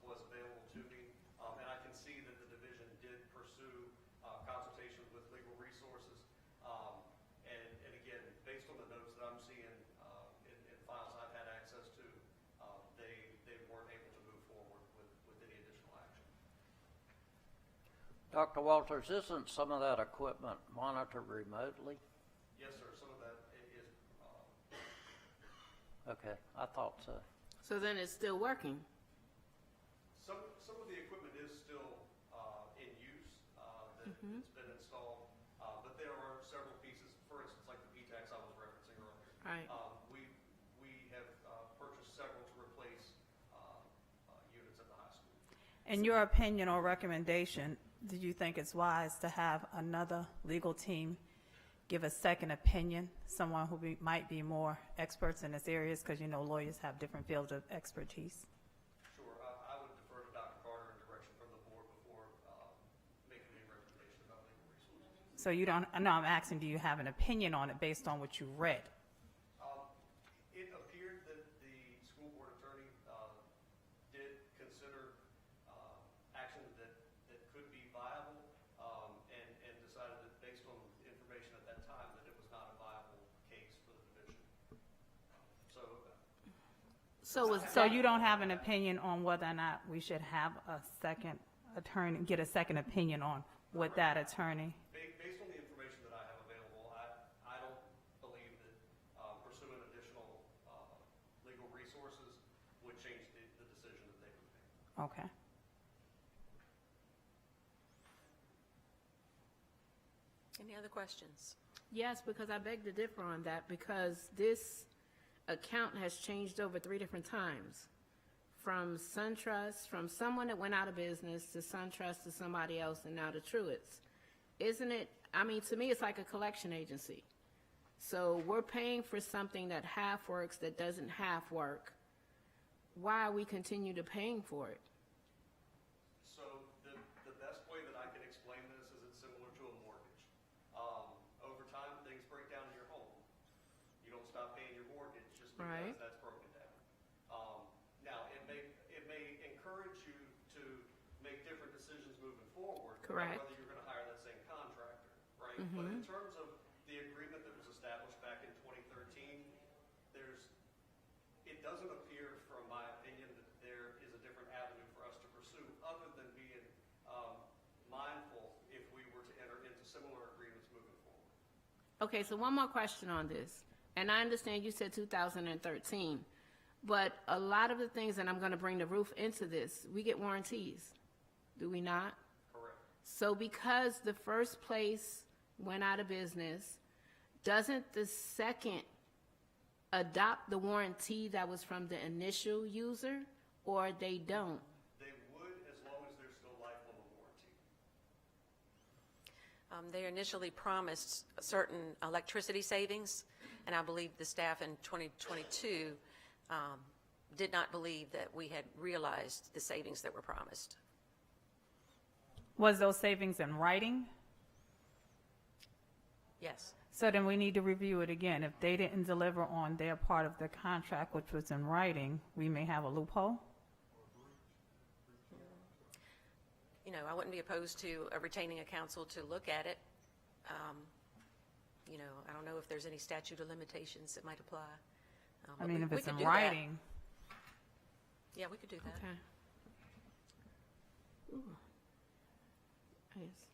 was available to me, and I can see that the division did pursue consultations with legal resources. And again, based on the notes that I'm seeing in files I've had access to, they weren't able to move forward with any additional action. Dr. Walters, isn't some of that equipment monitored remotely? Yes, sir. Some of that is. Okay, I thought so. So then it's still working? Some of the equipment is still in use, that's been installed, but Right. We have purchased several to replace units at the high school. In your opinion or recommendation, do you think it's wise to have another legal team give a second opinion, someone who might be more experts in this areas, because you know lawyers have different fields of expertise? Sure. I would defer to Dr. Carter in direction from the board before making any recommendation about legal resources. So you don't, I know I'm asking, do you have an opinion on it based on what you read? It appeared that the school board attorney did consider action that could be viable and decided that based on information at that time that it was not a viable case for the division. So you don't have an opinion on whether or not we should have a second attorney, get a second opinion on what that attorney? Based on the information that I have available, I don't believe that pursuing additional legal resources would change the decision that they would make. Okay. Any other questions? Yes, because I beg to differ on that, because this account has changed over 3 different times. From SunTrust, from someone that went out of business, to SunTrust, to somebody else, and now to Truitt's. Isn't it, I mean, to me, it's like a collection agency. So we're paying for something that half works, that doesn't half work. Why are we continue to paying for it? So the best way that I can explain this is it's similar to a mortgage. Over time, things break down in your home. You don't stop paying your mortgage just because Right. that's broken down. Now, it may encourage you to make different decisions moving forward. about Correct. Whether you're going to hire that same contractor, right? But in terms of the agreement that was established back in 2013, it doesn't appear, from my opinion, that there is a different avenue for us to pursue other than being mindful if we were to enter into similar agreements moving forward. Okay, so one more question on this. And I understand you said 2013, but a lot of the things, and I'm going to bring the roof into this, we get warranties, do we not? Correct. So because the first place went out of business, doesn't the second adopt the warranty that was from the initial user, or they don't? They would, as long as there's still life on the warranty. They initially promised certain electricity savings, and I believe the staff in 2022 did not believe that we had realized the savings that were promised. Was those savings in writing? Yes. So then we need to review it again. If they didn't deliver on their part of the contract, which was in writing, we may have a loophole? You know, I wouldn't be opposed to retaining a counsel to look at it. You know, I don't know if there's any statute of limitations that might apply. I mean, if we it's could in do that. writing. Yeah, we could do that. Okay. Ooh. Yes.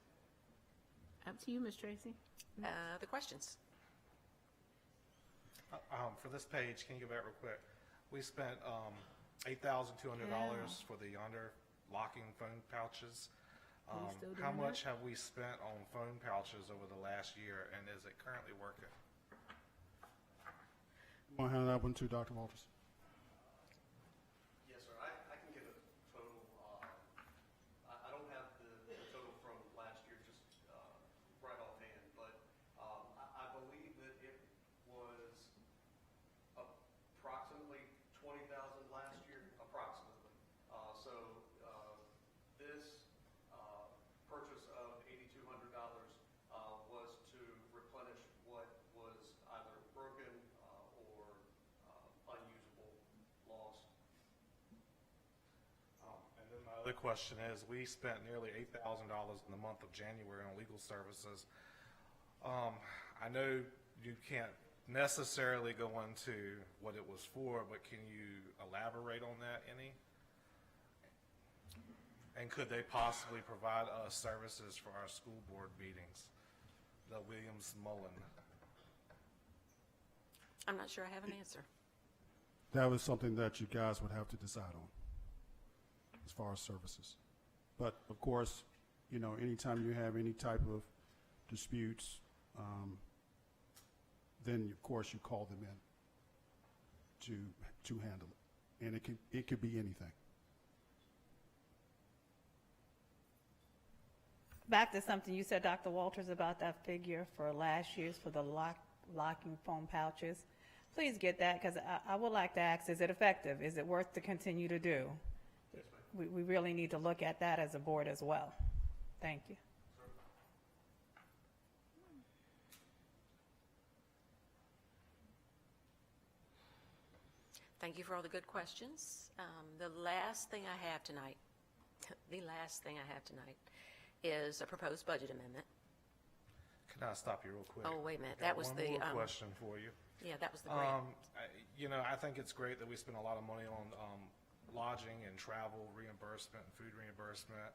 Up to you, Ms. Tracy. The questions? For this page, can you go back real quick? We spent $8,200 for the yonder locking phone pouches. Are we still How doing much have we spent on phone pouches over the last year, and is it currently working? You want to hand that one to Dr. Walters? Yes, sir. I can give a total. I don't have the total from last year just right offhand, but I believe that it was approximately 20,000 last year, approximately. So this purchase of $8,200 was to replenish what was either broken or unusable, lost. And then my other question is, we spent nearly $8,000 in the month of January on legal services. I know you can't necessarily go into what it was for, but can you elaborate on that any? And could they possibly provide us services for our school board meetings, the Williams-Mullen? I'm not sure I have an answer. That was something that you guys would have to decide on as far as services. But of course, you know, anytime you have any type of disputes, then of course you call them in to handle it. And it could be anything. Back to something you said, Dr. Walters, about that figure for last year's for the locking foam pouches. Please get that, because I would like to ask, is it effective? Is it worth to continue to do? We really need to look at that as a board as well. Thank you. Thank you for all the good questions. The last thing I have tonight, is a proposed budget amendment. Can I stop you real quick? Oh, wait a minute. I got That was one the, more question for you. Yeah, that was the grant. I think it's great that we spend a lot of money on lodging and travel reimbursement and food reimbursement,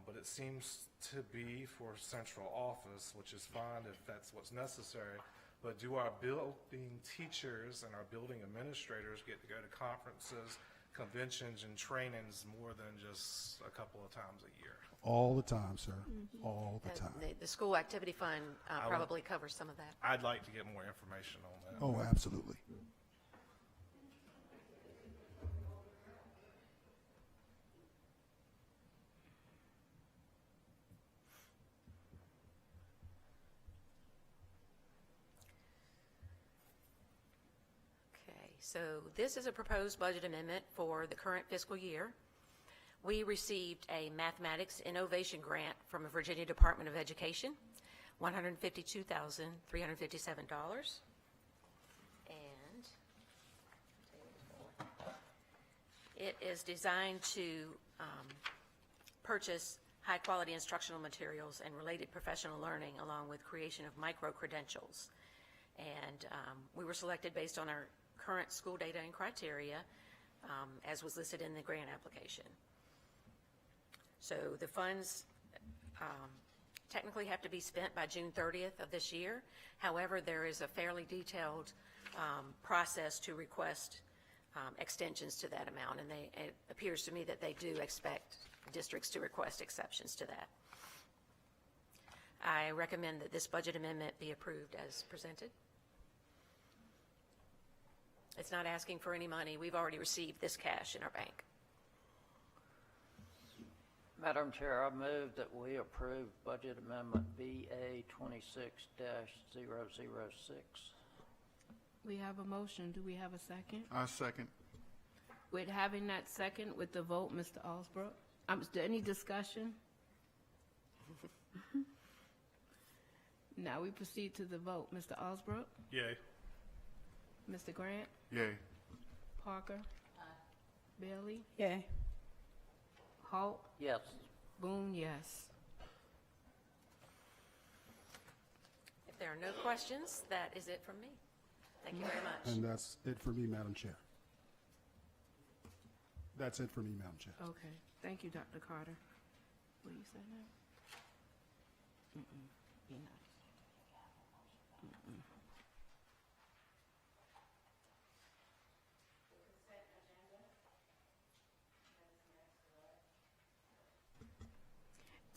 but it seems to be for central office, which is fine if that's what's necessary. But do our building teachers and our building administrators get to go to conferences, conventions, and trainings more than just a couple of times a year? All the time, sir. All the time. The school activity fund probably covers some of that. I'd like to get more information on that. Oh, absolutely. Okay, so this is a proposed budget amendment for the current fiscal year. We received a mathematics innovation grant from the Virginia Department of Education, $152,357. And it is designed to purchase high-quality instructional materials and related professional learning, along with creation of micro-credentials. And we were selected based on our current school data and criteria, as was listed in the grant application. So the funds technically have to be spent by June 30th of this year. However, there is a fairly detailed process to request extensions to that amount, and it appears to me that they do expect districts to request exceptions to that. I recommend that this budget amendment be approved as presented. It's not asking for any money. We've already received this cash in our bank. Madam Chair, I move that we approve Budget Amendment BA 26-006. We have a motion. Do we have a second? I second. With having that second with the vote, Mr. Alsbrook, is there any discussion? Now we proceed to the vote. Mr. Alsbrook? Yay. Mr. Grant? Yay. Parker? Bailey? Yay. Holt? Yes. Boone, yes. If there are no questions, that is it from me. Thank you very much. And that's it for me, Madam Chair. That's it for me, Madam Chair. Okay. Thank you, Dr. Carter. What do you say now? Be nice.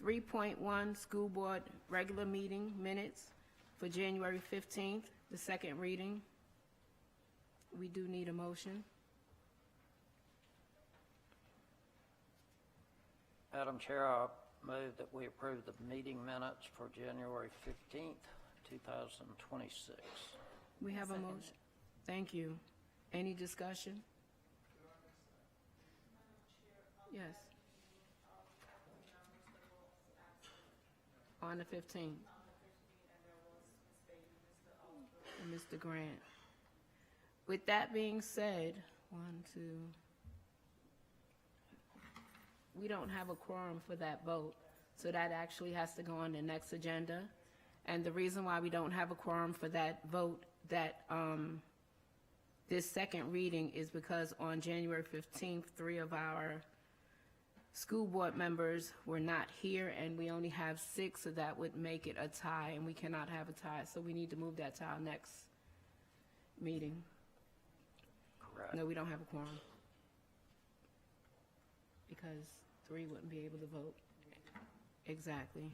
3.1 School Board Regular Meeting Minutes for January 15th, the second reading. We do need a motion. Madam Chair, I move that we approve the meeting minutes for January 15th, 2026. We have a motion. Thank you. Any discussion? Yes. On the 15th. And Mr. Grant. With that being said, 1, 2. We don't have a quorum for that vote, so that actually has to go on the next agenda. And the reason why we don't have a quorum for that vote, that this second reading, is because on January 15th, 3 of our school board members were not here, and we only have 6, so that would make it a tie, and we cannot have a tie, so we need to move that to our next meeting. Correct. No, we don't have a quorum, because 3 wouldn't be able to vote. Exactly.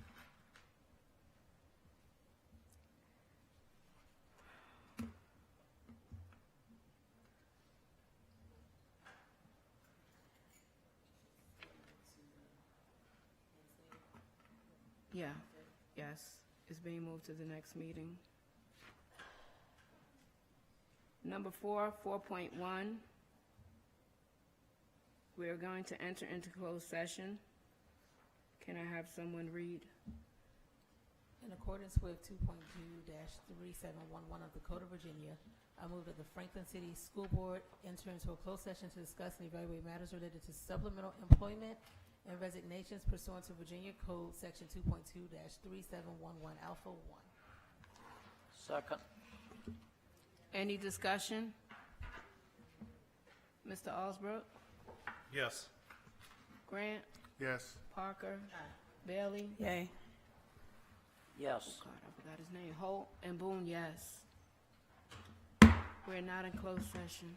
Yeah, yes, it's being moved to the next meeting. Number 4.1, we are going to enter into closed session. Can I have someone read? In accordance with 2.2-3711 of the Code of Virginia, I move that the Franklin City School Board enter into a closed session to discuss and evaluate matters related to supplemental employment and resignations pursuant to Virginia Code Section 2.2-3711 Alpha 1. Second. Any discussion? Mr. Osbrook? Yes. Grant? Yes. Parker? Bailey? Yay. Yes. God, I forgot his name. Holt and Boone, yes. We're not in closed session.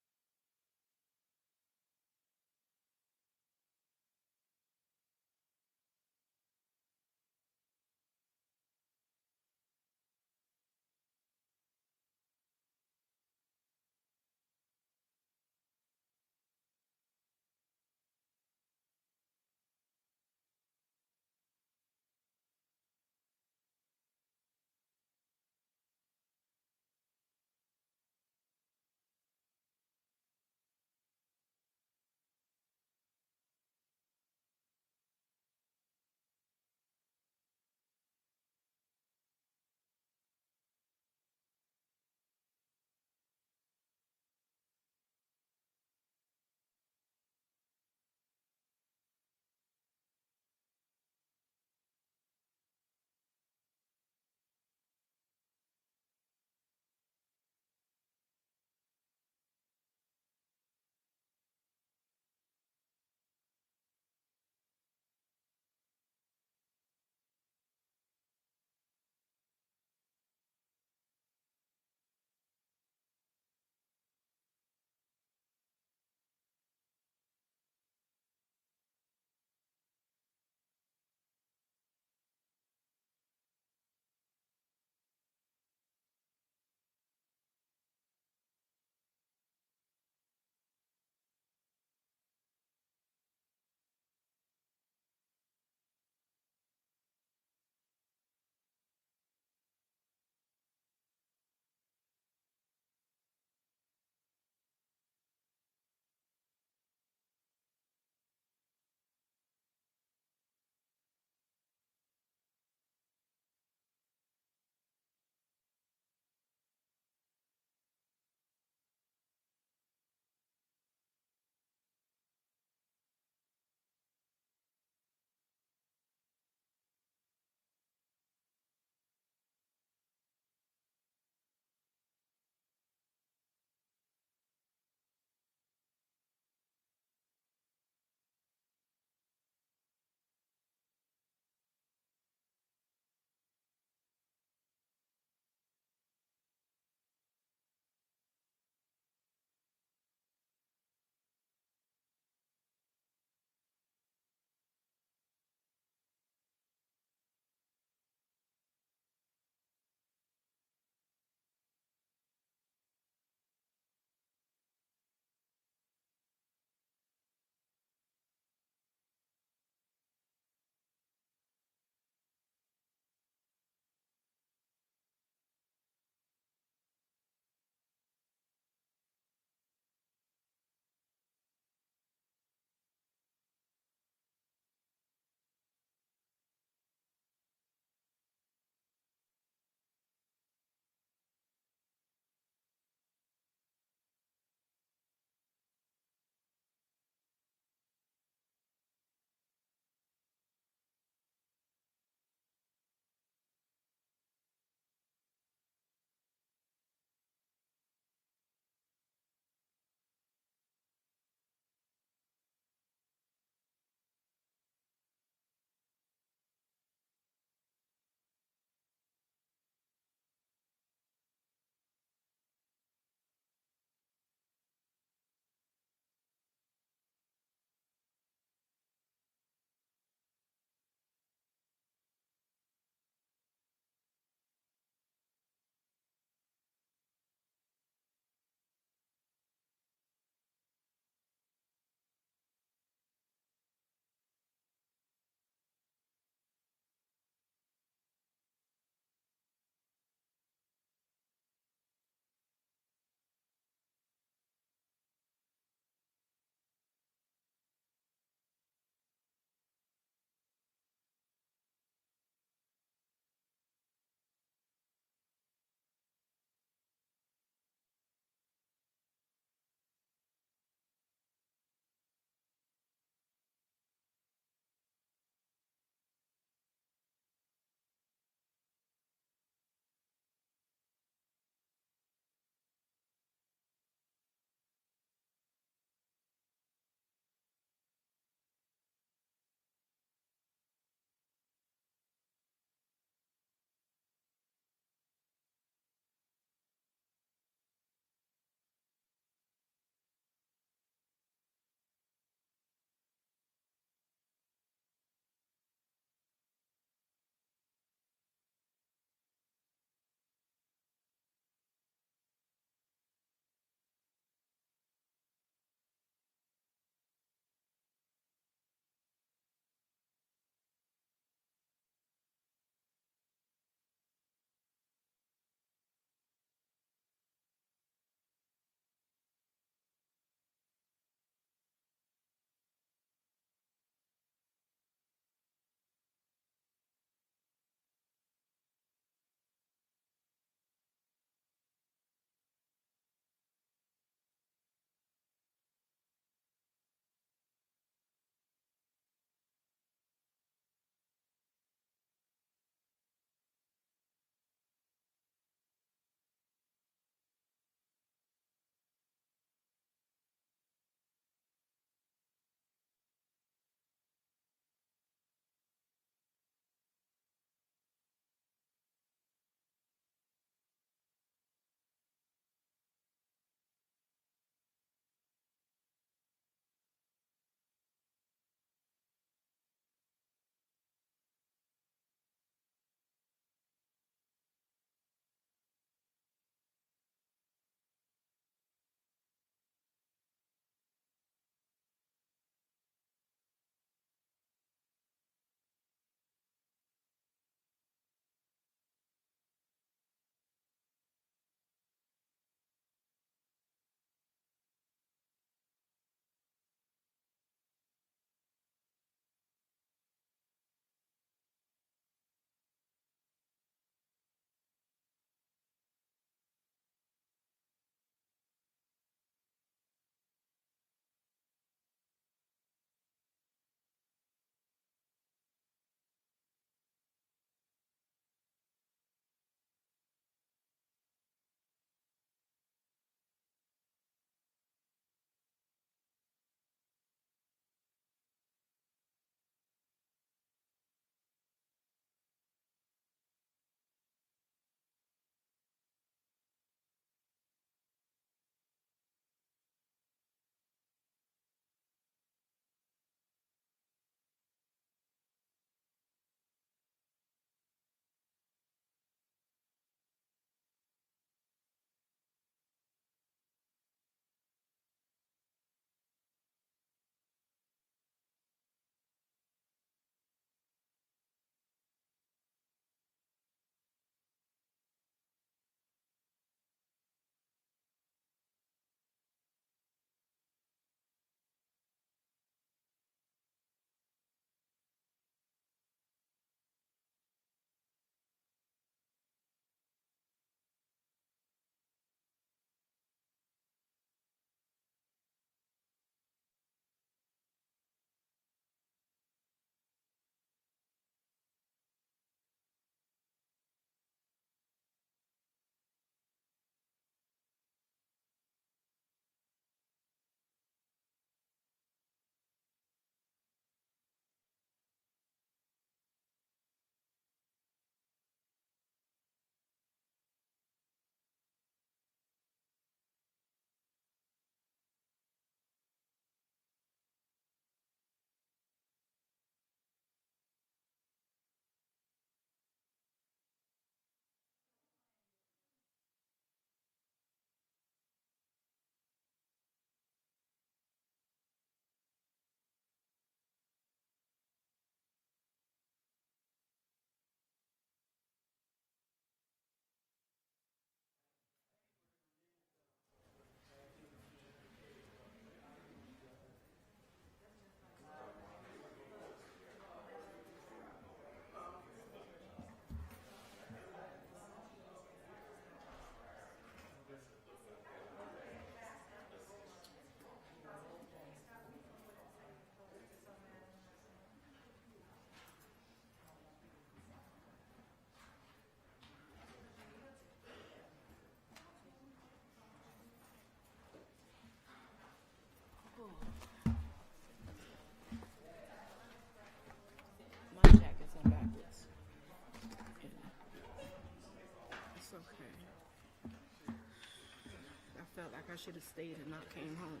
I should have stayed and not came home.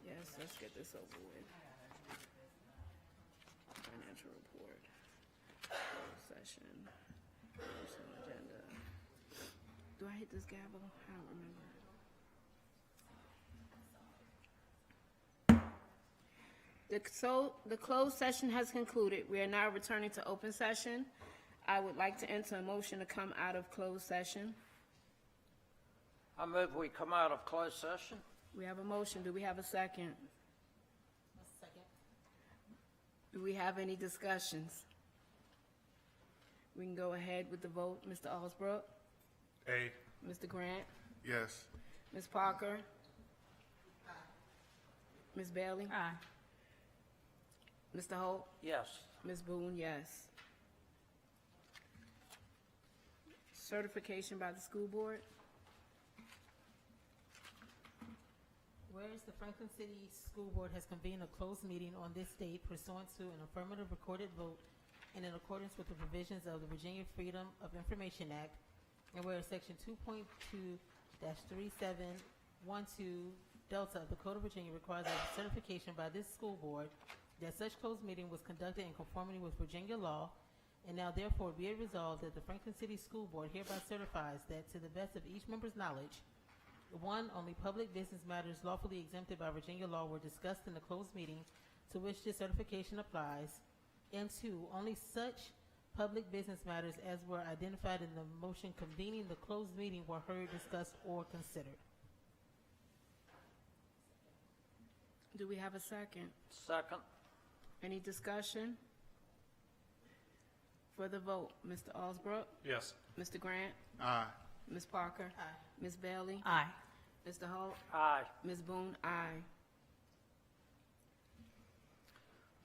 Yes, let's get this over with. Financial report, closed session, consent agenda. Do I hit this gavel? I don't remember. The closed session has concluded. We are now returning to open session. I would like to enter a motion to come out of closed session. I move we come out of closed session. We have a motion. Do we have a second? Second. Do we have any discussions? We can go ahead with the vote. Mr. Alsbrook? A. Mr. Grant? Yes. Ms. Parker? Ms. Bailey? Aye. Mr. Holt? Yes. Ms. Boone, yes. Certification by the school board? Whereas the Franklin City School Board has convened a closed meeting on this date pursuant to an affirmative recorded vote and in accordance with the provisions of the Virginia Freedom of Information Act, and whereas Section 2.2-3712 Delta of the Code of Virginia requires a certification by this school board that such closed meeting was conducted in conformity with Virginia law, and now therefore be it resolved that the Franklin City School Board hereby certifies that to the best of each member's knowledge, 1, only public business matters lawfully exempted by Virginia law were discussed in the closed meeting to which this certification applies, and 2, only such public business matters as were identified in the motion convening the closed meeting were heard, discussed, or considered. Do we have a second? Second. Any discussion? For the vote, Mr. Alsbrook? Yes. Mr. Grant? Aye. Ms. Parker? Aye. Ms. Bailey? Aye. Mr. Holt? Aye. Ms. Boone? Aye.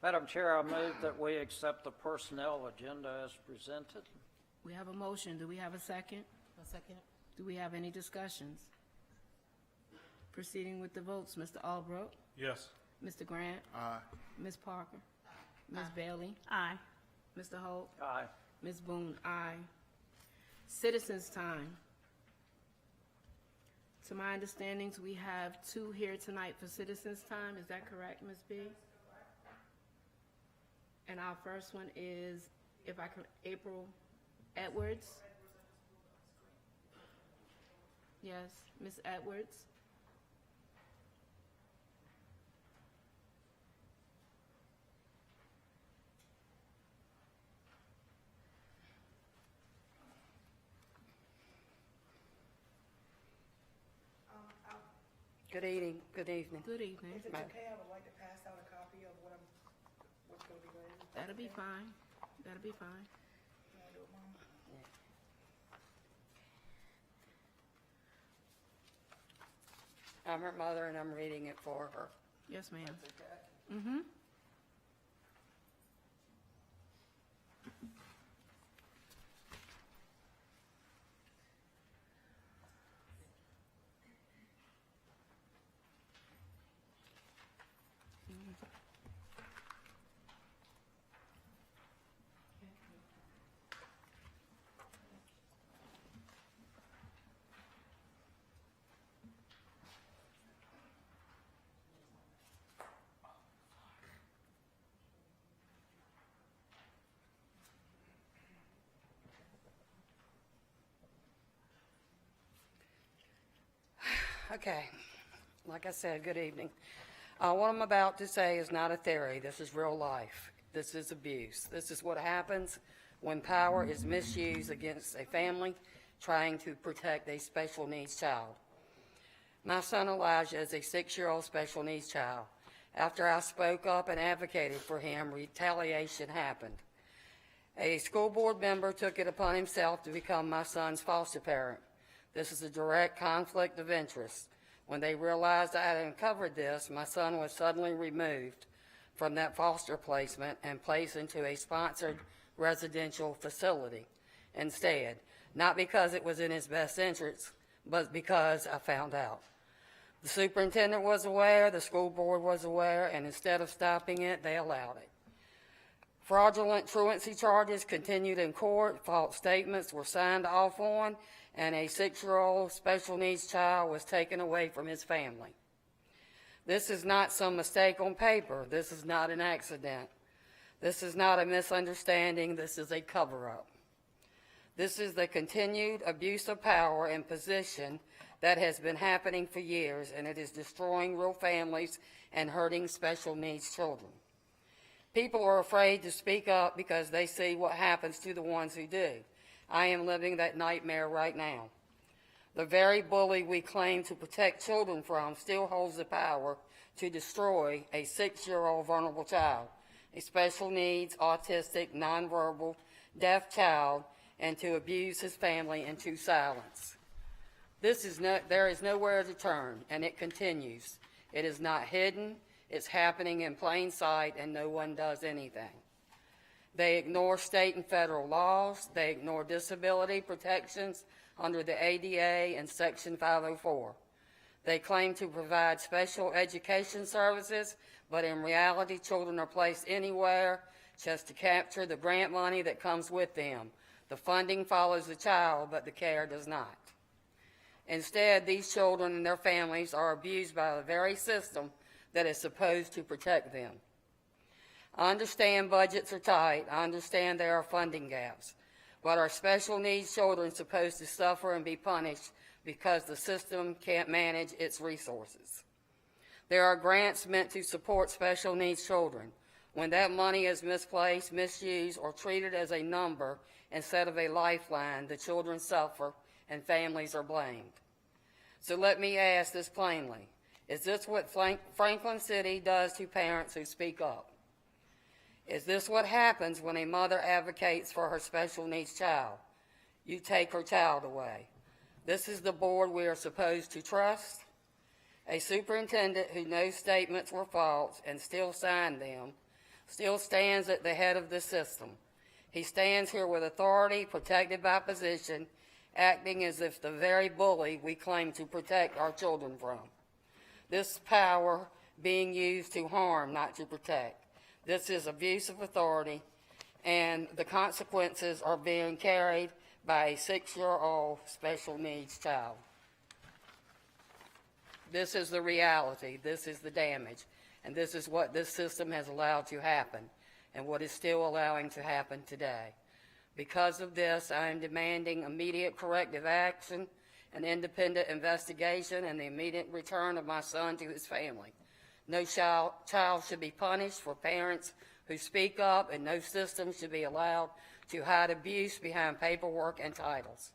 Madam Chair, I move that we accept the personnel agenda as presented. We have a motion. Do we have a second? A second. Do we have any discussions? Proceeding with the votes, Mr. Albrook? Yes. Mr. Grant? Aye. Ms. Parker? Ms. Bailey? Aye. Mr. Holt? Aye. Ms. Boone? Aye. Citizens' time. To my understandings, we have 2 here tonight for citizens' time. Is that correct, Ms. B? And our first one is, if I could, April Edwards. Yes, Ms. Edwards. Good evening. Good evening. Good evening. Is it okay? I would like to pass out a copy of what's going to be going on. That'll be fine. That'll be fine. I'm her mother, and I'm reading it for her. Yes, ma'am. Mm-hmm. Okay. Like I said, good evening. What I'm about to say is not a theory. This is real life. This is abuse. This is what happens when power is misused against a family trying to protect a special needs child. My son Elijah is a 6-year-old special needs child. After I spoke up and advocated for him, retaliation happened. A school board member took it upon himself to become my son's foster parent. This is a direct conflict of interest. When they realized I had uncovered this, my son was suddenly removed from that foster placement and placed into a sponsored residential facility instead, not because it was in his best interest, but because I found out. The superintendent was aware, the school board was aware, and instead of stopping it, they allowed it. Fraudulent truancy charges continued in court, false statements were signed off on, and a 6-year-old special needs child was taken away from his family. This is not some mistake on paper. This is not an accident. This is not a misunderstanding. This is a cover-up. This is the continued abuse of power and position that has been happening for years, and it is destroying real families and hurting special needs children. People are afraid to speak up because they see what happens to the ones who do. I am living that nightmare right now. The very bully we claim to protect children from still holds the power to destroy a 6-year-old vulnerable child, a special needs, autistic, nonverbal, deaf child, and to abuse his family into silence. There is nowhere to turn, and it continues. It is not hidden. It's happening in plain sight, and no one does anything. They ignore state and federal laws. They ignore disability protections under the ADA and Section 504. They claim to provide special education services, but in reality, children are placed anywhere just to capture the grant money that comes with them. The funding follows the child, but the care does not. Instead, these children and their families are abused by the very system that is supposed to protect them. I understand budgets are tight. I understand there are funding gaps. But are special needs children supposed to suffer and be punished because the system can't manage its resources? There are grants meant to support special needs children. When that money is misplaced, misused, or treated as a number instead of a lifeline, the children suffer and families are blamed. So let me ask this plainly. Is this what Franklin City does to parents who speak up? Is this what happens when a mother advocates for her special needs child? You take her child away. This is the board we are supposed to trust. A superintendent who knows statements were false and still signed them still stands at the head of the system. He stands here with authority, protected by position, acting as if the very bully we claim to protect our children from. This power being used to harm, not to protect. This is abuse of authority, and the consequences are being carried by a 6-year-old special needs child. This is the reality. This is the damage. And this is what this system has allowed to happen and what is still allowing to happen today. Because of this, I am demanding immediate corrective action, an independent investigation, and the immediate return of my son to his family. No child should be punished for parents who speak up, and no system should be allowed to hide abuse behind paperwork and titles.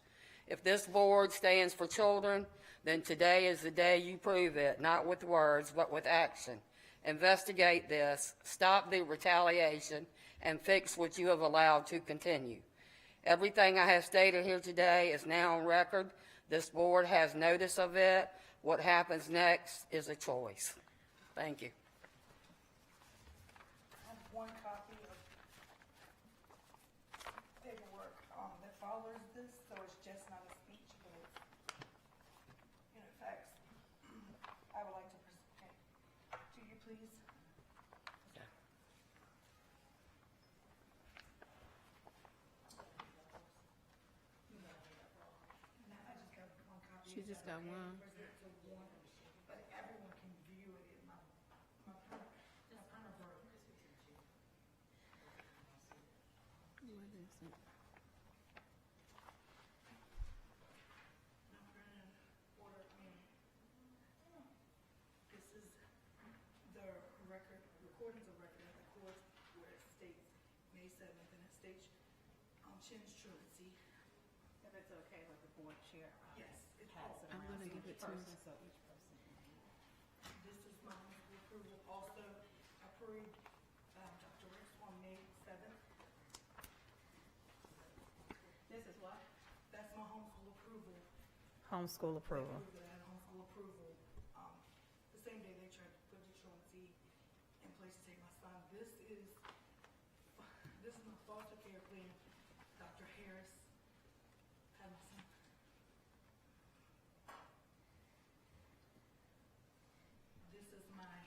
If this board stands for children, then today is the day you prove it, not with words, but with action. Investigate this, stop the retaliation, and fix what you have allowed to continue. Everything I have stated here today is now on record. This board has notice of it. What happens next is a choice. Thank you. I have one copy of paperwork that follows this, so it's just not a speech, but it's, in fact, I would like to present to you, please. She just got one. But everyone can view it in my printer. This is the record, recordings of record at the court where it states May 7th, and it states Chin's truancy. If it's okay with the board chair. Yes, it pass has. it I'm around gonna to give each it to person, you. so each person can have it. This is my approval. Also approved Dr. Ricks on May 7th. This is what? That's my homeschool approval. Homeschool approval. Approved it at homeschool approval. The same day they tried to put the truancy in place to take my son. This is my foster care plan. Dr. Harris had my son. This is my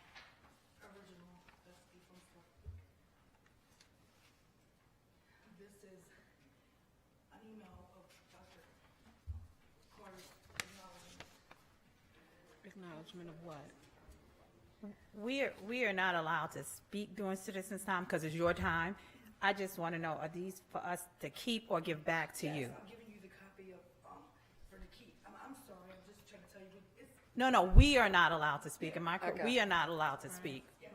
original recipe from school. is an email of Dr. Carter's Acknowledgement of what? We are not allowed to speak during citizens' time because it's your time. I just want to know, are these for us to keep or give back to you? Yes, I'm giving you the copy of, for the key. I'm sorry, I'm just trying to tell you, it's, No, we are not allowed to speak. Am I correct? Okay. We are not allowed to speak. yes.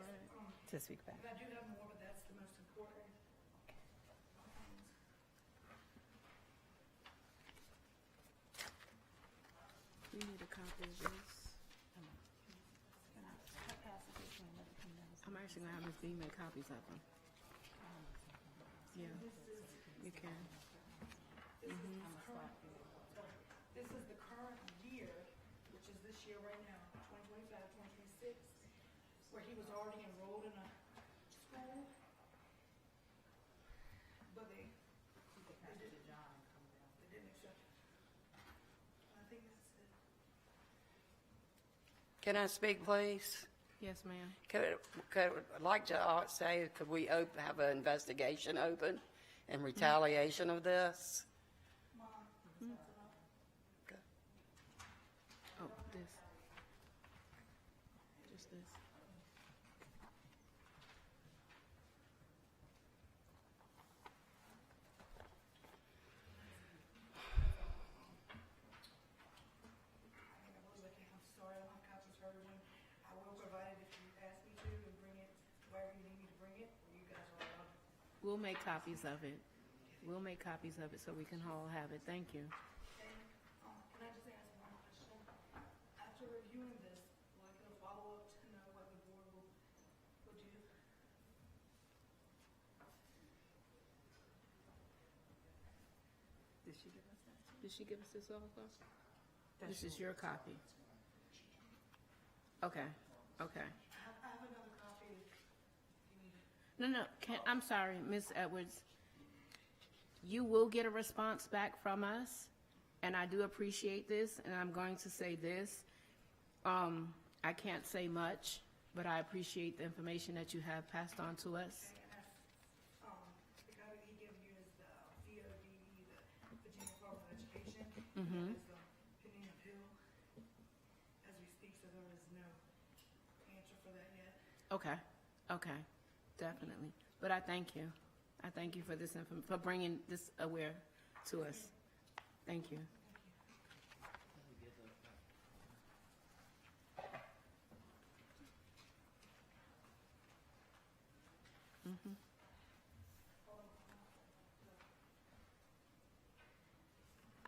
To speak back. And I do have more, but that's the most important. We need a copy of this. I'm actually gonna have Ms. B make copies of them. Yeah, you can. This is the current year, which is this year right now, 2025, 2026, where he was already enrolled in a school. But they didn't accept it. I think that's it. Can I speak, please? Yes, ma'am. I'd like to say, could we have an investigation open in retaliation of this? Okay. Oh, this. Just this. I'm sorry, I don't have copies for everyone. I will provide it if you ask me to and bring it wherever you need me to bring it, or you guys are allowed. We'll make copies of it. We'll make copies of it so we can all have it. Thank you. And, can I just ask one question? After reviewing this, will I get a follow-up to know what the board will do? Did she give us that? Did she give us this also? This is your copy. Okay, okay. I have another copy if you need it. I'm sorry, Ms. Edwards. You will get a response back from us, and I do appreciate this, and I'm going to say this. I can't say much, but I appreciate the information that you have passed on to us. The copy he gave you is the VODE, the Virginia Department of Education. Mhm. That is pending appeal as we speak, so there is no answer for that yet. Okay, definitely. But I thank you. I thank you for this for bringing this aware to us. Thank you. Mhm.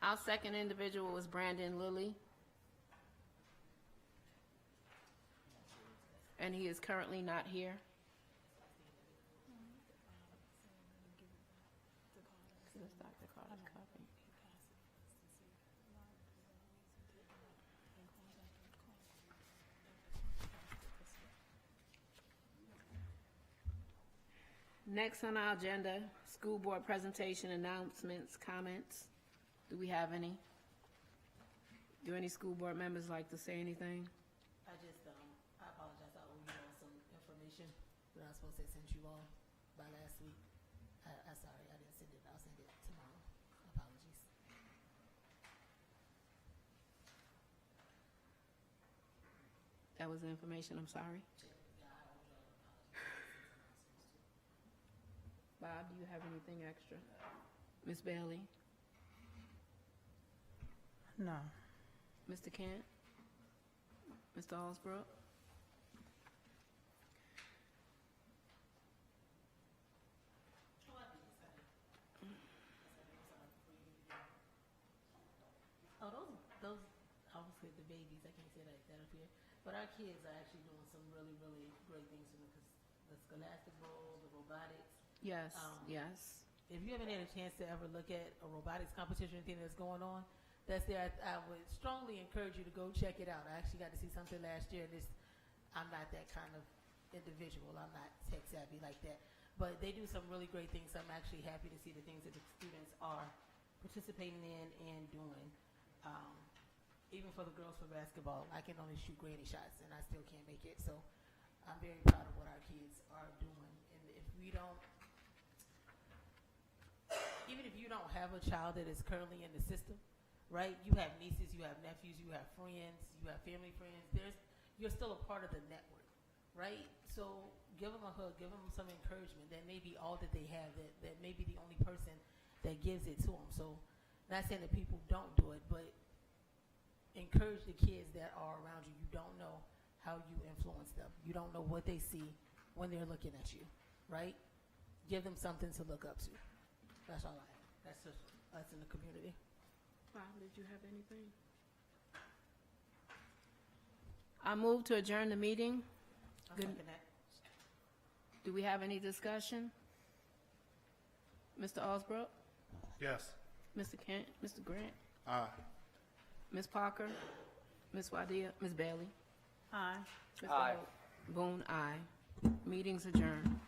Our second individual was Brandon Lilly. And he is currently not here. So that's Dr. Carter's copy. Next on our agenda, school board presentation, announcements, comments. Do we have any? Do any school board members like to say anything? I apologize, I owe you all some information that I was supposed to send you all by last week. I'm sorry, I didn't send it, I'll send it tomorrow. Apologies. That was the information, I'm sorry. Bob, do you have anything extra? Ms. Bailey? No. Mr. Kent? Mr. Allsbrook? Oh, those, obviously the babies, I can't say like that up here, but our kids are actually doing some really, really great things with the Scholastic Bowl, the robotics. Yes, yes. If you haven't had a chance to ever look at a robotics competition or anything that's going on, that's there, I would strongly encourage you to go check it out. I actually got to see something last year. I'm not that kind of individual. I'm not tech savvy like that. But they do some really great things. I'm actually happy to see the things that the students are participating in and doing. Even for the girls for basketball, I can only shoot granny shots and I still can't make it. So I'm very proud of what our kids are doing. And if we don't you don't have a child that is currently in the system, right? You have nieces, you have nephews, you have friends, you have family friends. You're still a part of the network, right? So give them a hug, give them some encouragement. That may be all that they have, that may be the only person that gives it to them. So not saying that people don't do it, but encourage the kids that are around you. You don't know how you influence them. You don't know what they see when they're looking at you, right? Give them something to look up to. That's all I have. That's just us in the community. Bob, did you have anything? I move to adjourn the meeting. I'll Good. second that. Do we have any discussion? Mr. Osbrook? Yes. Mr. Kent? Mr. Grant? Aye. Ms. Parker? Ms. Wadia? Ms. Bailey? Aye. Mr. Aye. Hope? Boone, aye. Meeting's adjourned.